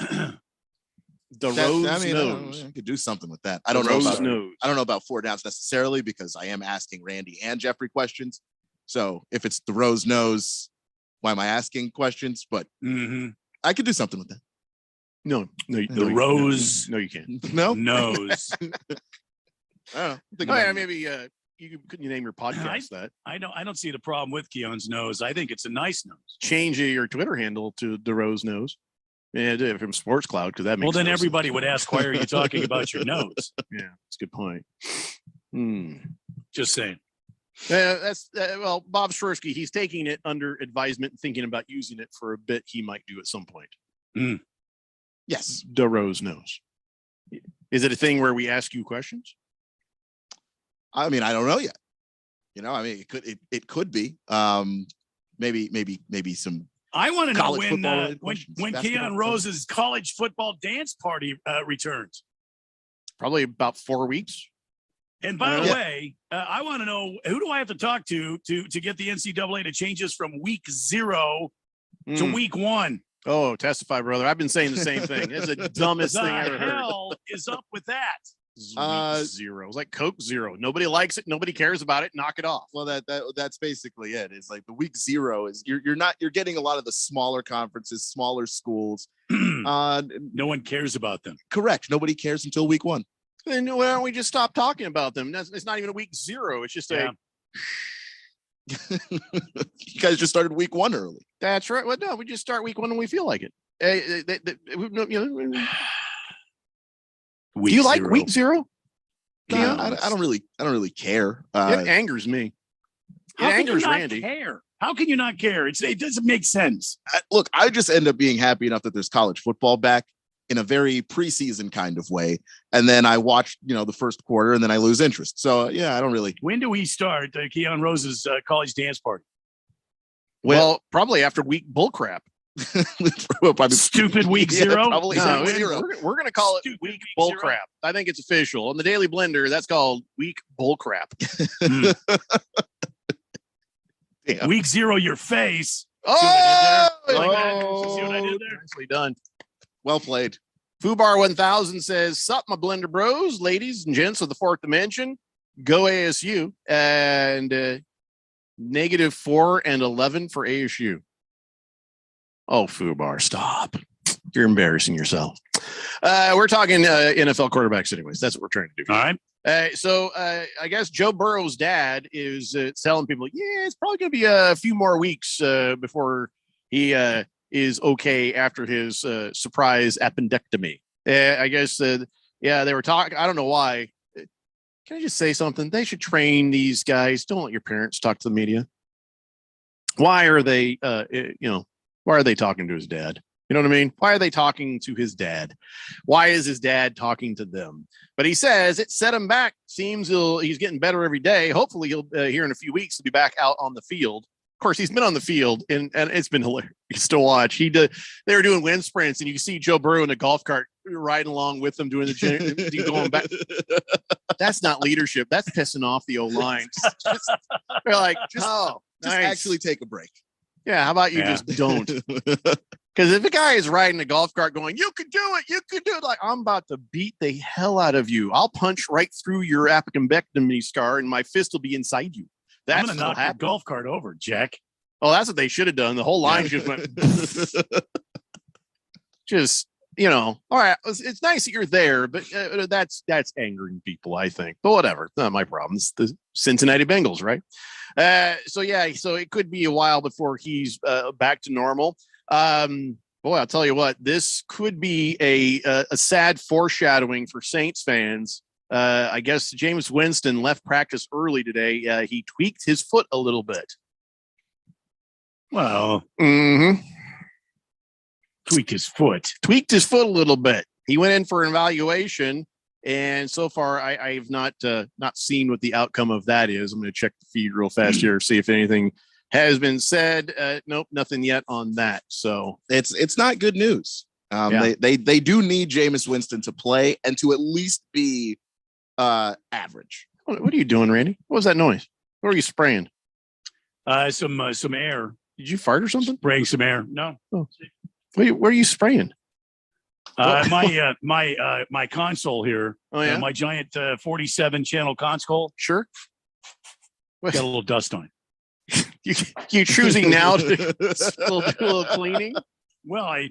Rose nose. I could do something with that. I don't know about 4 downs necessarily, because I am asking Randy and Jeffrey questions. So if it's the rose nose, why am I asking questions? But I could do something with that. No, the rose. No, you can't. No nose. I don't know. Maybe couldn't you name your podcast that? I don't see the problem with Keon's nose. I think it's a nice nose. Change your Twitter handle to the rose nose. Yeah, from Sports Cloud, because that makes then everybody would ask, "Why are you talking about your nose?" Yeah, that's a good point. Just saying. Bob Schwersky, he's taking it under advisement and thinking about using it for a bit he might do at some point. Yes. The rose nose. Is it a thing where we ask you questions? I mean, I don't know yet. It could be. Maybe some. I want to know when Keon Rose's college football dance party returns. Probably about 4 weeks. And by the way, I want to know, who do I have to talk to get the NCAA to change us from week 0 to week 1? Oh, testify, brother. I've been saying the same thing. It's the dumbest thing I ever heard. What the hell is up with that? Week 0. It's like Coke Zero. Nobody likes it. Nobody cares about it. Knock it off. Well, that's basically it. It's like the week 0 is you're getting a lot of the smaller conferences, smaller schools. No one cares about them. Correct. Nobody cares until week 1. Then why don't we just stop talking about them? It's not even a week 0. It's just You guys just started week 1 early. That's right. Well, no, we just start week 1 when we feel like it. Do you like week 0? No, I don't really care. It angers me. It angers Randy. Care? How can you not care? It doesn't make sense. Look, I just end up being happy enough that there's college football back in a very preseason kind of way. And then I watch, the first quarter, and then I lose interest. So yeah, I don't really. When do we start Keon Rose's college dance party? Well, probably after week bullcrap. Stupid week 0. Probably we're going to call it week bullcrap. I think it's official on the Daily Blender. That's called week bullcrap. Week 0, your face. Oh, see what I did there? Nicely done. Well played. Fubar 1000 says, "Sup, my blender bros, ladies and gents of the fourth dimension. Go ASU." And -4 and 11 for ASU. Oh, Fubar, stop. You're embarrassing yourself. We're talking NFL quarterbacks anyways. That's what we're trying to do. All right. So I guess Joe Burrow's dad is telling people, yeah, it's probably going to be a few more weeks before he is okay after his surprise appendectomy. I guess, they were talking. I don't know why. Can I just say something? They should train these guys. Don't let your parents talk to the media. Why are they, why are they talking to his dad? You know what I mean? Why are they talking to his dad? Why is his dad talking to them? But he says it set him back. Seems he's getting better every day. Hopefully he'll here in a few weeks to be back out on the field. Of course, he's been on the field and it's been hilarious to watch. They were doing wind sprints and you see Joe Burrow in a golf cart riding along with them doing the going back. That's not leadership. That's pissing off the O-line. They're like, just nice. Actually take a break. Yeah, how about you just don't? Because if a guy is riding a golf cart going, you could do it, like, I'm about to beat the hell out of you. I'll punch right through your appendectomy scar and my fist will be inside you. That's I'm going to knock the golf cart over, Jack. Oh, that's what they should have done. The whole line just went. All right. It's nice that you're there, but that's angering people, I think. But whatever. It's not my problem. It's the Cincinnati Bengals, right? So it could be a while before he's back to normal. Boy, I'll tell you what, this could be a sad foreshadowing for Saints fans. I guess Jameis Winston left practice early today. He tweaked his foot a little bit. Well, tweaked his foot a little bit. He went in for an evaluation, and so far I've not seen what the outcome of that is. I'm going to check the feed real fast here, see if anything has been said. Nope, nothing yet on that. So it's not good news. They do need Jameis Winston to play and to at least be average. What are you doing, Randy? What was that noise? What are you spraying? Some air. Did you fart or something? Spraying some air. No. Oh. Where are you spraying? My console here. Oh, yeah? My giant 47 channel console. Sure. Got a little dust on it. You choosing now to do a little cleaning? Well, I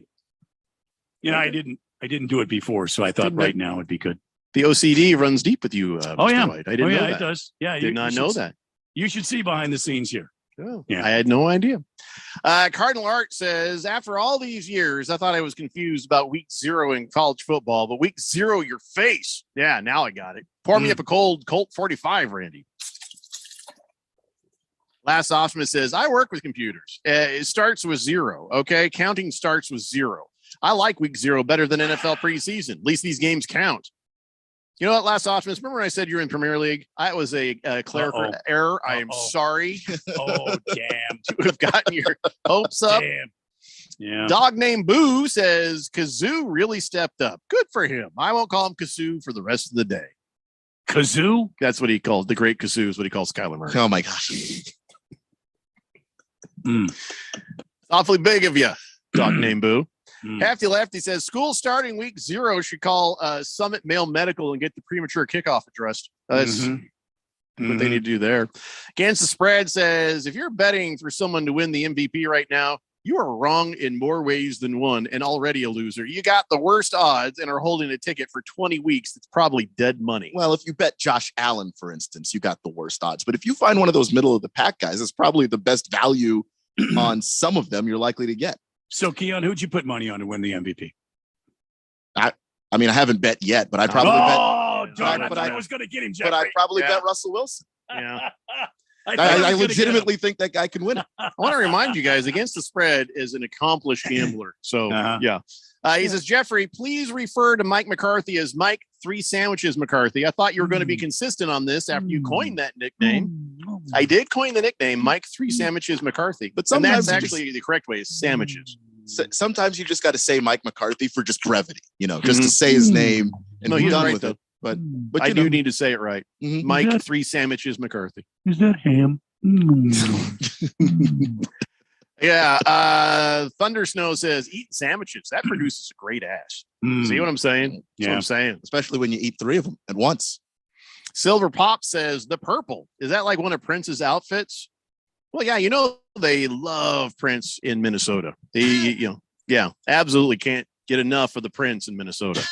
didn't do it before, so I thought right now would be good. The OCD runs deep with you, Mr. White. I didn't know that. It does. Yeah, did not know that. You should see behind the scenes here. Oh, yeah. I had no idea. Cardinal Art says, after all these years, I thought I was confused about week 0 in college football, but week 0, your face. Yeah, now I got it. Pour me up a cold Colt 45, Randy. Last Optimus says, I work with computers. It starts with 0. Okay. Counting starts with 0. I like week 0 better than NFL preseason. At least these games count. You know what, Last Optimus? Remember when I said you're in Premier League? I was a clerical error. I am sorry. Oh, damn. To have gotten your hopes up. Damn. Yeah. Dog named Boo says Kazoo really stepped up. Good for him. I won't call him Kazoo for the rest of the day. Kazoo? That's what he calls the great Kazoo is what he calls Kyler Murray. Oh my gosh. Awfully big of you, dog named Boo. Hefty Lefty says school starting week 0 should call Summit Male Medical and get the premature kickoff addressed. That's what they need to do there. Against the Spread says if you're betting for someone to win the MVP right now, you are wrong in more ways than one and already a loser. You got the worst odds and are holding a ticket for 20 weeks. It's probably dead money. Well, if you bet Josh Allen, for instance, you got the worst odds. But if you find one of those middle of the pack guys, it's probably the best value on some of them you're likely to get. So, Keon, who'd you put money on to win the MVP? I mean, I haven't bet yet, but I probably bet. Oh, darn! I thought I was going to get him, Jeffrey. But I probably bet Russell Wilson. Yeah. I legitimately think that guy can win it. I want to remind you guys, Against the Spread is an accomplished gambler. So, yeah. He says, Jeffrey, please refer to Mike McCarthy as Mike 3 Sandwiches McCarthy. I thought you were going to be consistent on this after you coined that nickname. I did coin the nickname Mike 3 Sandwiches McCarthy. But sometimes that's actually the correct way is sandwiches. Sometimes you just got to say Mike McCarthy for just brevity, just to say his name and be done with it. But I do need to say it right. Mike 3 Sandwiches McCarthy. Is that ham? Yeah. Thunder Snow says eat sandwiches. That produces a great ass. See what I'm saying? That's what I'm saying. Especially when you eat 3 of them at once. Silver Pop says the purple. Is that like one of Prince's outfits? Well, yeah, they love Prince in Minnesota. Absolutely can't get enough of the Prince in Minnesota.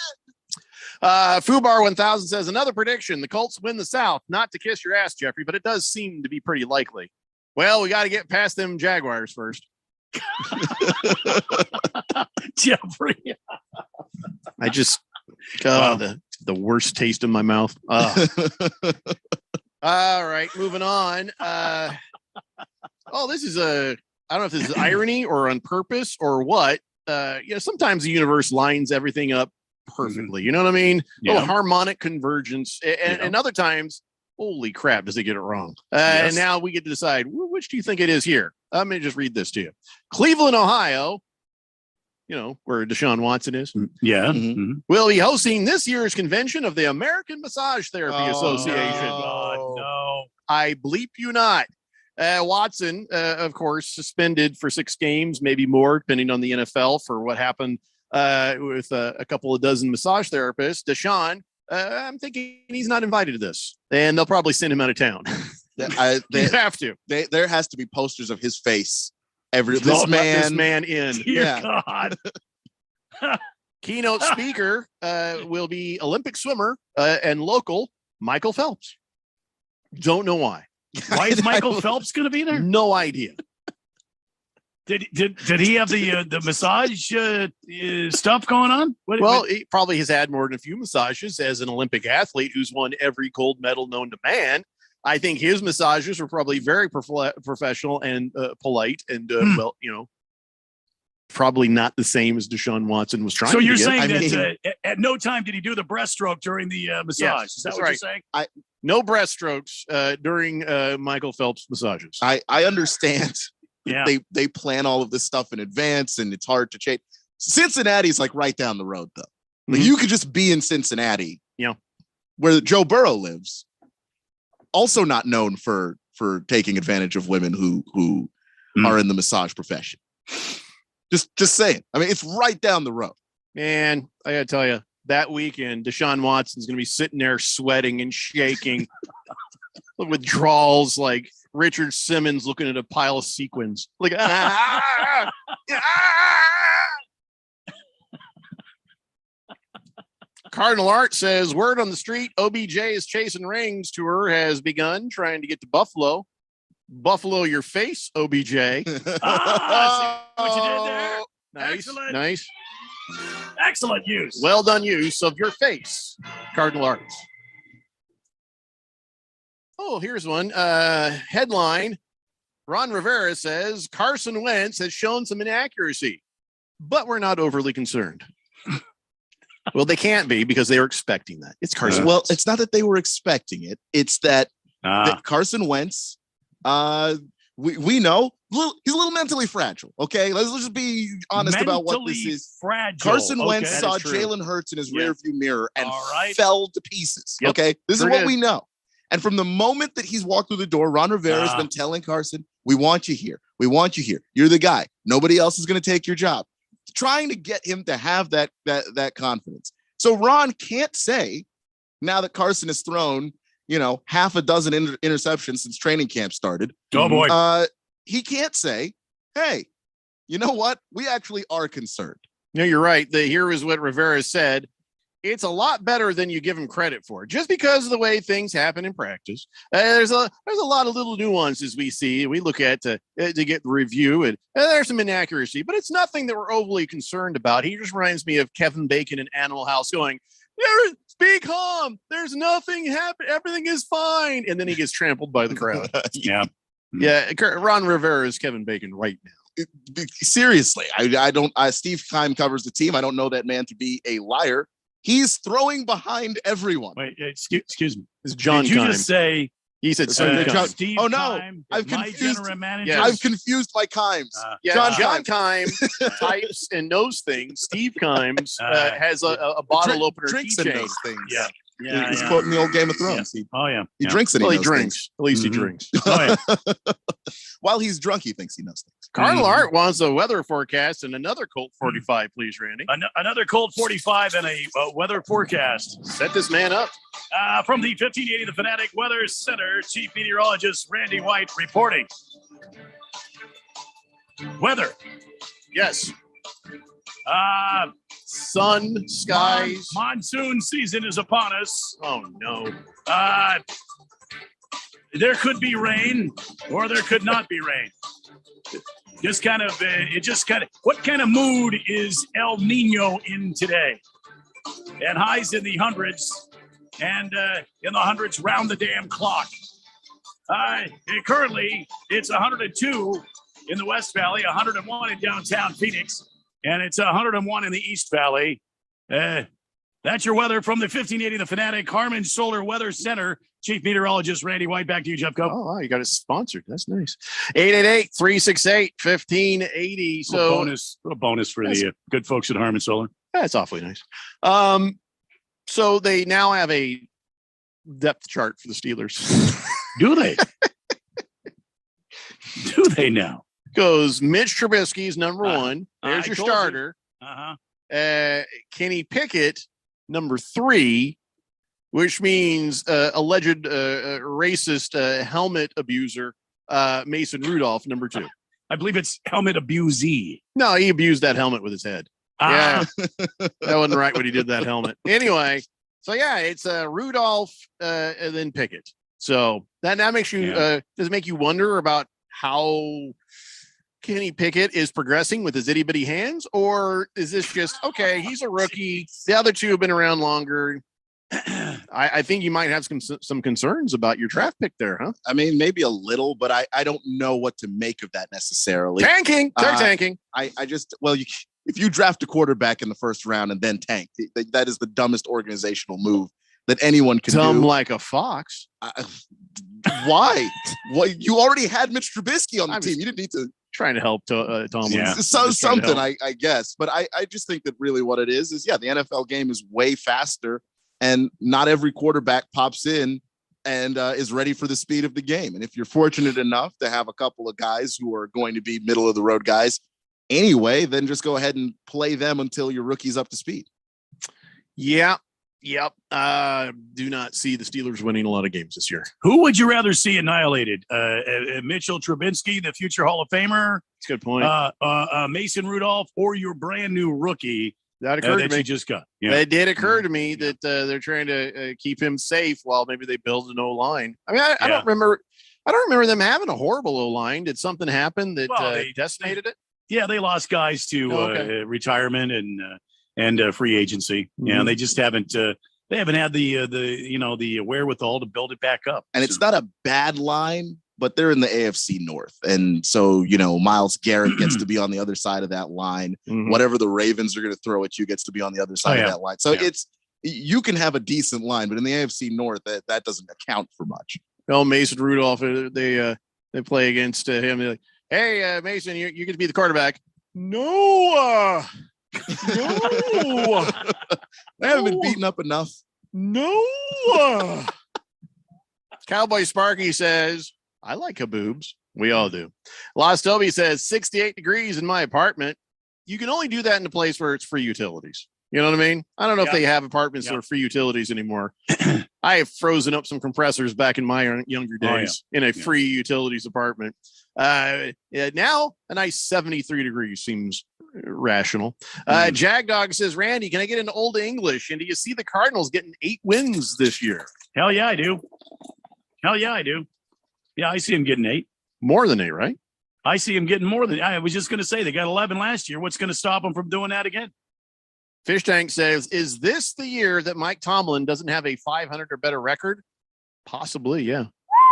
Fubar 1000 says another prediction: the Colts win the South. Not to kiss your ass, Jeffrey, but it does seem to be pretty likely. Well, we got to get past them Jaguars first. Jeffrey, I just the worst taste in my mouth. All right, moving on. This is I don't know if this is irony or on purpose or what. Sometimes the universe lines everything up perfectly. You know what I mean? Yeah. Harmonic convergence. And other times, holy crap, does it get it wrong? And now we get to decide, which do you think it is here? Let me just read this to you. Cleveland, Ohio, where Deshaun Watson is. Yeah. Will be hosting this year's convention of the American Massage Therapy Association. God, no. I bleep you not. Watson, of course, suspended for 6 games, maybe more, depending on the NFL, for what happened with a couple of dozen massage therapists. Deshaun, I'm thinking he's not invited to this, and they'll probably send him out of town. They have to. There has to be posters of his face. This man in. Dear God. Keynote speaker will be Olympic swimmer and local Michael Phelps. Don't know why. Why is Michael Phelps going to be there? No idea. Did he have the massage stuff going on? He probably has had more than a few massages as an Olympic athlete who's won every gold medal known to man. I think his massages were probably very professional and polite and probably not the same as Deshaun Watson was trying to get. So you're saying that at no time did he do the breaststroke during the massage? Yes, is that what you're saying? No breaststrokes during Michael Phelps massages. I understand. Yeah. They plan all of this stuff in advance, and it's hard to change. Cincinnati's like right down the road, though. Like you could just be in Cincinnati, where Joe Burrow lives. Also not known for taking advantage of women who are in the massage profession. Just saying. I mean, it's right down the road. Man, I gotta tell you, that weekend, Deshaun Watson's gonna be sitting there sweating and shaking with withdrawals like Richard Simmons looking at a pile of sequins. Like, Cardinal Art says, word on the street, OBJ's Chasing Rings tour has begun, trying to get to Buffalo. Buffalo your face, OBJ. See what you did there? Nice. Excellent. Nice. Excellent use. Well done use of your face, Cardinal Arts. Oh, here's one. Headline, Ron Rivera says, Carson Wentz has shown some inaccuracy, but we're not overly concerned. Well, they can't be because they were expecting that. It's Carson Well, Wentz. it's not that they were expecting it. It's that Carson Wentz, we know he's a little mentally fragile. Okay, let's just be honest about what this is. Fragile. Carson Wentz saw Jalen Hurts in his rearview mirror and right. fell to pieces. Yep. Okay, this Sure is what did. we know. And from the moment that he's walked through the door, Ron Rivera has been telling Carson, "We want you here. We want you here. You're the guy. Nobody else is going to take your job." Trying to get him to have that confidence. So Ron can't say, now that Carson has thrown, half a dozen interceptions since training camp started. Oh boy. He can't say, hey, you know what? We actually are concerned. No, you're right. Here is what Rivera said. It's a lot better than you give him credit for, just because of the way things happen in practice. There's a lot of little nuances we see. We look at to get the review, and there's some inaccuracy, but it's nothing that we're overly concerned about. He just reminds me of Kevin Bacon in Animal House going, "Be calm. There's nothing happening. Everything is fine." And then he gets trampled by the crowd. Yeah. Ron Rivera is Kevin Bacon right now. Seriously, I don't. Steve Keim covers the team. I don't know that man to be a liar. He's throwing behind everyone. Wait, excuse me. It's John Did you Keim. just say He said Steve Oh no, Keim, I've my confused. general manager. Yes. I've confused my Kimes. John Keim types and knows things. Steve Keim has a bottle opener drinks and keychain. those things. Yeah. Yeah, He's quoting the old Game of Thrones. Yeah. He drinks and he knows drinks. things. At least he drinks. Oh, yeah. While he's drunk, he thinks he knows things. Cardinal Art wants a weather forecast and another Colt 45, please, Randy. Another Colt 45 and a weather forecast. Set this man up. From the 1580 The Fanatic Weather Center, Chief Meteorologist Randy White reporting. Weather. Yes. Sun, skies. Monsoon season is upon us. Oh, no. There could be rain or there could not be rain. What kind of mood is El Nino in today? And highs in the hundreds and in the hundreds round the damn clock. Currently, it's 102 in the West Valley, 101 in downtown Phoenix, and it's 101 in the East Valley. That's your weather from the 1580 The Fanatic Harmon Solar Weather Center. Chief Meteorologist Randy White. Back to you, Jeff Cope. Oh, wow, you got it sponsored. That's nice. 888-368-1580. So a bonus for the good folks at Harmon Solar. That's awfully nice. So they now have a depth chart for the Steelers. Do they? Do they now? Goes Mitch Trubisky's number one. There's your starter. Kenny Pickett, number 3, which means alleged racist helmet abuser Mason Rudolph, number 2. I believe it's helmet abusee. No, he abused that helmet with his head. Yeah, that wasn't right when he did that helmet. Anyway, so yeah, it's Rudolph and then Pickett. So that makes you does it make you wonder about how Kenny Pickett is progressing with his itty bitty hands, or is this just okay? He's a rookie. The other two have been around longer. I think you might have some concerns about your draft pick there, huh? I mean, maybe a little, but I don't know what to make of that necessarily. Tanking, they're tanking. If you draft a quarterback in the first round and then tank, that is the dumbest organizational move that anyone can do. Dumb like a fox. Why? Well, you already had Mitch Trubisky on the team. You didn't need to. Trying to help Tom. Yeah. Something, I guess. But I just think that really what it is the NFL game is way faster, and not every quarterback pops in and is ready for the speed of the game. And if you're fortunate enough to have a couple of guys who are going to be middle of the road guys anyway, then just go ahead and play them until your rookie's up to speed. Yeah. Yep. Do not see the Steelers winning a lot of games this year. Who would you rather see annihilated? Mitchell Trubisky, the future Hall of Famer? That's a good point. Mason Rudolph, or your brand new rookie that occurred to me. You just got. Yeah. It did occur to me that they're trying to keep him safe while maybe they build an O-line. I mean, I don't remember them having a horrible O-line. Did something happen that they decimated it? Yeah, they lost guys to retirement and free agency. Yeah, they just haven't. They haven't had the wherewithal to build it back up. And it's not a bad line, but they're in the AFC North, and so Myles Garrett gets to be on the other side of that line. Mm-hmm. Whatever the Ravens are going to throw at you gets to be on the other side of that line. So you can have a decent line, but in the AFC North, that doesn't account for much. Well, Mason Rudolph, they play against him. They're like, hey, Mason, you get to be the quarterback. No. No, they haven't been beaten up enough. No. Cowboy Sparky says, I like kaboobs. We all do. Lost Toby says 68 degrees in my apartment. You can only do that in a place where it's free utilities. You know what I mean? I don't know if they have apartments that are free utilities anymore. I have frozen up some compressors back in my younger days in a free utilities apartment. Now a nice 73 degrees seems rational. Jag Dog says, Randy, can I get into Old English? And do you see the Cardinals getting 8 wins this year? Hell yeah, I do. Yeah, I see him getting 8. More than 8, right? I see him getting more than. I was just going to say they got 11 last year. What's going to stop them from doing that again? Fish Tank says, is this the year that Mike Tomlin doesn't have a 500 or better record? Possibly, yeah.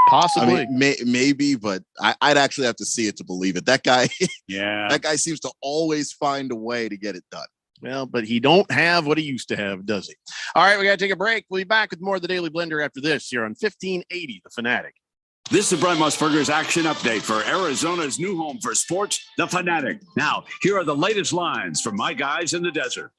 Possibly. I mean, maybe, but I'd actually have to see it to believe it. That guy, that guy seems to always find a way to get it done. Well, but he don't have what he used to have, does he? All right, we got to take a break. We'll be back with more of the Daily Blender after this here on 1580 The Fanatic. This is Brent Musburger's action update for Arizona's new home for sports, The Fanatic. Now, here are the latest lines from my guys in the desert.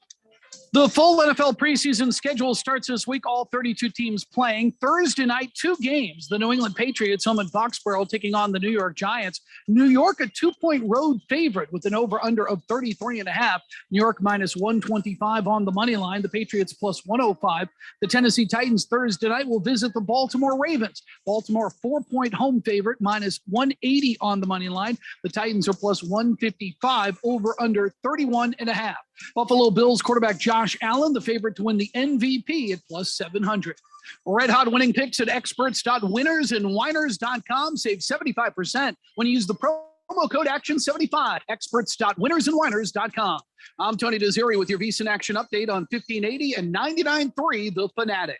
The full NFL preseason schedule starts this week. All 32 teams playing. Thursday night, 2 games. The New England Patriots home in Foxborough taking on the New York Giants. New York, a 2-point road favorite with an over-under of 33.5. New York minus 125 on the money line. The Patriots plus 105. The Tennessee Titans Thursday night will visit the Baltimore Ravens. Baltimore 4-point home favorite minus 180 on the money line. The Titans are plus 155, over-under 31.5. Buffalo Bills quarterback Josh Allen, the favorite to win the MVP at plus 700. Red hot winning picks at experts.winnersandwhiners.com. Save 75% when you use the promo code ACTION75. Experts.winnersandwhiners.com. I'm Tony Desiri with your VSiN Action Update on 1580 and 99.3 The Fanatic.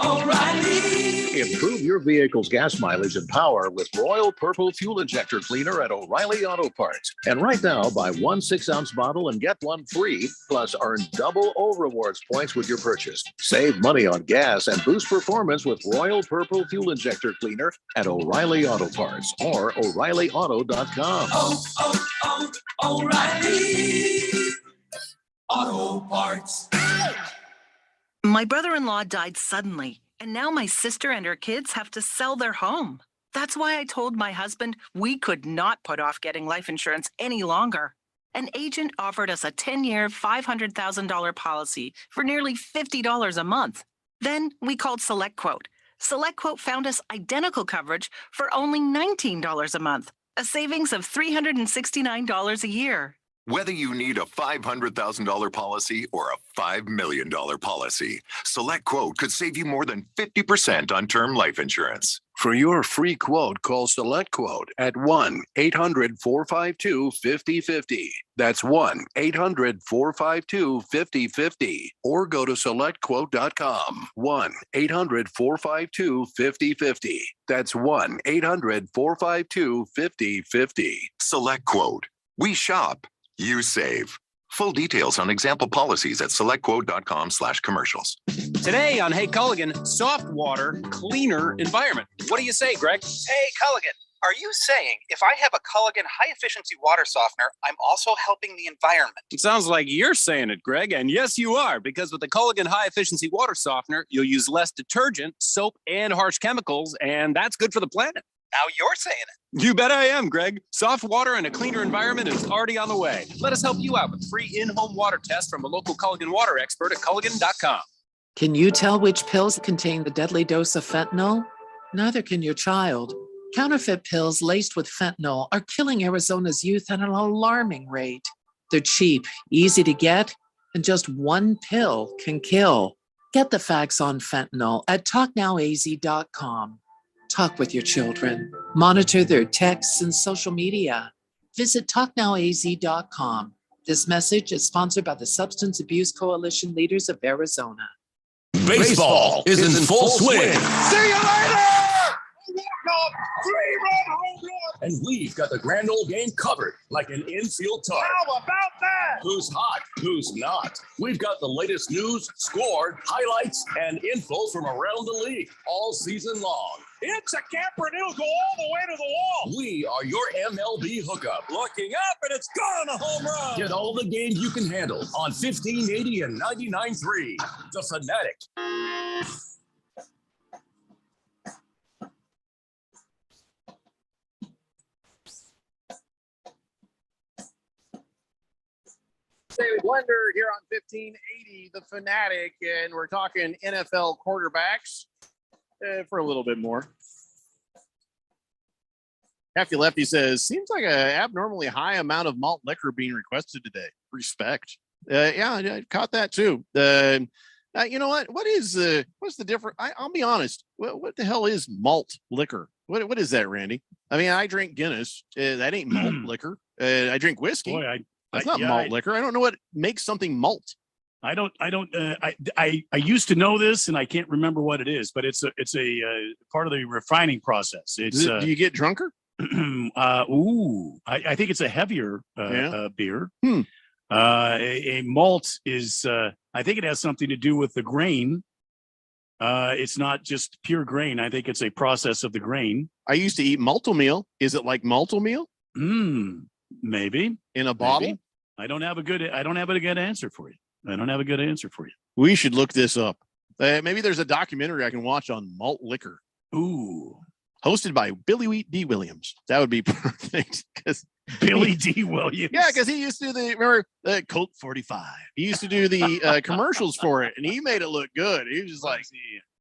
O'Reilly. Improve your vehicle's gas mileage and power with Royal Purple Fuel Injector Cleaner at O'Reilly Auto Parts. And right now, buy 1 6-ounce bottle and get one free, plus earn double O Rewards points with your purchase. Save money on gas and boost performance with Royal Purple Fuel Injector Cleaner at O'Reilly Auto Parts or O'ReillyAuto.com. O'Reilly Auto Parts. My brother-in-law died suddenly, and now my sister and her kids have to sell their home. That's why I told my husband we could not put off getting life insurance any longer. An agent offered us a 10-year, $500,000 policy for nearly $50 a month. Then we called SelectQuote. SelectQuote found us identical coverage for only $19 a month, a savings of $369 a year. Whether you need a $500,000 policy or a $5 million policy, SelectQuote could save you more than 50% on term life insurance. For your free quote, call SelectQuote at 1-800-452-5050. That's 1-800-452-5050. Or go to SelectQuote.com. 1-800-452-5050. That's 1-800-452-5050. SelectQuote. We shop. You save. Full details on example policies at selectquote.com/commercials. Today on Hey Culligan, soft water, cleaner environment. What do you say, Greg? Hey Culligan, are you saying if I have a Culligan high-efficiency water softener, I'm also helping the environment? It sounds like you're saying it, Greg, and yes, you are, because with the Culligan high-efficiency water softener, you'll use less detergent, soap, and harsh chemicals, and that's good for the planet. Now you're saying it. You bet I am, Greg. Soft water and a cleaner environment is already on the way. Let us help you out with free in-home water tests from a local Culligan water expert at Culligan.com. Can you tell which pills contain the deadly dose of fentanyl? Neither can your child. Counterfeit pills laced with fentanyl are killing Arizona's youth at an alarming rate. They're cheap, easy to get, and just one pill can kill. Get the facts on fentanyl at TalkNowAZ.com. Talk with your children. Monitor their texts and social media. Visit TalkNowAZ.com. This message is sponsored by the Substance Abuse Coalition Leaders of Arizona. Baseball is in full swing. See you later! And we've got the grand old game covered like an infield tarp. How about that? Who's hot? Who's not? We've got the latest news, score, highlights, and info from around the league all season long. It's a camper and it'll go all the way to the wall. We are your MLB hookup. Looking up and it's gone, a home run. Get all the games you can handle on 1580 and 99.3. The Fanatic. David Blender here on 1580 The Fanatic, and we're talking NFL quarterbacks for a little bit more. Hefty Lefty says, seems like an abnormally high amount of malt liquor being requested today. Respect. Yeah, I caught that too. You know what? What's the difference? I'll be honest. What the hell is malt liquor? What is that, Randy? I mean, I drink Guinness. That ain't malt liquor. I drink whiskey. Boy, That's not malt liquor. I don't know what makes something malt. I used to know this, and I can't remember what it is, but it's a part of the refining process. It's do you get drunker? I think it's a heavier beer. A malt is I think it has something to do with the grain. It's not just pure grain. I think it's a process of the grain. I used to eat malto meal. Is it like malto meal? Maybe in a bottle. Maybe. I don't have a good answer for you. We should look this up. Maybe there's a documentary I can watch on malt liquor. Ooh. Hosted by Billy D. Williams. That would be perfect. Because Billy D. Williams. Yeah, because he used to do the Colt 45. He used to do the commercials for it, and he made it look good. He was just like,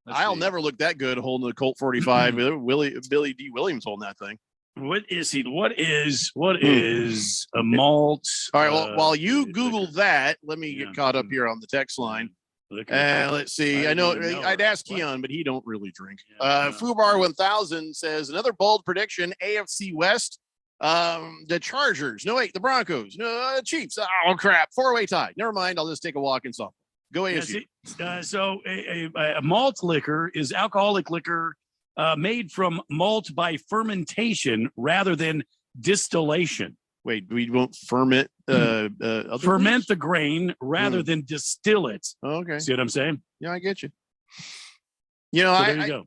I'll never look that good holding the Colt 45. Billy D. Williams holding that thing. What is he? What is a malt? All right. Well, while you Google that, let me get caught up here on the text line. Let's see. I know I'd ask Keon, but he don't really drink. Fubar 1000 says another bold prediction: AFC West. The Chargers. No, wait, the Broncos. No, the Chiefs. Oh crap! 4-way tie. Never mind. I'll just take a walk and softball. Go ASU. So a malt liquor is alcoholic liquor made from malt by fermentation rather than distillation. Wait, we won't ferment ferment the grain rather than distill it. Okay. See what I'm saying? Yeah, I get you. You know, there you go.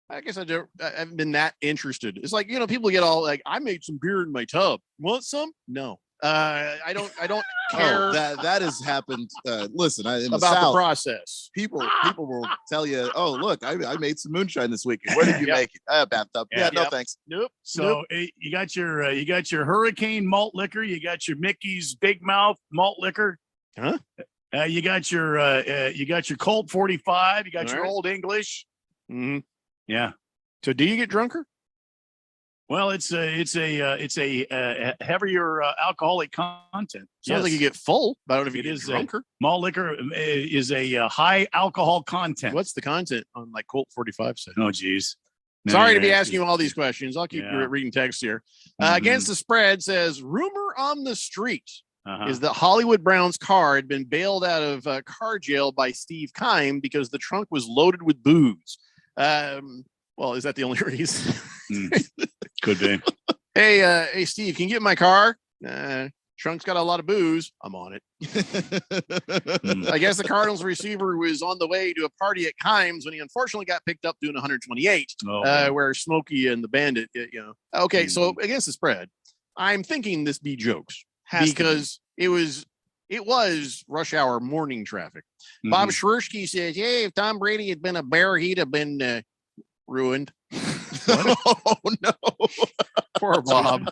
I guess I haven't been that interested. It's like, people get all like, I made some beer in my tub. Want some? No. I don't care. That has happened. Listen, in about South, the process. People will tell you, oh, look, I made some moonshine this weekend. Where did you make it? Bathtub. Yeah, no thanks. Nope. So you got your Hurricane malt liquor. You got your Mickey's Big Mouth malt liquor. Huh? You got your Colt 45. You got your Old English. Mm-hmm. Yeah. So do you get drunker? Well, it's a heavier alcoholic content. Sounds like you get full, but I don't know if you get drunker. Malt liquor is a high alcohol content. What's the content on like Colt 45 set? Oh, geez. Sorry to be asking you all these questions. I'll keep reading text here. Against the spread says, rumor on the street is that Hollywood Brown's car had been bailed out of car jail by Steve Keim because the trunk was loaded with booze. Well, is that the only reason? Could be. Hey, Steve, can you get my car? Trunk's got a lot of booze. I'm on it. I guess the Cardinals receiver was on the way to a party at Keim's when he unfortunately got picked up doing 128, where Smokey and the Bandit, Okay, so against the spread, I'm thinking this be jokes because it was rush hour morning traffic. Bob Schwersky says, hey, if Tom Brady had been a bear, he'd have been ruined. Oh no. Poor Bob.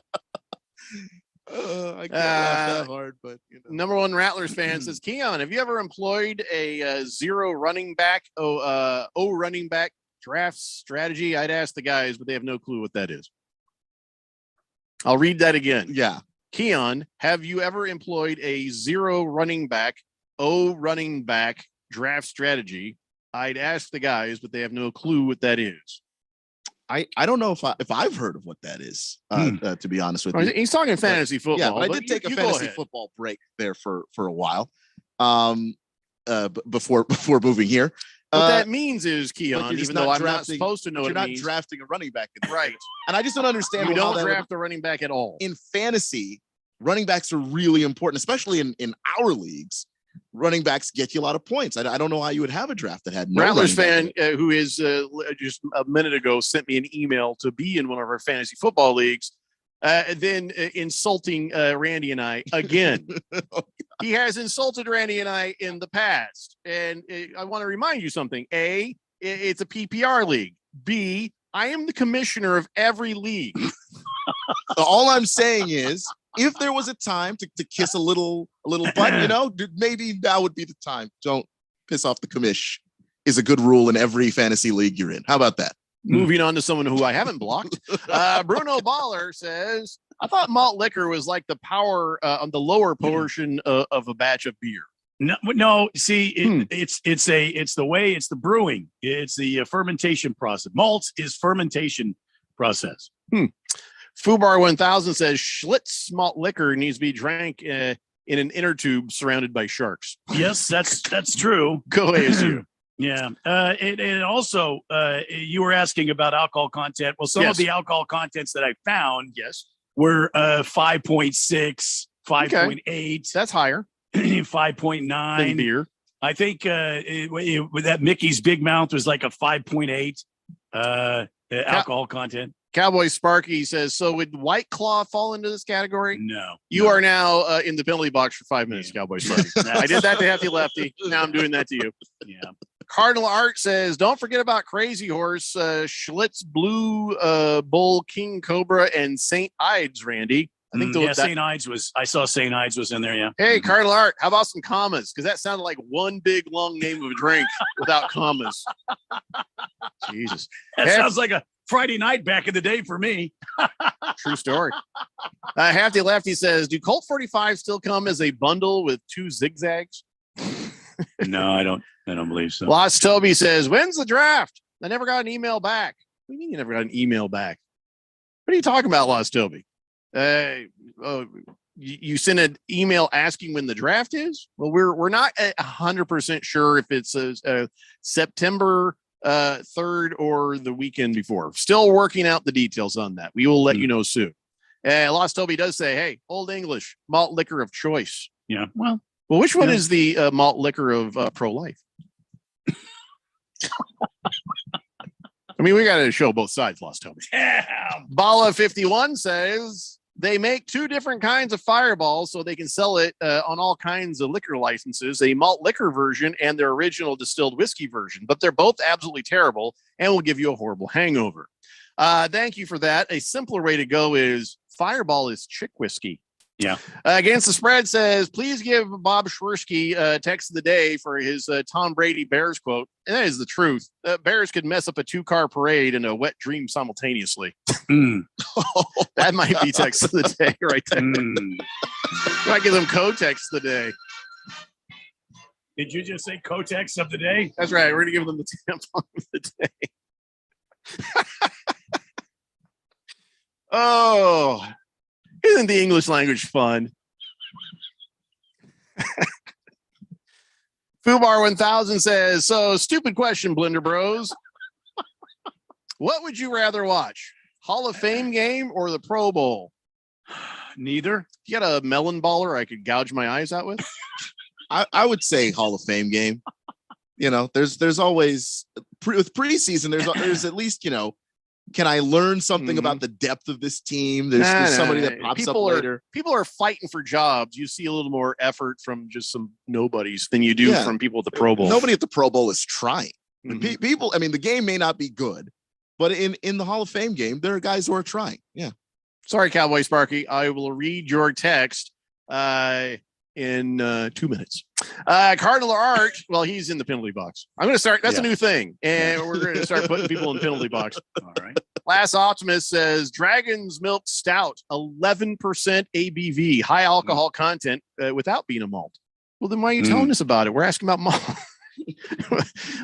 I can't laugh that hard, but Number one Rattlers fan says, Keon, have you ever employed a zero running back running back draft strategy? I'd ask the guys, but they have no clue what that is. I'll read that again. Yeah. Keon, have you ever employed a zero running back draft strategy? I'd ask the guys, but they have no clue what that is. I don't know if I've heard of what that is, to be honest with you. He's talking fantasy football. Yeah, but I did take a fantasy football break there for a while before moving here. What that means is, Keon, even though I'm not supposed to know what it means. You're not drafting a running back. Right. And I just don't understand. You don't draft a running back at all. In fantasy, running backs are really important, especially in our leagues. Running backs get you a lot of points. I don't know how you would have a draft that had no Rattlers fan who is just a minute ago sent me an email to be in one of our fantasy football leagues, then insulting Randy and I again. He has insulted Randy and I in the past, and I want to remind you something. A, it's a PPR league. B, I am the commissioner of every league. All I'm saying is, if there was a time to kiss a little butt, maybe now would be the time. Don't piss off the commish is a good rule in every fantasy league you're in. How about that? Moving on to someone who I haven't blocked. Bruno Baller says, I thought malt liquor was like the power on the lower portion of a batch of beer. No. See, it's the brewing. It's the fermentation process. Malt is fermentation process. Fubar 1000 says Schlitz malt liquor needs to be drank in an inner tube surrounded by sharks. Yes, that's true. Go ASU. Yeah. And also, you were asking about alcohol content. Well, some of the alcohol contents that I found were 5.6, 5.8. That's higher. 5.9. Beer. I think with that Mickey's Big Mouth was like a 5.8 alcohol content. Cowboy Sparky says, so would White Claw fall into this category? No. You are now in the penalty box for 5 minutes, Cowboy Sparky. I did that to Hefty Lefty. Now I'm doing that to you. Yeah. Cardinal Art says, don't forget about Crazy Horse, Schlitz, Blue Bull, King Cobra, and St. Ides, Randy. I think St. Ides I saw St. Ides was in there, yeah. Hey, Cardinal Art, how about some commas? Because that sounded like one big, long name of a drink without commas. Jesus. That sounds like a Friday night back in the day for me. True story. Hefty Lefty says, do Colt 45 still come as a bundle with 2 zigzags? No, I don't believe so. Lost Toby says, when's the draft? I never got an email back. What do you mean you never got an email back? What are you talking about, Lost Toby? You sent an email asking when the draft is? Well, we're not 100% sure if it's September 3rd or the weekend before. Still working out the details on that. We will let you know soon. Lost Toby does say, hey, Old English, malt liquor of choice. Yeah. Well, which one is the malt liquor of pro-life? I mean, we got to show both sides, Lost Toby. Bala 51 says they make 2 different kinds of Fireballs so they can sell it on all kinds of liquor licenses, a malt liquor version and their original distilled whiskey version, but they're both absolutely terrible and will give you a horrible hangover. Thank you for that. A simpler way to go is Fireball is chick whiskey. Yeah. Against the Spread says, please give Bob Schwersky text of the day for his Tom Brady Bears quote. And that is the truth. Bears could mess up a 2-car parade and a wet dream simultaneously. That might be text of the day right there. Might give them co-text of the day. Did you just say co-text of the day? That's right. We're going to give them the tampon of the day. Oh, isn't the English language fun? Fubar 1000 says, so stupid question, Blender Bros. What would you rather watch? Hall of Fame game or the Pro Bowl? Neither. You got a melon baller I could gouge my eyes out with? I would say Hall of Fame game. You know, there's always with preseason, there's at least, you know, can I learn something about the depth of this team? There's somebody that pops up later. People are fighting for jobs. You see a little more effort from just some nobodies than you do from people at the Pro Bowl. Nobody at the Pro Bowl is trying. People, I mean, the game may not be good, but in the Hall of Fame game, there are guys who are trying. Yeah. Sorry, Cowboy Sparky. I will read your text in 2 minutes. Cardinal Art, well, he's in the penalty box. I'm going to start. That's a new thing. And we're going to start putting people in the penalty box. All right. Last Optimist says Dragon's Milk Stout, 11% ABV, high alcohol content without being a malt. Well, then why are you telling us about it? We're asking about malt.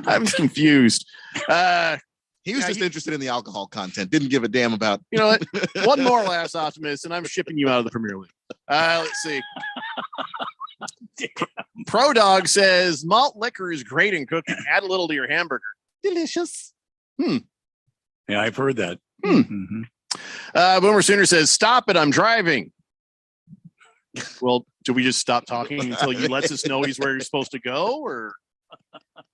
I'm confused. He was just interested in the alcohol content. Didn't give a damn about. You know what? One more Last Optimist, and I'm shipping you out of the Premier League. Let's see. Pro Dog says malt liquor is great in cooking. Add a little to your hamburger. Delicious. Yeah, I've heard that. Boomer Sooner says, stop it. I'm driving. Well, do we just stop talking until you lets us know he's where you're supposed to go? Or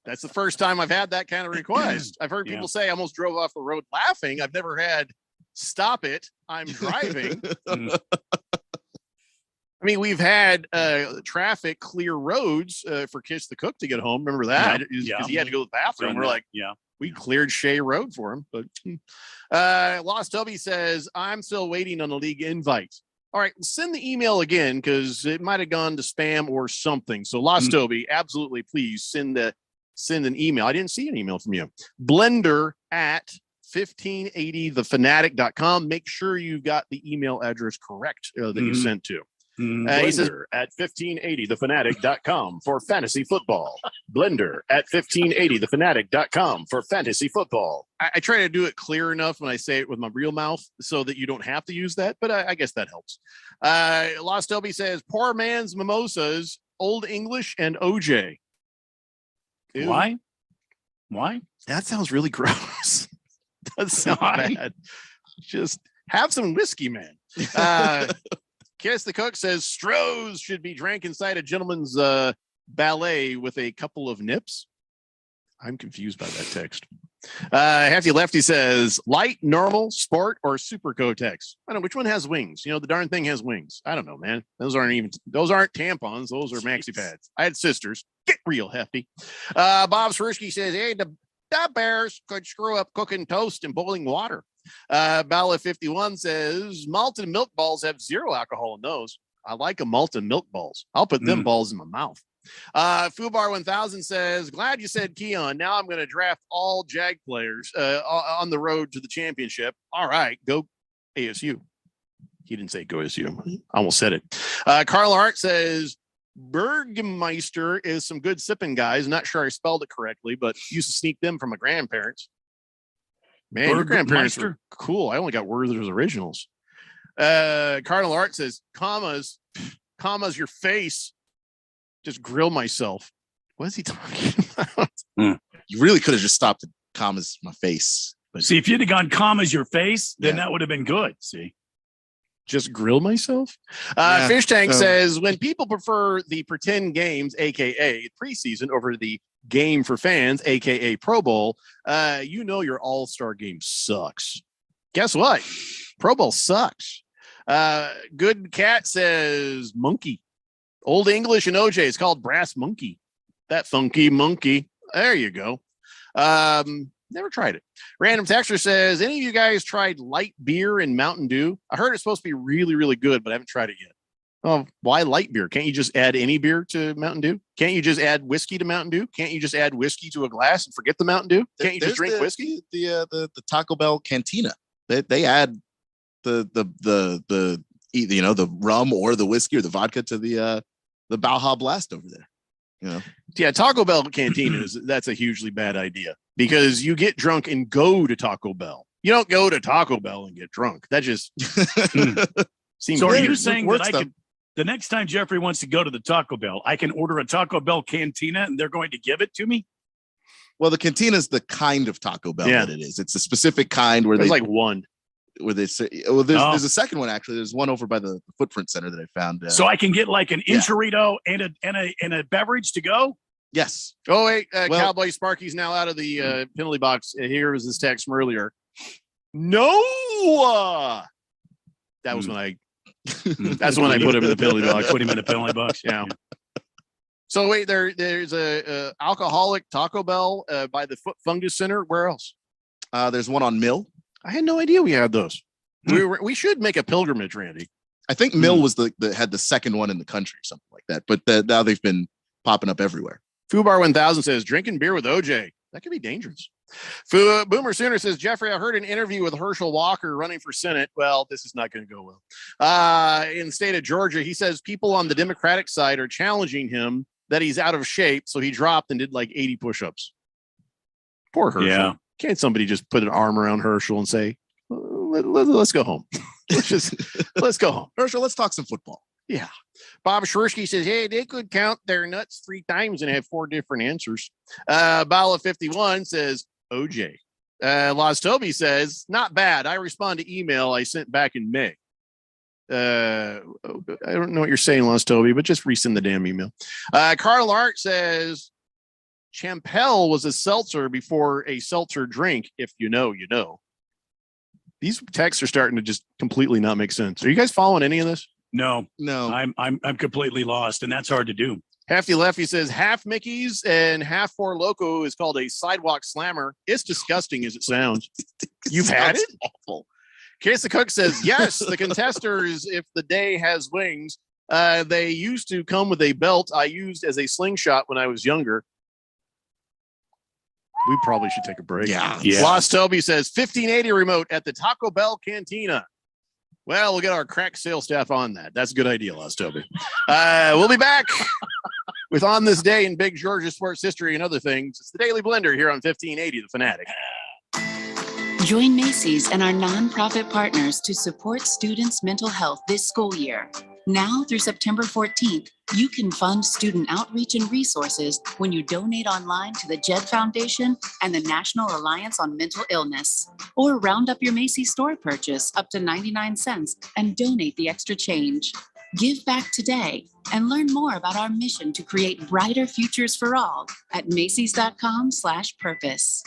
that's the first time I've had that kind of request. I've heard people say I almost drove off the road laughing. I've never had stop it. I'm driving. I mean, we've had traffic clear roads for Kiss the Cook to get home. Remember that? Because he had to go to the bathroom. We're like, we cleared Shea Road for him. But Lost Toby says, I'm still waiting on a league invite. All right, send the email again because it might have gone to spam or something. So Lost Toby, absolutely, please send an email. I didn't see an email from you. Blender at 1580thefanatic.com. Make sure you've got the email address correct that you sent to. He says at 1580thefanatic.com for fantasy football. Blender at 1580thefanatic.com for fantasy football. I try to do it clear enough when I say it with my real mouth so that you don't have to use that, but I guess that helps. Lost Toby says poor man's mimosas, Old English, and OJ. Ew. Why? That sounds really gross. Does sound bad. Just have some whiskey, man. Kiss the Cook says Strohs should be drank inside a gentleman's ballet with a couple of nips. I'm confused by that text. Hefty Lefty says, light, normal, sport, or super Kotex. I don't know which one has wings. The darn thing has wings. I don't know, man. Those aren't tampons. Those are maxi pads. I had sisters. Get real, Hefty. Bob Swirsky says, hey, the bears could screw up cooking toast and boiling water. Bala 51 says, malted milk balls have zero alcohol in those. I like a malted milk balls. I'll put them balls in my mouth. Fubar 1000 says, glad you said Keon. Now I'm going to draft all Jag players on the road to the championship. All right, go ASU. He didn't say go ASU. I almost said it. Carl Hart says, Bergmeister is some good sipping guys. Not sure I spelled it correctly, but used to sneak them from my grandparents. Man, your grandparents were cool. I only got Werther's Originals. Cardinal Art says, commas your face. Just grill myself. What is he talking about? You really could have just stopped at commas my face. But see, if you'd have gone commas your face, then that would have been good. See, just grill myself. Fish Tank says, when people prefer the pretend games, aka preseason, over the game for fans, aka Pro Bowl, your all-star game sucks. Guess what? Pro Bowl sucks. Good Cat says monkey. Old English and OJ is called brass monkey. That funky monkey. There you go. Never tried it. Random Texter says, any of you guys tried light beer and Mountain Dew? I heard it's supposed to be really, really good, but I haven't tried it yet. Oh, why light beer? Can't you just add any beer to Mountain Dew? Can't you just add whiskey to Mountain Dew? Can't you just add whiskey to a glass and forget the Mountain Dew? Can't you just drink whiskey? The Taco Bell Cantina. They add the rum or the whiskey or the vodka to the Baja Blast over there. Yeah, Taco Bell Cantina that's a hugely bad idea because you get drunk and go to Taco Bell. You don't go to Taco Bell and get drunk. That just seems. So are you saying that I could? The next time Jeffrey wants to go to the Taco Bell, I can order a Taco Bell Cantina and they're going to give it to me? Well, the Cantina is the kind of Taco Bell that it is. It's a specific kind where there's like one. Where they say, well, there's a second one actually. There's one over by the Footprint Center that I found. So I can get like an enchilada and a beverage to go. Yes. Oh wait, Cowboy Sparky's now out of the penalty box. Here was this text from earlier. No, that was when I. That's when I put him in the penalty box. Put him in the penalty box. Yeah. So wait, there's a alcoholic Taco Bell by the Foot Fungus Center. Where else? There's one on Mill. I had no idea we had those. We should make a pilgrimage, Randy. I think Mill was had the second one in the country, something like that. But now they've been popping up everywhere. Fubar 1000 says drinking beer with OJ. That could be dangerous. Boomer Sooner says, Jeffrey, I heard an interview with Herschel Walker running for Senate. Well, this is not going to go well. In the state of Georgia, he says people on the Democratic side are challenging him that he's out of shape. So he dropped and did like 80 push-ups. Poor Herschel. Yeah. Can't somebody just put an arm around Herschel and say, let's go home. Let's go home. Herschel, let's talk some football. Yeah. Bob Shwersky says, hey, they could count their nuts 3 times and have 4 different answers. Bala 51 says, OJ. Las Toby says, not bad. I respond to email I sent back in May. I don't know what you're saying, Las Toby, but just resend the damn email. Carl Art says, Champel was a seltzer before a seltzer drink. If you know, you know. These texts are starting to just completely not make sense. Are you guys following any of this? No. I'm completely lost, and that's hard to do. Hefty Lefty says half Mickey's and half Four Loko is called a sidewalk slammer. It's disgusting as it sounds. You've had it? Awful. Case the Cook says yes. The contesters, if the day has wings, they used to come with a belt I used as a slingshot when I was younger. We probably should take a break. Yeah. Lost Toby says 1580 remote at the Taco Bell Cantina. Well, we'll get our crack sales staff on that. That's a good idea, Lost Toby. We'll be back with On This Day in Big Georgia sports history and other things. It's the Daily Blender here on 1580 The Fanatic. Join Macy's and our nonprofit partners to support students' mental health this school year. Now through September 14th, you can fund student outreach and resources when you donate online to the JED Foundation and the National Alliance on Mental Illness. Or round up your Macy's store purchase up to 99 cents and donate the extra change. Give back today and learn more about our mission to create brighter futures for all at Macys.com/purpose.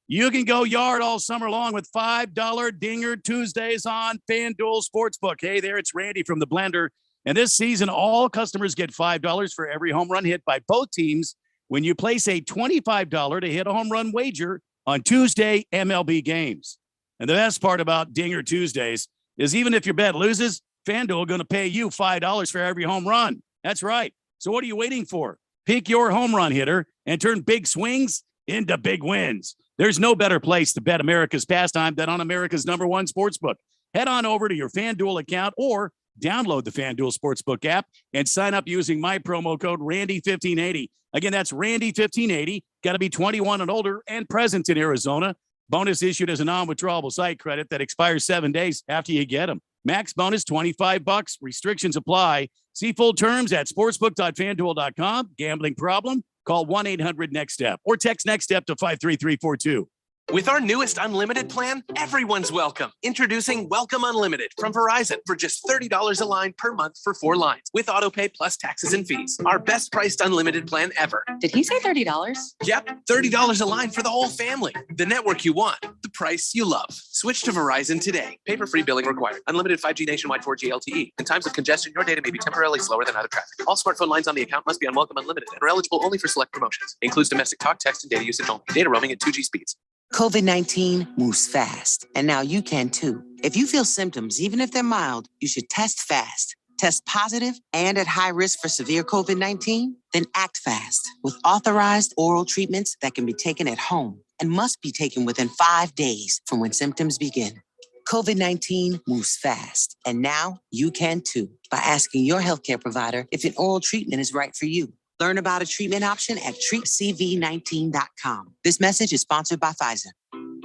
You can go yard all summer long with $5 Dinger Tuesdays on FanDuel Sportsbook. Hey there, it's Randy from the Blender. And this season, all customers get $5 for every home run hit by both teams when you place a $25 to hit a home run wager on Tuesday MLB games. And the best part about Dinger Tuesdays is even if your bet loses, FanDuel going to pay you $5 for every home run. That's right. So what are you waiting for? Pick your home run hitter and turn big swings into big wins. There's no better place to bet America's pastime than on America's #1 sportsbook. Head on over to your FanDuel account or download the FanDuel Sportsbook app and sign up using my promo code Randy1580. Again, that's Randy1580. Got to be 21 and older and present in Arizona. Bonus issued as a non-withdrawable site credit that expires 7 days after you get them. Max bonus $25. Restrictions apply. See full terms at sportsbook.fanduel.com. Gambling problem? Call 1-800-NEXT-STEP or text NEXT STEP to 53342. With our newest unlimited plan, everyone's welcome. Introducing Welcome Unlimited from Verizon for just $30 a line per month for 4 lines with autopay plus taxes and fees. Our best priced unlimited plan ever. Did he say $30? Yep, $30 a line for the whole family. The network you want, the price you love. Switch to Verizon today. Paper-free billing required. Unlimited 5G nationwide 4G LTE. In times of congestion, your data may be temporarily slower than other traffic. All smartphone lines on the account must be on Welcome Unlimited and are eligible only for select promotions. Includes domestic talk, text, and data usage only. Data roaming at 2G speeds. COVID-19 moves fast, and now you can too. If you feel symptoms, even if they're mild, you should test fast. Test positive and at high risk for severe COVID-19? Then act fast with authorized oral treatments that can be taken at home and must be taken within 5 days from when symptoms begin. COVID-19 moves fast, and now you can too by asking your healthcare provider if an oral treatment is right for you. Learn about a treatment option at treatcv19.com. This message is sponsored by Pfizer.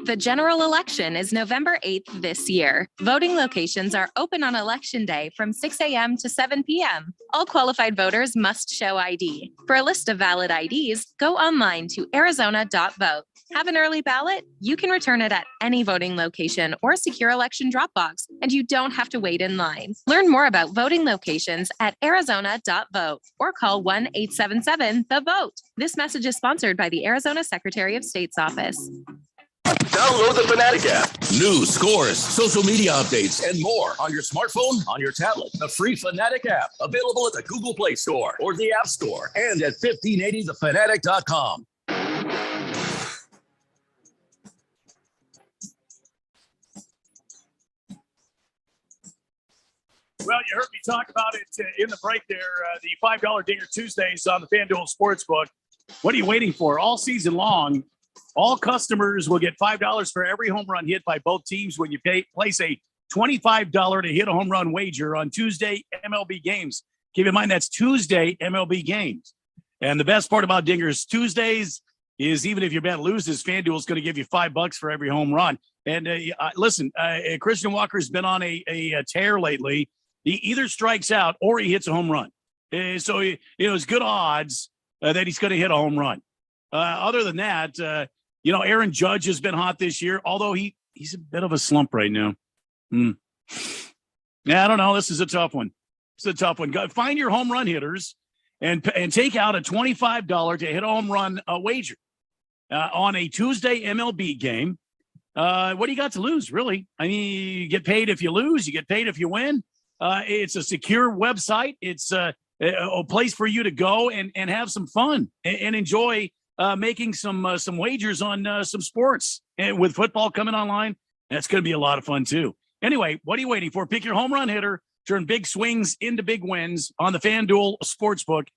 The general election is November 8th this year. Voting locations are open on Election Day from 6 a.m. to 7 p.m. All qualified voters must show ID. For a list of valid IDs, go online to arizona.vote. Have an early ballot? You can return it at any voting location or secure election drop box, and you don't have to wait in line. Learn more about voting locations at arizona.vote or call 1-877-THE-VOTE. This message is sponsored by the Arizona Secretary of State's office. Download the Fanatic app. News, scores, social media updates, and more on your smartphone, on your tablet. The free Fanatic app, available at the Google Play Store or the App Store and at 1580thefanatic.com. Well, you heard me talk about it in the break there. The $5 Dinger Tuesdays on the FanDuel Sportsbook. What are you waiting for? All season long, all customers will get $5 for every home run hit by both teams when you place a $25 to hit a home run wager on Tuesday MLB games. Keep in mind, that's Tuesday MLB games. And the best part about Dingers Tuesdays is even if your bet loses, FanDuel is going to give you $5 for every home run. And listen, Christian Walker's been on a tear lately. He either strikes out or he hits a home run. So, it's good odds that he's going to hit a home run. Other than that, Aaron Judge has been hot this year, although he's a bit of a slump right now. Yeah, I don't know. This is a tough one. It's a tough one. Find your home run hitters and take out a $25 to hit a home run wager on a Tuesday MLB game. What do you got to lose, really? I mean, you get paid if you lose. You get paid if you win. It's a secure website. It's a place for you to go and have some fun and enjoy making some wagers on some sports. And with football coming online, that's going to be a lot of fun too. Anyway, what are you waiting for? Pick your home run hitter, turn big swings into big wins on the FanDuel Sportsbook,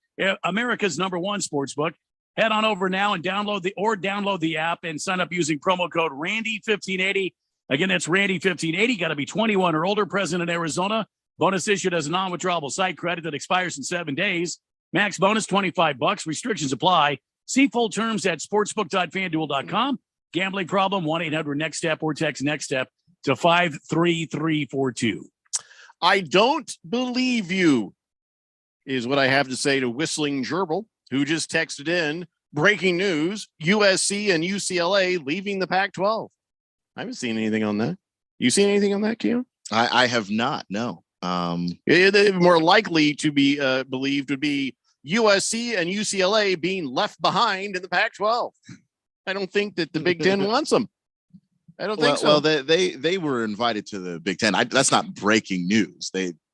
America's #1 sportsbook. Head on over now and download the app and sign up using promo code Randy1580. Again, that's Randy1580. Got to be 21 or older, present in Arizona. Bonus issued as a non-withdrawable site credit that expires in 7 days. Max bonus $25. Restrictions apply. See full terms at sportsbook.fanduel.com. Gambling problem, 1-800-NEXT-STEP or text NEXT STEP to 53342. I don't believe you is what I have to say to Whistling Gerbil, who just texted in breaking news: USC and UCLA leaving the Pac-12. I haven't seen anything on that. You seen anything on that, Keon? I have not. No. More likely to be believed would be USC and UCLA being left behind in the Pac-12. I don't think that the Big Ten wants them. I don't think so. Well, they were invited to the Big Ten. That's not breaking news.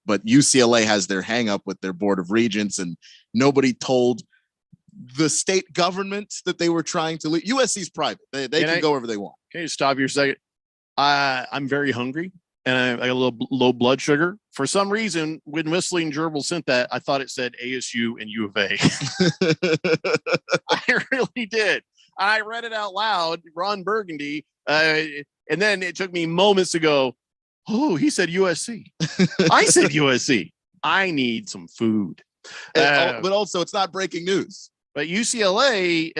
But UCLA has their hang up with their board of regents, and nobody told the state government that they were trying to leave. USC's private. They can go wherever they want. Okay, stop here a second. I'm very hungry, and I got a little low blood sugar. For some reason, when Whistling Gerbil sent that, I thought it said ASU and U of A. I really did. I read it out loud, Ron Burgundy, and then it took me moments to go, oh, he said USC. I said USC. I need some food. But also, it's not breaking news. But UCLA,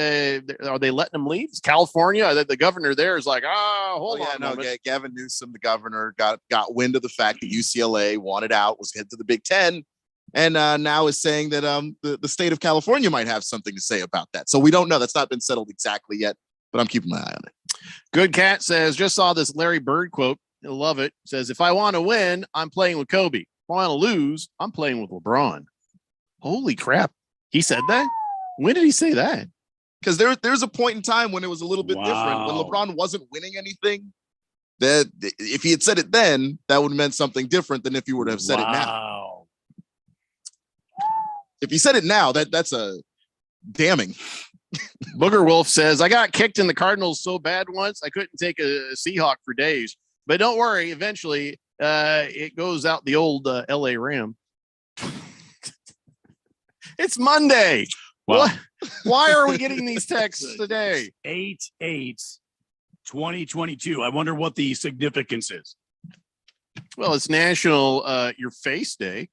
are they letting them leave? It's California. The governor there is like, hold on. No, Gavin Newsom, the governor, got wind of the fact that UCLA wanted out, was headed to the Big Ten, and now is saying that the state of California might have something to say about that. So we don't know. That's not been settled exactly yet, but I'm keeping my eye on it. Good Cat says, just saw this Larry Bird quote. I love it. Says, if I want to win, I'm playing with Kobe. If I want to lose, I'm playing with LeBron. Holy crap. He said that? When did he say that? Because there's a point in time when it was a little bit different, when LeBron wasn't winning anything. That if he had said it then, that would have meant something different than if he were to have said it now. If he said it now, that's a damning. Booger Wolf says, I got kicked in the Cardinals so bad once, I couldn't take a Seahawk for days. But don't worry, eventually it goes out the old LA Ram. It's Monday. Wow. Why are we getting these texts today? 8/8/2022. I wonder what the significance is. Well, it's National Your Face Day.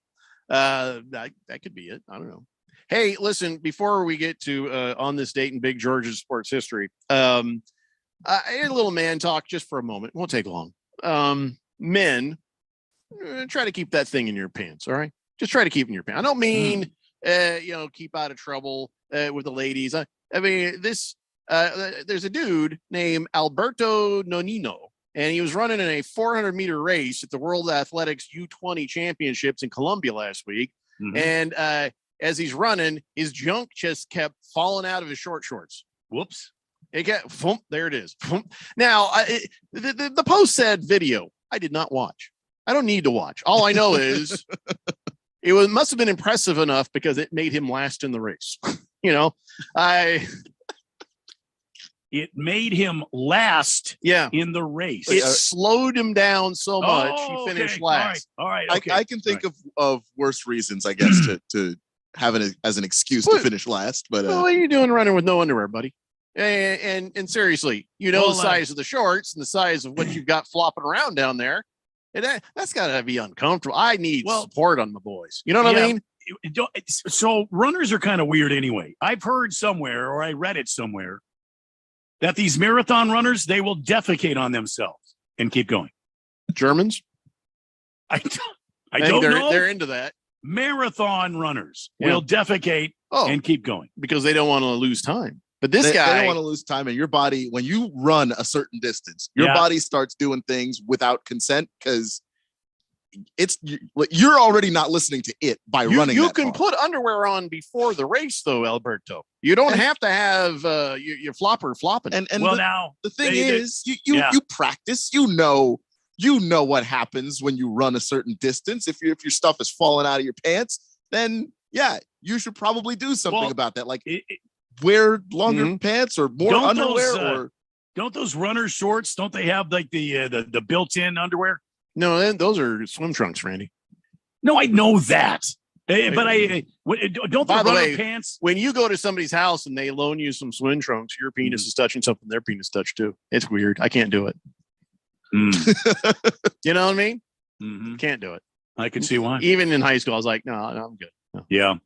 That could be it. I don't know. Hey, listen, before we get to on this date in Big George's sports history, a little man talk just for a moment. Won't take long. Men, try to keep that thing in your pants. All right. Just try to keep it in your pants. I don't mean, keep out of trouble with the ladies. I mean, there's a dude named Alberto Nonino, and he was running in a 400-meter race at the World Athletics U20 Championships in Colombia last week. Mm-hmm. And as he's running, his junk just kept falling out of his short shorts. Whoops. There it is. Now, the post said video. I did not watch. I don't need to watch. All I know is it must have been impressive enough because it made him last in the race. It made him last in the race. It slowed him down so much he finished last. All right. Okay. I can think of worse reasons, I guess, to have it as an excuse to finish last. But what are you doing running with no underwear, buddy? And seriously, the size of the shorts and the size of what you've got flopping around down there. And that's got to be uncomfortable. I need support on my boys. You know what I mean? So runners are kind of weird anyway. I've heard somewhere, or I read it somewhere, that these marathon runners, they will defecate on themselves and keep going. Germans? I don't know. They're into that. Marathon runners will defecate and keep going. Because they don't want to lose time. But this guy, they don't want to lose time, and your body, when you run a certain distance, your body starts doing things without consent because you're already not listening to it by running. You can put underwear on before the race, though, Alberto. You don't have to have your flopper flopping. And the thing is, you practice. You know what happens when you run a certain distance. If your stuff is falling out of your pants, then you should probably do something about that. Like wear longer pants or more underwear. Don't those runner shorts? Don't they have like the built-in underwear? No, those are swim trunks, Randy. No, I know that. But don't the runner pants? When you go to somebody's house and they loan you some swim trunks, your penis is touching something their penis touched too. It's weird. I can't do it. You know what I mean? Mm-hmm. Can't do it. I can see why. Even in high school, I was like, no, I'm good. No. Yeah.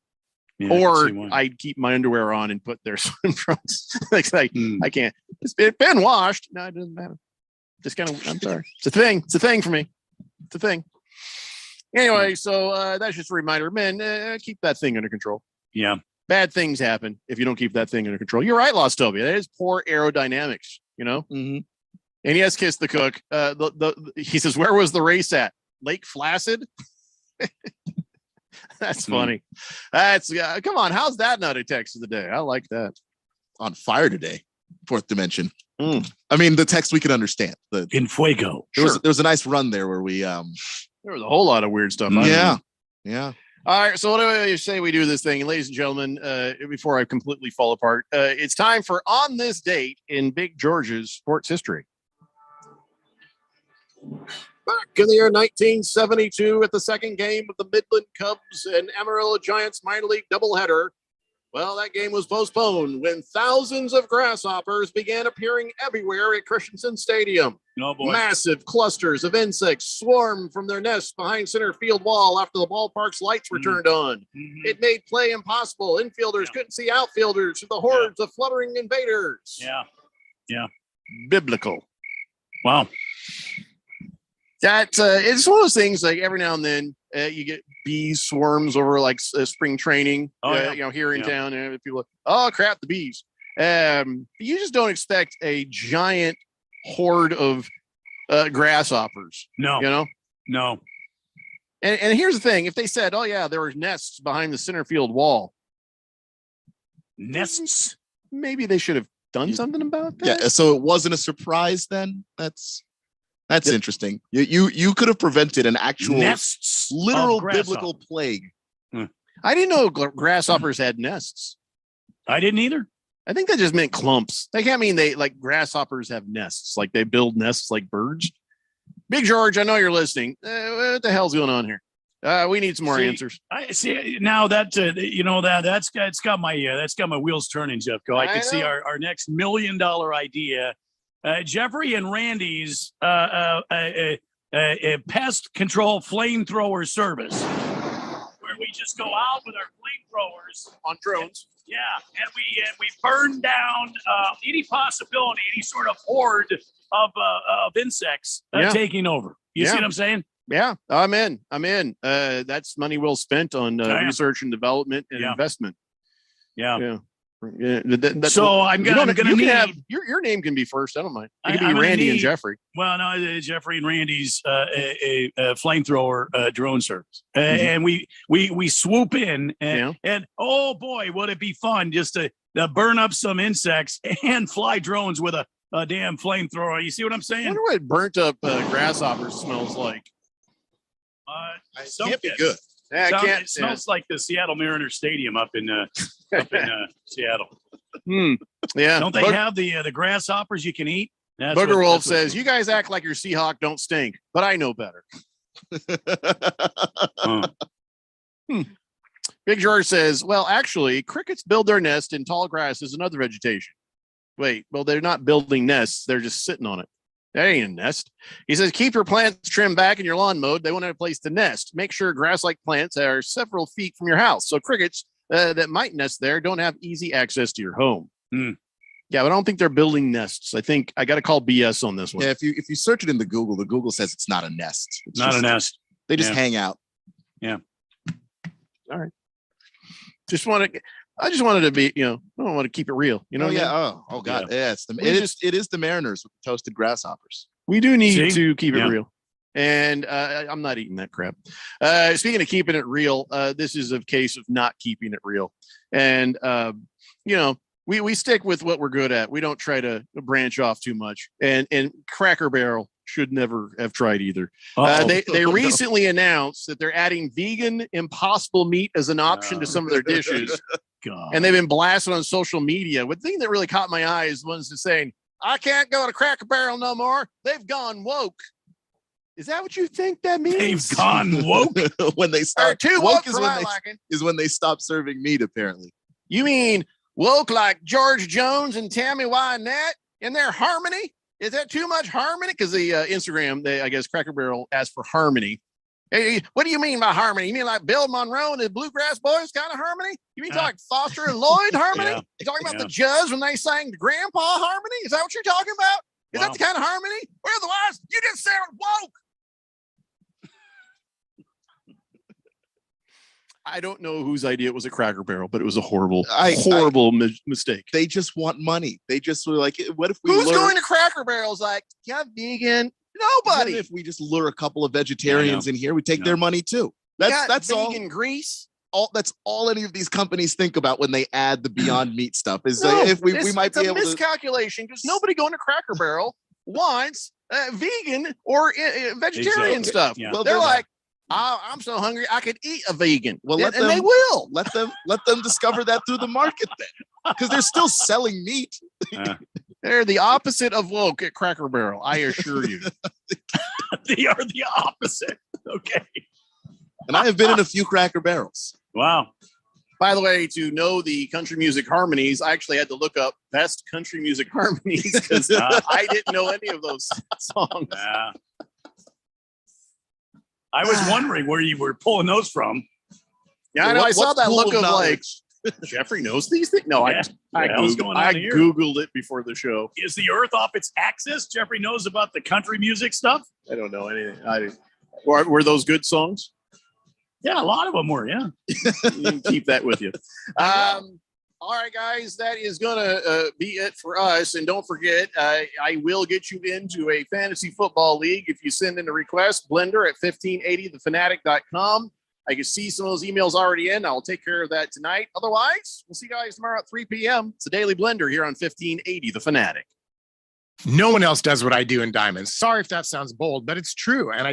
Or I'd keep my underwear on and put their swim trunks. I can't. It's been washed. No, it doesn't matter. Just kind of, I'm sorry. It's a thing. It's a thing for me. It's a thing. Anyway, so that's just a reminder, men, keep that thing under control. Yeah. Bad things happen if you don't keep that thing under control. You're right, Lost Toby. That is poor aerodynamics, Mm-hmm. And yes, Kiss the Cook. He says, where was the race at? Lake Placid? That's funny. That's come on. How's that not a text of the day? I like that. On fire today. Fourth dimension. I mean, the text we can understand. In fuego. There was a nice run there where we there was a whole lot of weird stuff. Yeah. All right, so what do you say we do this thing? And ladies and gentlemen, before I completely fall apart, it's time for On This Date in Big George's sports history. Back in the year 1972, at the second game of the Midland Cubs and Amarillo Giants minor league doubleheader, well, that game was postponed when thousands of grasshoppers began appearing everywhere at Christensen Stadium. Oh, boy. Massive clusters of insects swarmed from their nests behind center field wall after the ballpark's lights were turned on. It made play impossible. Infielders couldn't see outfielders through the hordes of fluttering invaders. Yeah. Biblical. Wow. That it's one of those things, like every now and then you get bee swarms over like spring training, here in town, and people, oh crap, the bees. You just don't expect a giant horde of grasshoppers. No. And here's the thing: if they said, "Oh yeah, there were nests behind the center field wall," nests, maybe they should have done something about that. Yeah, so it wasn't a surprise then. That's interesting. You could have prevented an actual nests, literal biblical plague. I didn't know grasshoppers had nests. I didn't either. I think that just meant clumps. That can't mean they like grasshoppers have nests, like they build nests like birds. Big George, I know you're listening. What the hell's going on here? We need some more answers. I see now that that's got my wheels turning, Jeffco. I can see our next $1 million idea. Jeffrey and Randy's pest control flamethrower service, where we just go out with our flamethrowers on drones. And we burn down any possibility, any sort of horde of insects taking over. You see what I'm saying? Yeah, I'm in. That's money well spent on research and development and investment. Yeah. So I'm gonna need have your name can be first. I don't mind. It can be Randy and Jeffrey. Well, no, Jeffrey and Randy's a flamethrower drone service, and we swoop in and oh boy, would it be fun just to burn up some insects and fly drones with a damn flamethrower. You see what I'm saying? I wonder what burnt up grasshoppers smells like. It can't be good. It smells like the Seattle Mariners Stadium up in Seattle. Yeah. Don't they have the grasshoppers you can eat? Booger Wolf says, "You guys act like your Seahawk don't stink, but I know better." Big George says, "Well, actually, crickets build their nest in tall grasses and other vegetation." Wait, well, they're not building nests; they're just sitting on it. That ain't a nest. He says, keep your plants trimmed back in your lawn mowed. They won't have a place to nest. Make sure grass-like plants are several feet from your house, so crickets that might nest there don't have easy access to your home. Yeah, but I don't think they're building nests. I think I got to call BS on this one. Yeah, if you search it in the Google says it's not a nest. It's not a nest. They just hang out. Yeah. All right. I just wanted to be, I don't want to keep it real. You know? Oh God. Yeah. It is the Mariners with the toasted grasshoppers. We do need to keep it real. And I'm not eating that crap. Speaking of keeping it real, this is a case of not keeping it real. And, we stick with what we're good at. We don't try to branch off too much. And Cracker Barrel should never have tried either. They recently announced that they're adding vegan Impossible meat as an option to some of their dishes. God. And they've been blasted on social media. The thing that really caught my eye is ones that saying, I can't go to Cracker Barrel no more. They've gone woke. Is that what you think that means? They've gone woke? When they start too woke is when they stop serving meat, apparently. You mean woke like George Jones and Tammy Wynette in their harmony? Is that too much harmony? Because the Instagram, I guess Cracker Barrel asked for harmony. Hey, what do you mean by harmony? You mean like Bill Monroe and the Bluegrass Boys kind of harmony? You mean like Foster and Lloyd harmony? You talking about the Judds when they sang the Grandpa harmony? Is that what you're talking about? Is that the kind of harmony? Or otherwise, you just sound woke. I don't know whose idea it was a Cracker Barrel, but it was a horrible mistake. They just want money. They just were like, what if we Who's going to Cracker Barrels like, yeah, vegan? Nobody. Even if we just lure a couple of vegetarians in here, we take their money too. That's all. Vegan grease. That's all any of these companies think about when they add the Beyond Meat stuff. Is No, if we might it's be a able to. miscalculation because nobody going to Cracker Barrel wants vegan or vegetarian stuff. Yeah. Well, they're like, oh, I'm so hungry I could eat a vegan. Well, and they will let them discover that through the market then, because they're still selling meat. They're the opposite of woke at Cracker Barrel, I assure you. They are the opposite. Okay. And I have been in a few Cracker Barrels. Wow. By the way, to know the country music harmonies, I actually had to look up best country music harmonies because I didn't know any of those songs. I was wondering where you were pulling those from. Yeah, I know. I saw that look of like, Jeffrey knows these things. No, Yeah. I Here? Googled it before the show. Is the Earth off its axis? Jeffrey knows about the country music stuff. I don't know anything. Were those good songs? Yeah, a lot of them were. Yeah. You can keep that with you. All right, guys, that is going to be it for us. And don't forget, I will get you into a fantasy football league if you send in a request. Blender at 1580thefanatic.com. I can see some of those emails already in. I'll take care of that tonight. Otherwise, we'll see you guys tomorrow at 3 p.m. It's a Daily Blender here on 1580 The Fanatic. No one else does what I do in diamonds. Sorry if that sounds bold, but it's true. And I